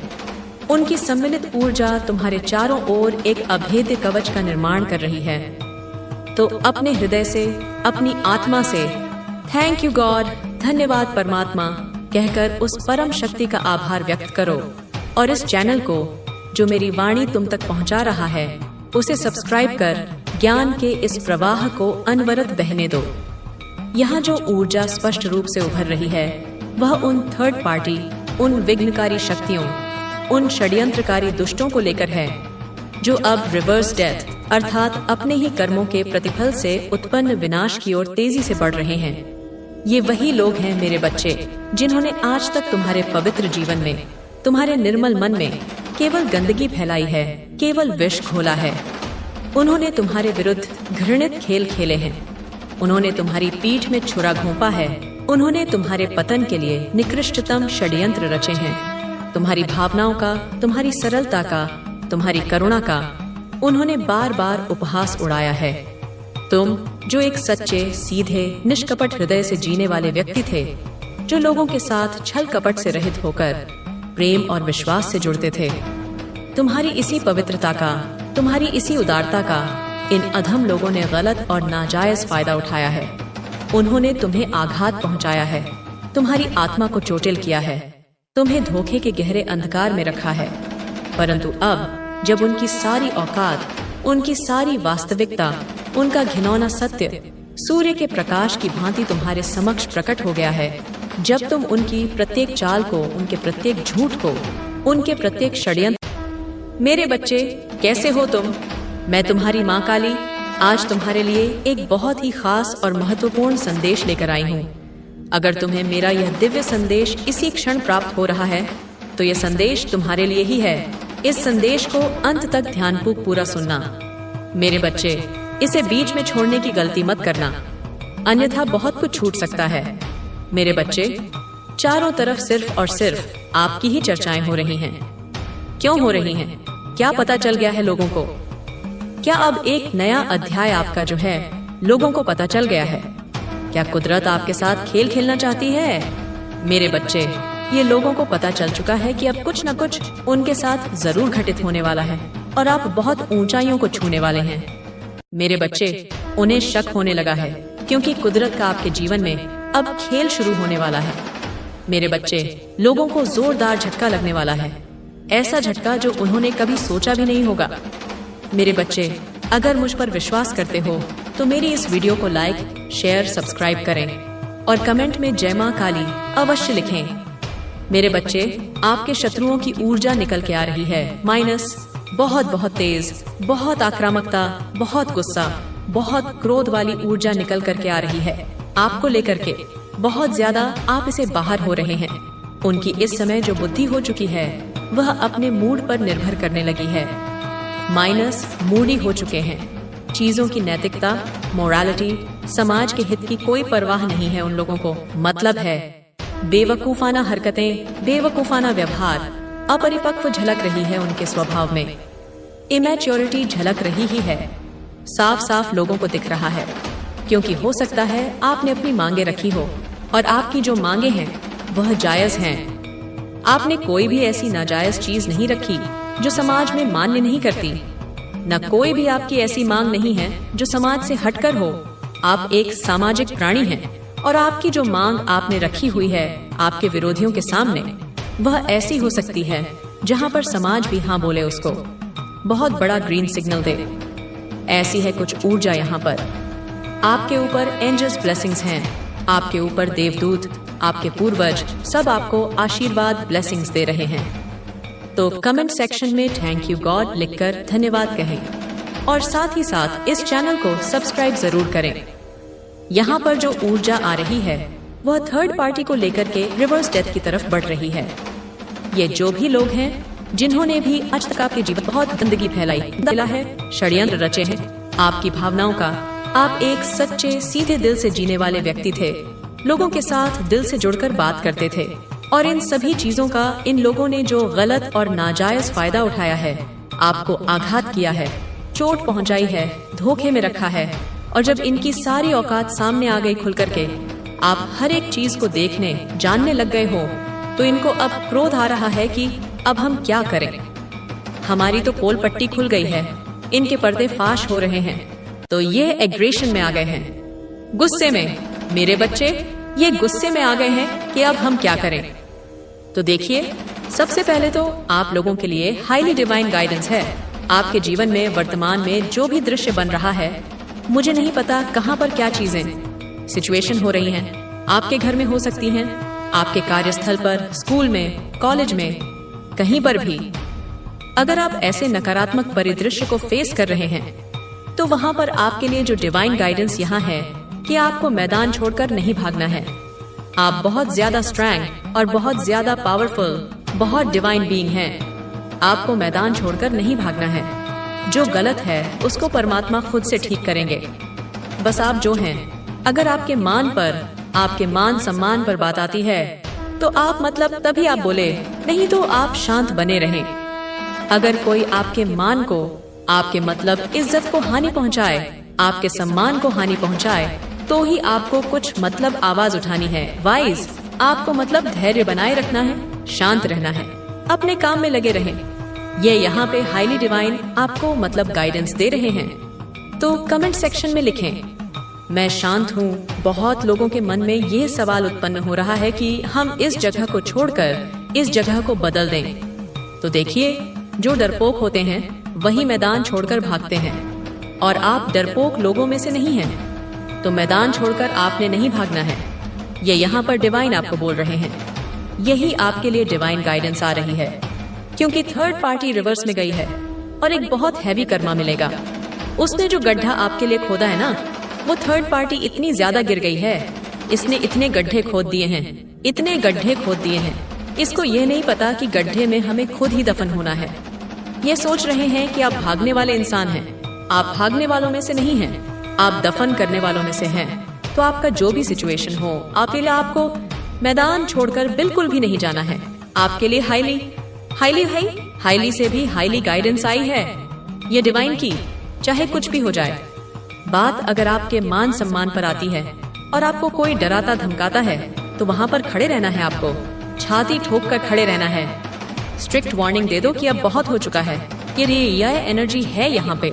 उनकी सम्मिलित ऊर्जा तुम्हारे चारों ओर एक अभेद्य कवच का निर्माण कर रही है। तो अपने हृदय से, अपनी आत्मा से थैंक यू गॉड, धन्यवाद परमात्मा कहकर उस परम शक्ति का आभार व्यक्त करो, और इस चैनल को, जो मेरी वाणी तुम तक पहुंचा रहा है, उसे सब्सक्राइब कर ज्ञान के इस प्रवाह को अनवरत बहने दो। यहाँ जो ऊर्जा स्पष्ट रूप से उभर रही है, वह उन थर्ड पार्टी, उन विघ्नकारी शक्तियों, उन षड्यंत्रकारी दुष्टों को लेकर है, जो अब रिवर्स डेथ अर्थात अपने ही कर्मों के प्रतिफल से उत्पन्न विनाश की ओर तेजी से बढ़ रहे हैं। ये वही लोग हैं मेरे बच्चे, जिन्होंने आज तक तुम्हारे पवित्र जीवन में, तुम्हारे निर्मल मन में केवल गंदगी फैलाई है, केवल विष घोला है। उन्होंने तुम्हारे विरुद्ध घृणित खेल खेले हैं। उन्होंने तुम्हारी पीठ में छुरा घोंपा है। उन्होंने तुम्हारे पतन के लिए निकृष्टतम षड्यंत्र रचे हैं। तुम्हारी भावनाओं का, तुम्हारी सरलता का, तुम्हारी करुणा का उन्होंने बार बार उपहास उड़ाया है। तुम जो एक सच्चे, सीधे, निष्कपट हृदय से जीने वाले व्यक्ति थे, जो लोगों के साथ छल कपट से रहित होकर प्रेम और विश्वास से जुड़ते थे, तुम्हारी इसी पवित्रता का, तुम्हारी इसी उदारता का इन अधम लोगों ने गलत और नाजायज फायदा उठाया है। उन्होंने तुम्हें आघात पहुंचाया है, तुम्हारी आत्मा को चोटिल किया है, तुम्हें धोखे के गहरे अंधकार में रखा है। परंतु अब जब उनकी सारी औकात, उनकी सारी वास्तविकता, उनका घिनौना सत्य सूर्य के प्रकाश की भांति तुम्हारे समक्ष प्रकट हो गया है, जब तुम उनकी प्रत्येक चाल को, उनके प्रत्येक झूठ को, उनके प्रत्येक षड्यंत्र। मेरे बच्चे, कैसे हो तुम? मैं तुम्हारी माँ काली आज तुम्हारे लिए एक बहुत ही खास और महत्वपूर्ण संदेश लेकर आई हूँ। अगर तुम्हें मेरा यह दिव्य संदेश इसी क्षण प्राप्त हो रहा है तो यह संदेश तुम्हारे लिए ही है। इस संदेश को अंत तक ध्यानपूर्वक पूरा सुनना। मेरे बच्चे, इसे बीच में छोड़ने की गलती मत करना, अन्यथा बहुत कुछ छूट सकता है। मेरे बच्चे, चारों तरफ सिर्फ और सिर्फ आपकी ही चर्चाएं हो रही हैं। क्यों हो रही हैं? क्या पता चल गया है लोगों को? क्या अब एक नया अध्याय आपका जो है लोगों को पता चल गया है? क्या कुदरत आपके साथ खेल खेलना चाहती है? मेरे बच्चे, ये लोगों को पता चल चुका है कि अब कुछ न कुछ उनके साथ जरूर घटित होने वाला है और आप बहुत ऊंचाइयों को छूने वाले हैं। मेरे बच्चे, उन्हें शक होने लगा है क्योंकि कुदरत का आपके जीवन में अब खेल शुरू होने वाला है। मेरे बच्चे, लोगों को जोरदार झटका लगने वाला है, ऐसा झटका जो उन्होंने कभी सोचा भी नहीं होगा। मेरे बच्चे, अगर मुझ पर विश्वास करते हो तो मेरी इस वीडियो को लाइक, शेयर, सब्सक्राइब करें और कमेंट में जय मां काली अवश्य लिखें। मेरे बच्चे, आपके शत्रुओं की ऊर्जा निकल के आ रही है माइनस, बहुत तेज, बहुत आक्रामकता, बहुत गुस्सा, बहुत क्रोध वाली ऊर्जा निकल करके आ रही है आपको लेकर के। बहुत ज्यादा आप इसे बाहर हो रहे हैं। उनकी इस समय जो बुद्धि हो चुकी है वह अपने मूड पर निर्भर करने लगी है। माइनस मूडी हो चुके हैं। चीजों की नैतिकता, मोरालिटी, समाज के हित की कोई परवाह नहीं है उन लोगों को। मतलब है बेवकूफाना हरकतें, बेवकूफाना व्यवहार, अपरिपक्व झलक रही है उनके स्वभाव में। इमैच्योरिटी झलक रही ही है, साफ साफ लोगों को दिख रहा है। क्योंकि हो सकता है आपने अपनी मांगे रखी हो और आपकी जो मांगे हैं वह जायज हैं। आपने कोई भी ऐसी नाजायज चीज नहीं रखी जो समाज में मान्य नहीं करती। न कोई भी आपकी ऐसी मांग नहीं है जो समाज से हटकर हो। आप एक सामाजिक प्राणी हैं और आपकी जो मांग आपने रखी हुई है आपके विरोधियों के सामने, वह ऐसी हो सकती है जहां पर समाज भी हाँ बोले, उसको बहुत बड़ा ग्रीन सिग्नल दे। ऐसी है कुछ ऊर्जा यहाँ पर। आपके ऊपर एंजल्स ब्लेसिंग्स हैं, आपके ऊपर देवदूत, आपके पूर्वज सब आपको आशीर्वाद ब्लेसिंग्स दे रहे हैं। तो कमेंट सेक्शन में थैंक यू गॉड लिखकर धन्यवाद कहें और साथ ही साथ इस चैनल को सब्सक्राइब जरूर करें। यहाँ पर जो ऊर्जा आ रही है वह थर्ड पार्टी को लेकर के रिवर्स डेथ की तरफ बढ़ रही है। ये जो भी लोग हैं जिन्होंने भी आज तक आपके जीवन बहुत गंदगी फैलाई है, षड्यंत्र रचे हैं आपकी भावनाओं का। आप एक सच्चे सीधे दिल से जीने वाले व्यक्ति थे, लोगों के साथ दिल से जुड़कर बात करते थे और इन सभी चीजों का इन लोगों ने जो गलत और नाजायज फायदा उठाया है, आपको आघात किया है, चोट पहुंचाई है, धोखे में रखा है। और जब इनकी सारी औकात सामने आ गई खुल करके, आप हर एक चीज को देखने जानने लग गए हो, तो इनको अब क्रोध आ रहा है कि अब हम क्या करें। हमारी तो पोल पट्टी खुल गई है, इनके पर्दे फाश हो रहे हैं, तो ये एग्रेशन में आ गए हैं, गुस्से में। मेरे बच्चे, ये गुस्से में आ गए हैं कि अब हम क्या करें। तो देखिए, सबसे पहले तो आप लोगों के लिए हाईली डिवाइन गाइडेंस है। आपके जीवन में वर्तमान में जो भी दृश्य बन रहा है, मुझे नहीं पता कहाँ पर क्या चीजें सिचुएशन हो रही हैं, आपके घर में हो सकती हैं, आपके कार्यस्थल पर, स्कूल में, कॉलेज में, कहीं पर भी। अगर आप ऐसे नकारात्मक परिदृश्य को फेस कर रहे हैं तो वहाँ पर आपके लिए जो डिवाइन गाइडेंस यहाँ है कि आपको मैदान छोड़कर नहीं भागना है। आप बहुत ज्यादा स्ट्रॉन्ग और बहुत ज्यादा पावरफुल, बहुत डिवाइन बीइंग हैं। आपको मैदान छोड़कर नहीं भागना है। जो गलत है उसको परमात्मा खुद से ठीक करेंगे। बस आप जो हैं, अगर आपके मान पर, आपके मान सम्मान पर बात आती है तो आप मतलब तभी आप बोले, नहीं तो आप शांत बने रहें। अगर कोई आपके मान को, आपके मतलब इज्जत को हानि पहुंचाए, आपके सम्मान को हानि पहुंचाए, तो ही आपको कुछ मतलब आवाज उठानी है। वाइज, आपको मतलब धैर्य बनाए रखना है, शांत रहना है, अपने काम में लगे रहें। ये यहाँ पे हाईली डिवाइन आपको मतलब गाइडेंस दे रहे हैं। तो कमेंट सेक्शन में लिखें, मैं शांत हूँ। बहुत लोगों के मन में ये सवाल उत्पन्न हो रहा है कि हम इस जगह को छोड़कर इस जगह को बदल दें। तो देखिए, जो डरपोक होते हैं वही मैदान छोड़कर भागते हैं और आप डरपोक लोगों में से नहीं हैं, तो मैदान छोड़कर आपने नहीं भागना है। ये यहाँ पर डिवाइन आपको बोल रहे हैं। यही आपके लिए डिवाइन गाइडेंस आ रही है, क्योंकि थर्ड पार्टी रिवर्स में गई है और एक बहुत हैवी कर्मा मिलेगा। उसने जो गड्ढा आपके लिए खोदा है ना, वो थर्ड पार्टी इतनी ज्यादा गिर गई है, इसने इतने गड्ढे खोद दिए हैं, इतने गड्ढे खोद दिए हैं, इसको ये नहीं पता कि गड्ढे में हमें खुद ही दफन होना है। ये सोच रहे हैं कि आप भागने वाले इंसान हैं। आप भागने वालों में से नहीं हैं, आप दफन करने वालों में से हैं। तो आपका जो भी सिचुएशन हो, आपको मैदान छोड़कर बिल्कुल भी नहीं जाना है। आपके लिए हाईली से भी हाईली गाइडेंस आई है, ये डिवाइन की, चाहे कुछ भी हो जाए। बात अगर आपके मान सम्मान पर आती है और आपको कोई डराता धमकाता है, तो वहाँ पर खड़े रहना है, आपको छाती ठोक कर खड़े रहना है। स्ट्रिक्ट वार्निंग दे दो कि अब बहुत हो चुका है, ये एनर्जी है यहाँ पे।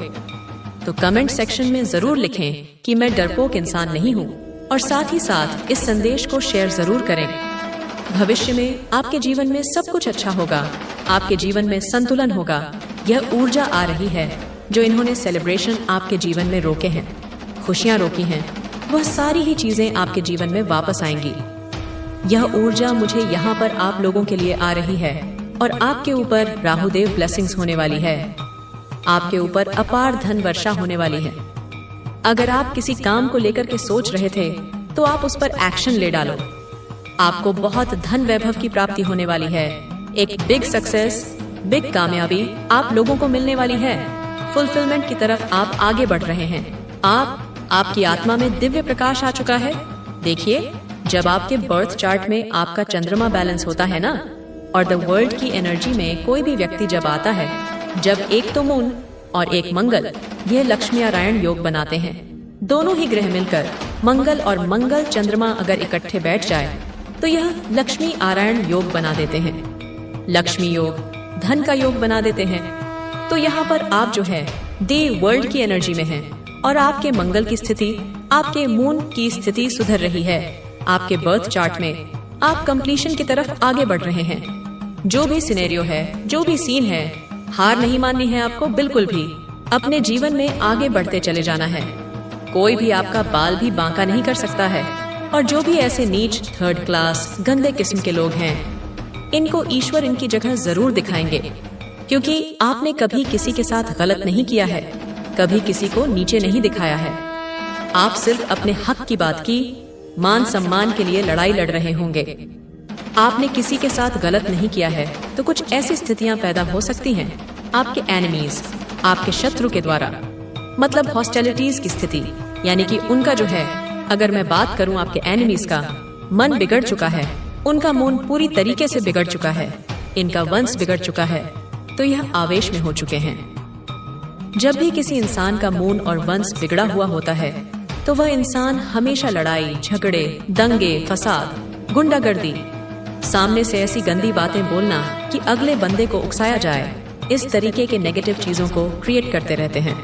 तो कमेंट सेक्शन में जरूर लिखें कि मैं डरपोक इंसान नहीं हूँ, और साथ ही साथ इस संदेश को शेयर जरूर करें। भविष्य में आपके जीवन में सब कुछ अच्छा होगा, आपके जीवन में संतुलन होगा। यह ऊर्जा आ रही है जो इन्होंने सेलिब्रेशन आपके जीवन में रोके हैं, खुशियाँ रोकी हैं, वह सारी ही चीजें आपके जीवन में वापस आएंगी। यह ऊर्जा मुझे यहाँ पर आप लोगों के लिए आ रही है, और आपके ऊपर राहुदेव ब्लेसिंग्स होने वाली है। आपके ऊपर अपार धन वर्षा होने वाली है। अगर आप किसी काम को लेकर के सोच रहे थे, तो आप उस पर एक्शन ले डालो। आपको बहुत धन वैभव की प्राप्ति होने वाली है। एक बिग सक्सेस, बिग कामयाबी आप लोगों को मिलने वाली है। फुलफिलमेंट की तरफ आप आगे बढ़ रहे हैं। आपकी आत्मा में दिव्य प्रकाश आ चुका है। देखिए, जब आपके बर्थ चार्ट में आपका चंद्रमा बैलेंस होता है ना, और द वर्ल्ड की एनर्जी में कोई भी व्यक्ति जब आता है, जब एक तो मून और एक मंगल, यह लक्ष्मी नारायण योग बनाते हैं। दोनों ही ग्रह मिलकर मंगल और मंगल चंद्रमा अगर इकट्ठे बैठ जाए, तो यह लक्ष्मी नारायण योग बना देते हैं। लक्ष्मी योग धन का योग बना देते हैं। तो यहाँ पर आप जो है दी वर्ल्ड की एनर्जी में हैं, और आपके मंगल की स्थिति, आपके मून की स्थिति सुधर रही है। आपके बर्थ चार्ट में आप कंप्लीशन की तरफ आगे बढ़ रहे हैं। जो भी सिनेरियो है, जो भी सीन है, हार नहीं माननी है आपको बिल्कुल भी। अपने जीवन में आगे बढ़ते चले जाना है। कोई भी आपका बाल भी बांका नहीं कर सकता है। और जो भी ऐसे नीच, थर्ड क्लास, गंदे किस्म के लोग हैं, इनको ईश्वर इनकी जगह जरूर दिखाएंगे, क्योंकि आपने कभी किसी के साथ गलत नहीं किया है, कभी किसी को नीचे नहीं दिखाया है। आप सिर्फ अपने हक की बात की, मान सम्मान के लिए लड़ाई लड़ रहे होंगे। आपने किसी के साथ गलत नहीं किया है, तो कुछ ऐसी स्थितियां पैदा हो सकती हैं आपके एनिमीज, आपके शत्रु के द्वारा, मतलब हॉस्टिलिटीज की स्थिति, यानी कि उनका जो है, अगर मैं बात करूं आपके एनिमीज का, मन बिगड़ चुका है, उनका मून पूरी तरीके से बिगड़ चुका है, इनका वंश बिगड़ चुका है, तो यह आवेश में हो चुके हैं। जब भी किसी इंसान का मून और वंश बिगड़ा हुआ होता है, तो वह इंसान हमेशा लड़ाई, झगड़े, दंगे, फसाद, गुंडागर्दी, सामने से ऐसी गंदी बातें बोलना कि अगले बंदे को उकसाया जाए, इस तरीके के नेगेटिव चीजों को क्रिएट करते रहते हैं।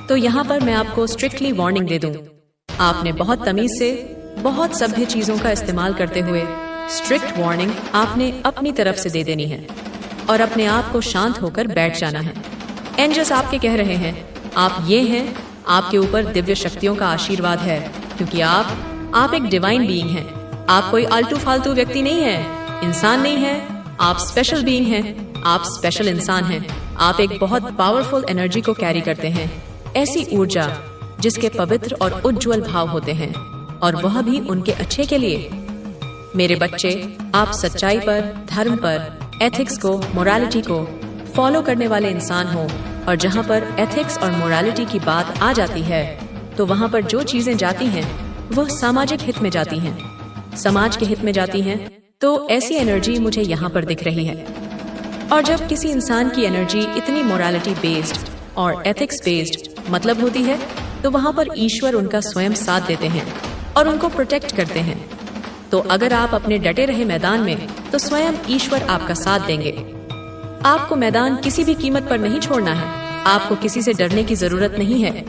तो यहाँ पर मैं आपको स्ट्रिक्टली वार्निंग दे दूं, आपने बहुत तमीज से, बहुत सभ्य चीजों का इस्तेमाल करते हुए स्ट्रिक्ट वार्निंग आपने अपनी तरफ से दे देनी है, और अपने आप को शांत होकर बैठ जाना है। एंजल्स आपके कह रहे हैं, आप ये हैं, आपके ऊपर दिव्य शक्तियों का आशीर्वाद है, क्योंकि आप एक डिवाइन बीइंग हैं। आप कोई आलतू फालतू व्यक्ति नहीं है, इंसान नहीं है। आप स्पेशल बीइंग हैं, आप स्पेशल इंसान हैं। आप एक बहुत पावरफुल एनर्जी को कैरी करते हैं, ऐसी ऊर्जा जिसके पवित्र और उज्जवल भाव होते हैं, और वह भी उनके अच्छे के लिए। मेरे बच्चे, आप सच्चाई पर, धर्म पर, एथिक्स को, मोरालिटी को फॉलो करने वाले इंसान हो, और जहाँ पर एथिक्स और मोरालिटी की बात आ जाती है, तो वहाँ पर जो चीजें जाती हैं वह सामाजिक हित में जाती हैं, समाज के हित में जाती हैं। तो ऐसी एनर्जी मुझे यहाँ पर दिख रही है। और जब किसी इंसान की एनर्जी इतनी मोरालिटी बेस्ड और एथिक्स बेस्ड मतलब होती है, तो वहाँ पर ईश्वर उनका स्वयं साथ देते हैं और उनको प्रोटेक्ट करते हैं। तो अगर आप अपने डटे रहे मैदान में, तो स्वयं ईश्वर आपका साथ देंगे। आपको मैदान किसी भी कीमत पर नहीं छोड़ना है। आपको किसी से डरने की जरूरत नहीं है।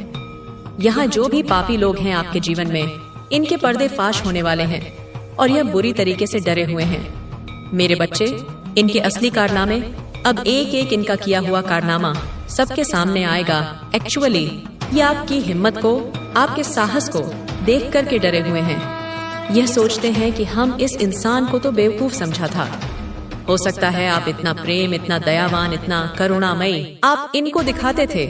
यहाँ जो भी पापी लोग हैं आपके जीवन में, इनके पर्दे फाश होने वाले हैं, और यह बुरी तरीके से डरे हुए हैं। मेरे बच्चे, इनके असली कारनामे, अब एक एक इनका किया हुआ कारनामा सबके सामने आएगा। एक्चुअली ये आपकी हिम्मत को, आपके साहस को देख कर के डरे हुए हैं। यह सोचते हैं कि हम इस इंसान को तो बेवकूफ समझा था। हो सकता है आप इतना प्रेम, इतना दयावान, इतना करुणामयी आप इनको दिखाते थे,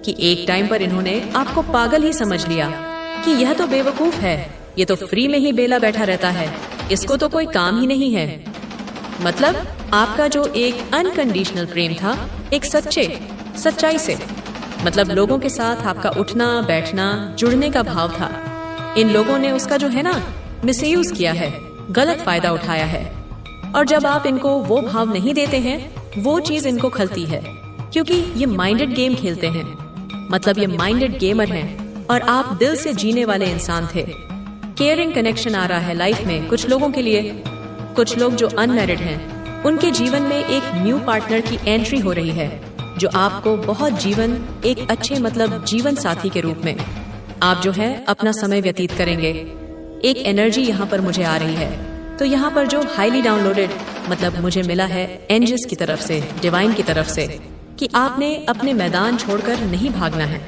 कि एक टाइम पर इन्होंने आपको पागल ही समझ लिया कि यह तो बेवकूफ है, ये तो फ्री में ही बेला बैठा रहता है, इसको तो कोई काम ही नहीं है। मतलब आपका जो एक अनकंडीशनल प्रेम था, एक सच्चाई से, मतलब लोगों के साथ आपका उठना बैठना जुड़ने का भाव था, इन लोगों ने उसका जो है ना मिसयूज किया है, गलत फायदा उठाया है। और जब आप इनको वो भाव नहीं देते हैं, वो चीज इनको खलती है, क्योंकि ये माइंडेड गेम खेलते हैं। मतलब ये माइंडेड गेमर हैं और आप दिल से जीने वाले इंसान थे। केयरिंग कनेक्शन आ रहा है लाइफ में कुछ लोगों के लिए। कुछ लोग जो अनमैरिड हैं, उनके जीवन में एक न्यू पार्टनर की एंट्री हो रही है, जो आपको बहुत एक अच्छे मतलब जीवन साथी के रूप में आप जो है अपना समय व्यतीत करेंगे। एक एनर्जी यहाँ पर मुझे आ रही है। तो यहाँ पर जो हाईली डाउनलोडेड मतलब मुझे मिला है एंजल्स की तरफ से, डिवाइन की तरफ से, कि आपने अपने मैदान छोड़कर नहीं भागना है।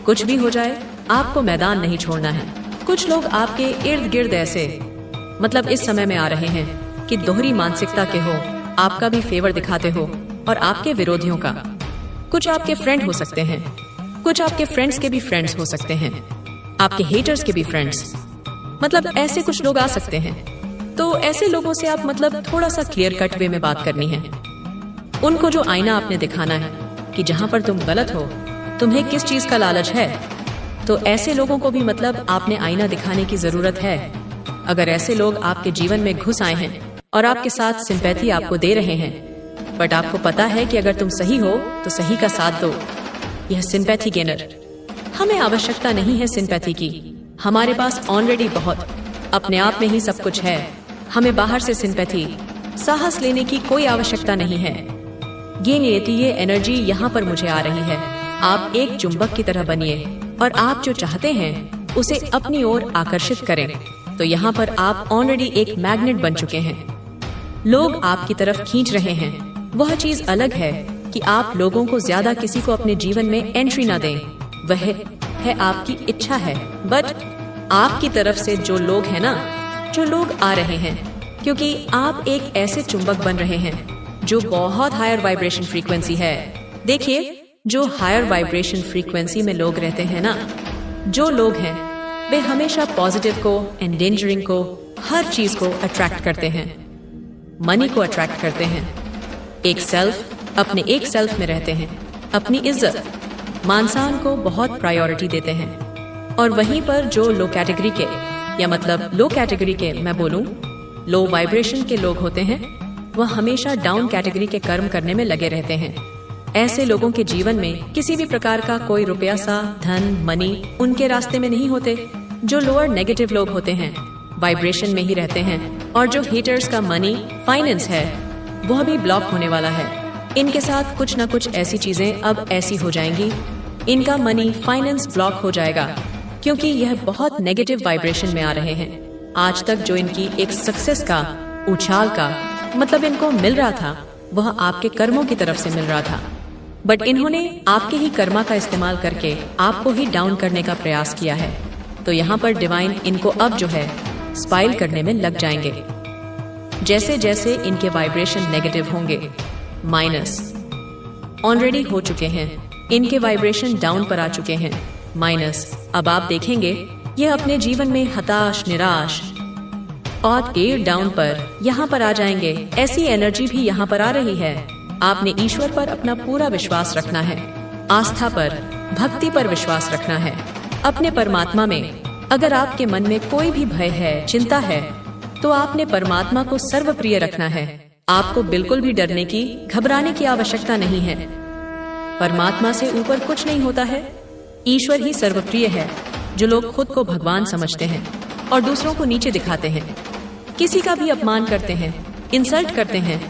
कुछ भी हो जाए आपको मैदान नहीं छोड़ना है। कुछ लोग आपके इर्द गिर्द ऐसे मतलब इस समय में आ रहे हैं कि दोहरी मानसिकता के हो, आपका भी फेवर दिखाते हो और आपके विरोधियों का। कुछ आपके फ्रेंड हो सकते हैं, कुछ आपके फ्रेंड्स के भी फ्रेंड्स हो सकते हैं, आपके हेटर्स के भी फ्रेंड्स, मतलब ऐसे कुछ लोग आ सकते हैं। तो ऐसे लोगों से आप मतलब थोड़ा सा क्लियर कट वे में बात करनी है। उनको जो आईना आपने दिखाना है कि जहां पर तुम गलत हो, तुम्हें किस चीज का लालच है, तो ऐसे लोगों को भी मतलब आपने आईना दिखाने की जरूरत है। अगर ऐसे लोग आपके जीवन में घुस आए हैं और आपके साथ सिंपैथी आपको दे रहे हैं, बट आपको पता है कि अगर तुम सही हो तो सही का साथ दो। यह सिंपैथी गेनर, हमें आवश्यकता नहीं है सिंपैथी की, हमारे पास ऑलरेडी बहुत अपने आप में ही सब कुछ है। हमें बाहर से सिंपैथी साहस लेने की कोई आवश्यकता नहीं है। ये नियति, ये एनर्जी यहाँ पर मुझे आ रही है। आप एक चुंबक की तरह बनिए और आप जो चाहते हैं उसे अपनी ओर आकर्षित करें। तो यहाँ पर आप ऑलरेडी एक मैग्नेट बन चुके हैं। लोग आपकी तरफ खींच रहे हैं। वह चीज अलग है कि आप लोगों को ज्यादा किसी को अपने जीवन में एंट्री ना दें, वह है आपकी इच्छा है। बट आपकी तरफ से जो लोग हैं ना, जो लोग आ रहे हैं, क्योंकि आप एक ऐसे चुंबक बन रहे हैं जो बहुत हायर वाइब्रेशन फ्रीक्वेंसी है। देखिए, जो हायर वाइब्रेशन फ्रीक्वेंसी में लोग रहते हैं ना, जो लोग हैं वे हमेशा पॉजिटिव को, एंडेंजरिंग को, हर चीज को अट्रैक्ट करते हैं, मनी को अट्रैक्ट करते हैं। अपने एक सेल्फ में रहते हैं, अपनी इज्जत मान सम्मान को बहुत प्रायोरिटी देते हैं। और वहीं पर जो लो कैटेगरी के, या मतलब लो कैटेगरी के मैं बोलूं, लो वाइब्रेशन के लोग होते हैं, वह हमेशा डाउन कैटेगरी के कर्म करने में लगे रहते हैं। ऐसे लोगों के जीवन में किसी भी प्रकार का कोई रुपया सा, धन, मनी उनके रास्ते में नहीं होते। जो लोअर नेगेटिव लोग होते हैं वाइब्रेशन में ही रहते हैं, और जो हेटर्स का मनी, फाइनेंस है, वह भी ब्लॉक होने वाला है। इनके साथ कुछ ना कुछ ऐसी चीजें अब ऐसी हो जाएंगी, इनका मनी, फाइनेंस ब्लॉक हो जाएगा, क्योंकि यह बहुत नेगेटिव वाइब्रेशन में आ रहे हैं। आज तक जो इनकी एक सक्सेस का, उछाल का मतलब इनको मिल रहा था, वह आपके कर्मों की तरफ से मिल रहा था। बट इन्होंने आपके ही कर्मा का इस्तेमाल करके आपको ही डाउन करने का प्रयास किया है। तो यहाँ पर डिवाइन इनको अब जो है स्पाइल करने में लग जाएंगे। जैसे जैसे इनके वाइब्रेशन नेगेटिव होंगे, माइनस ऑलरेडी हो चुके हैं, इनके वाइब्रेशन डाउन पर आ चुके हैं, माइनस। अब आप देखेंगे ये अपने जीवन में हताश, निराश और टेयर डाउन पर यहाँ पर आ जाएंगे। ऐसी एनर्जी भी यहाँ पर आ रही है। आपने ईश्वर पर अपना पूरा विश्वास रखना है, आस्था पर, भक्ति पर विश्वास रखना है, अपने परमात्मा में। अगर आपके मन में कोई भी भय है, चिंता है, तो आपने परमात्मा को सर्वप्रिय रखना है। आपको बिल्कुल भी डरने की, घबराने की आवश्यकता नहीं है। परमात्मा से ऊपर कुछ नहीं होता है। ईश्वर ही सर्वप्रिय है। जो लोग खुद को भगवान समझते हैं और दूसरों को नीचे दिखाते हैं, किसी का भी अपमान करते हैं, इंसल्ट करते हैं,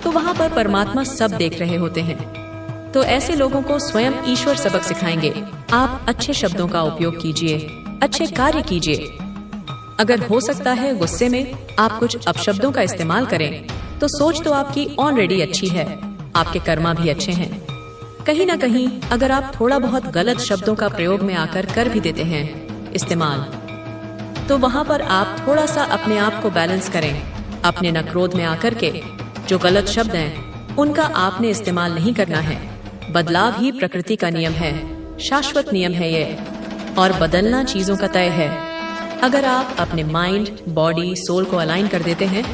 तो वहां पर परमात्मा सब देख रहे होते हैं। तो ऐसे लोगों को स्वयं ईश्वर सबक सिखाएंगे। आप अच्छे शब्दों का उपयोग कीजिए, अच्छे कार्य कीजिए। अगर हो सकता है गुस्से में आप कुछ अपशब्दों का इस्तेमाल करें, तो सोच तो आपकी ऑलरेडी अच्छी है, आपके कर्मा भी अच्छे हैं। कहीं ना कहीं अगर आप थोड़ा बहुत गलत शब्दों का प्रयोग में आकर कर भी देते हैं इस्तेमाल, तो वहां पर आप थोड़ा सा अपने आप को बैलेंस करें। अपने न क्रोध में आकर के जो गलत शब्द हैं उनका आपने इस्तेमाल नहीं करना है। बदलाव ही प्रकृति का नियम है। शाश्वत नियम है ये, और बदलना चीजों का तय है। अगर आप अपने माइंड, बॉडी, सोल को अलाइन कर देते हैं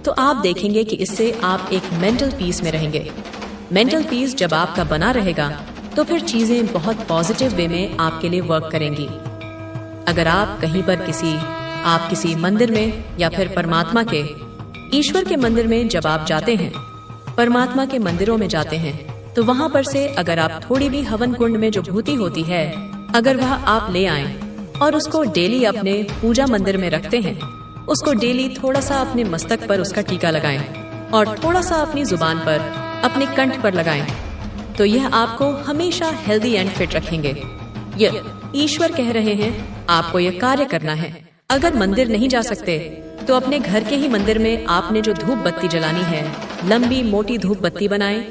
तो आप देखेंगे कि इससे आप एक मेंटल पीस में रहेंगे। मेंटल पीस जब आपका बना रहेगा तो फिर चीजें बहुत पॉजिटिव वे में आपके लिए वर्क करेंगी। अगर आप कहीं पर किसी मंदिर में या फिर परमात्मा के, ईश्वर के मंदिर में जब आप जाते हैं, परमात्मा के मंदिरों में जाते हैं, तो वहां पर से अगर आप थोड़ी भी हवन कुंड में जो भूति होती है, अगर वह आप ले आएं और उसको डेली अपने पूजा मंदिर में रखते हैं, उसको डेली थोड़ा सा अपने मस्तक पर उसका टीका लगाएं और थोड़ा सा अपनी जुबान पर, अपने कंठ पर लगाएं, तो यह आपको हमेशा हेल्दी एंड फिट रखेंगे। यह ईश्वर कह रहे हैं आपको यह कार्य करना है। अगर मंदिर नहीं जा सकते तो अपने घर के ही मंदिर में आपने जो धूप बत्ती जलानी है, लंबी मोटी धूप बत्ती बनाएं,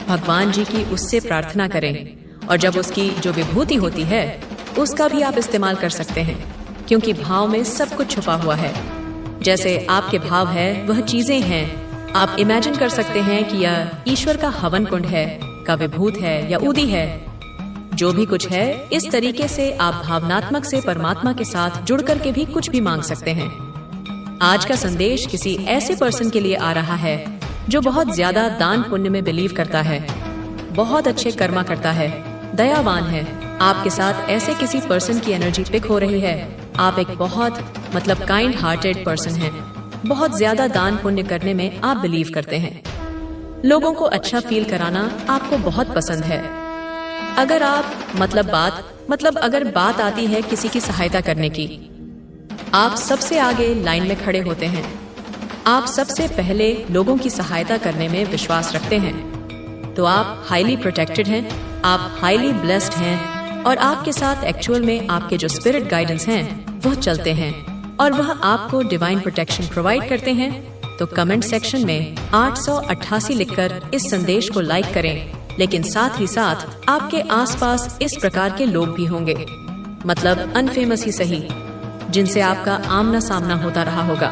भगवान जी की उससे प्रार्थना करें, और जब उसकी जो विभूति होती है उसका भी आप इस्तेमाल कर सकते हैं, क्योंकि भाव में सब कुछ छुपा हुआ है। जैसे आपके भाव है वह चीजें हैं। आप इमेजिन कर सकते हैं कि यह ईश्वर का हवन कुंड है, का विभूत है या ऊदी है, जो भी कुछ है, इस तरीके से आप भावनात्मक से परमात्मा के साथ जुड़ करके भी कुछ भी मांग सकते हैं। आज का संदेश किसी ऐसे पर्सन के लिए आ रहा है जो बहुत ज्यादा दान पुण्य में बिलीव करता है, बहुत अच्छे कर्मा करता है, दयावान है। आपके साथ ऐसे किसी पर्सन की एनर्जी पिक हो रही है। आप एक बहुत काइंड हार्टेड पर्सन हैं, बहुत ज्यादा दान पुण्य करने में आप बिलीव करते हैं, लोगों को अच्छा फील कराना आपको बहुत पसंद है। अगर आप अगर बात आती है किसी की सहायता करने की, आप सबसे आगे लाइन में खड़े होते हैं। आप सबसे पहले लोगों की सहायता करने में विश्वास रखते हैं, तो आप हाईली प्रोटेक्टेड हैं, आप हाईली ब्लेस्ड हैं, और आपके साथ एक्चुअल में आपके जो स्पिरिट गाइडेंस हैं वह चलते हैं और वह आपको डिवाइन प्रोटेक्शन प्रोवाइड करते हैं। तो कमेंट सेक्शन में 888 लिखकर इस संदेश को लाइक करें, लेकिन साथ ही साथ आपके आसपास इस प्रकार के लोग भी होंगे, अनफेमस ही सही, जिनसे आपका आमना सामना होता रहा होगा,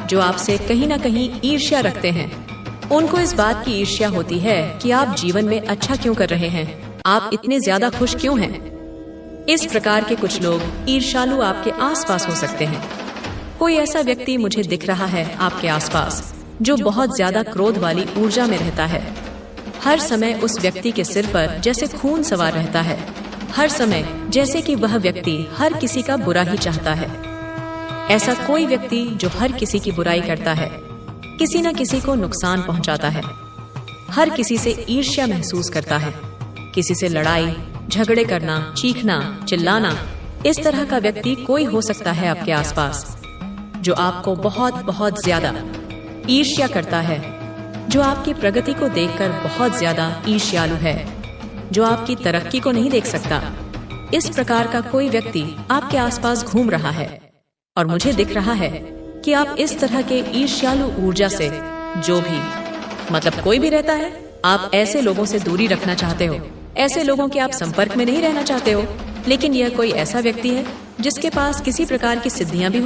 जो आपसे कहीं ना कहीं ईर्ष्या रखते हैं। उनको इस बात की ईर्ष्या होती है कि आप जीवन में अच्छा क्यों कर रहे हैं, आप इतने ज्यादा खुश क्यों हैं। इस प्रकार के कुछ लोग ईर्ष्यालु आपके आसपास हो सकते हैं। कोई ऐसा व्यक्ति मुझे दिख रहा है आपके आसपास जो बहुत ज्यादा क्रोध वाली ऊर्जा में रहता है। हर समय उस व्यक्ति के सिर पर जैसे खून सवार रहता है, हर समय जैसे कि वह व्यक्ति हर किसी का बुरा ही चाहता है। ऐसा कोई व्यक्ति जो हर किसी की बुराई करता है, किसी न किसी को नुकसान पहुंचाता है, हर किसी से ईर्ष्या महसूस करता है, किसी से लड़ाई झगड़े करना, चीखना, चिल्लाना, इस तरह का व्यक्ति कोई हो सकता है आपके आसपास, जो आपको बहुत बहुत ज्यादा ईर्ष्या करता है, जो आपकी प्रगति को देखकर बहुत ज्यादा ईर्ष्यालु है, जो आपकी तरक्की को नहीं देख सकता। इस प्रकार का कोई व्यक्ति आपके आसपास घूम रहा है, और मुझे दिख रहा है कि आप इस तरह के ईर्ष्यालु ऊर्जा से, जो भी कोई भी रहता है, आप ऐसे लोगों से दूरी रखना चाहते हो, ऐसे लोगों के आप संपर्क में नहीं रहना चाहते हो। लेकिन यह कोई ऐसा व्यक्ति है जिसके पास किसी प्रकार की सिद्धियां भी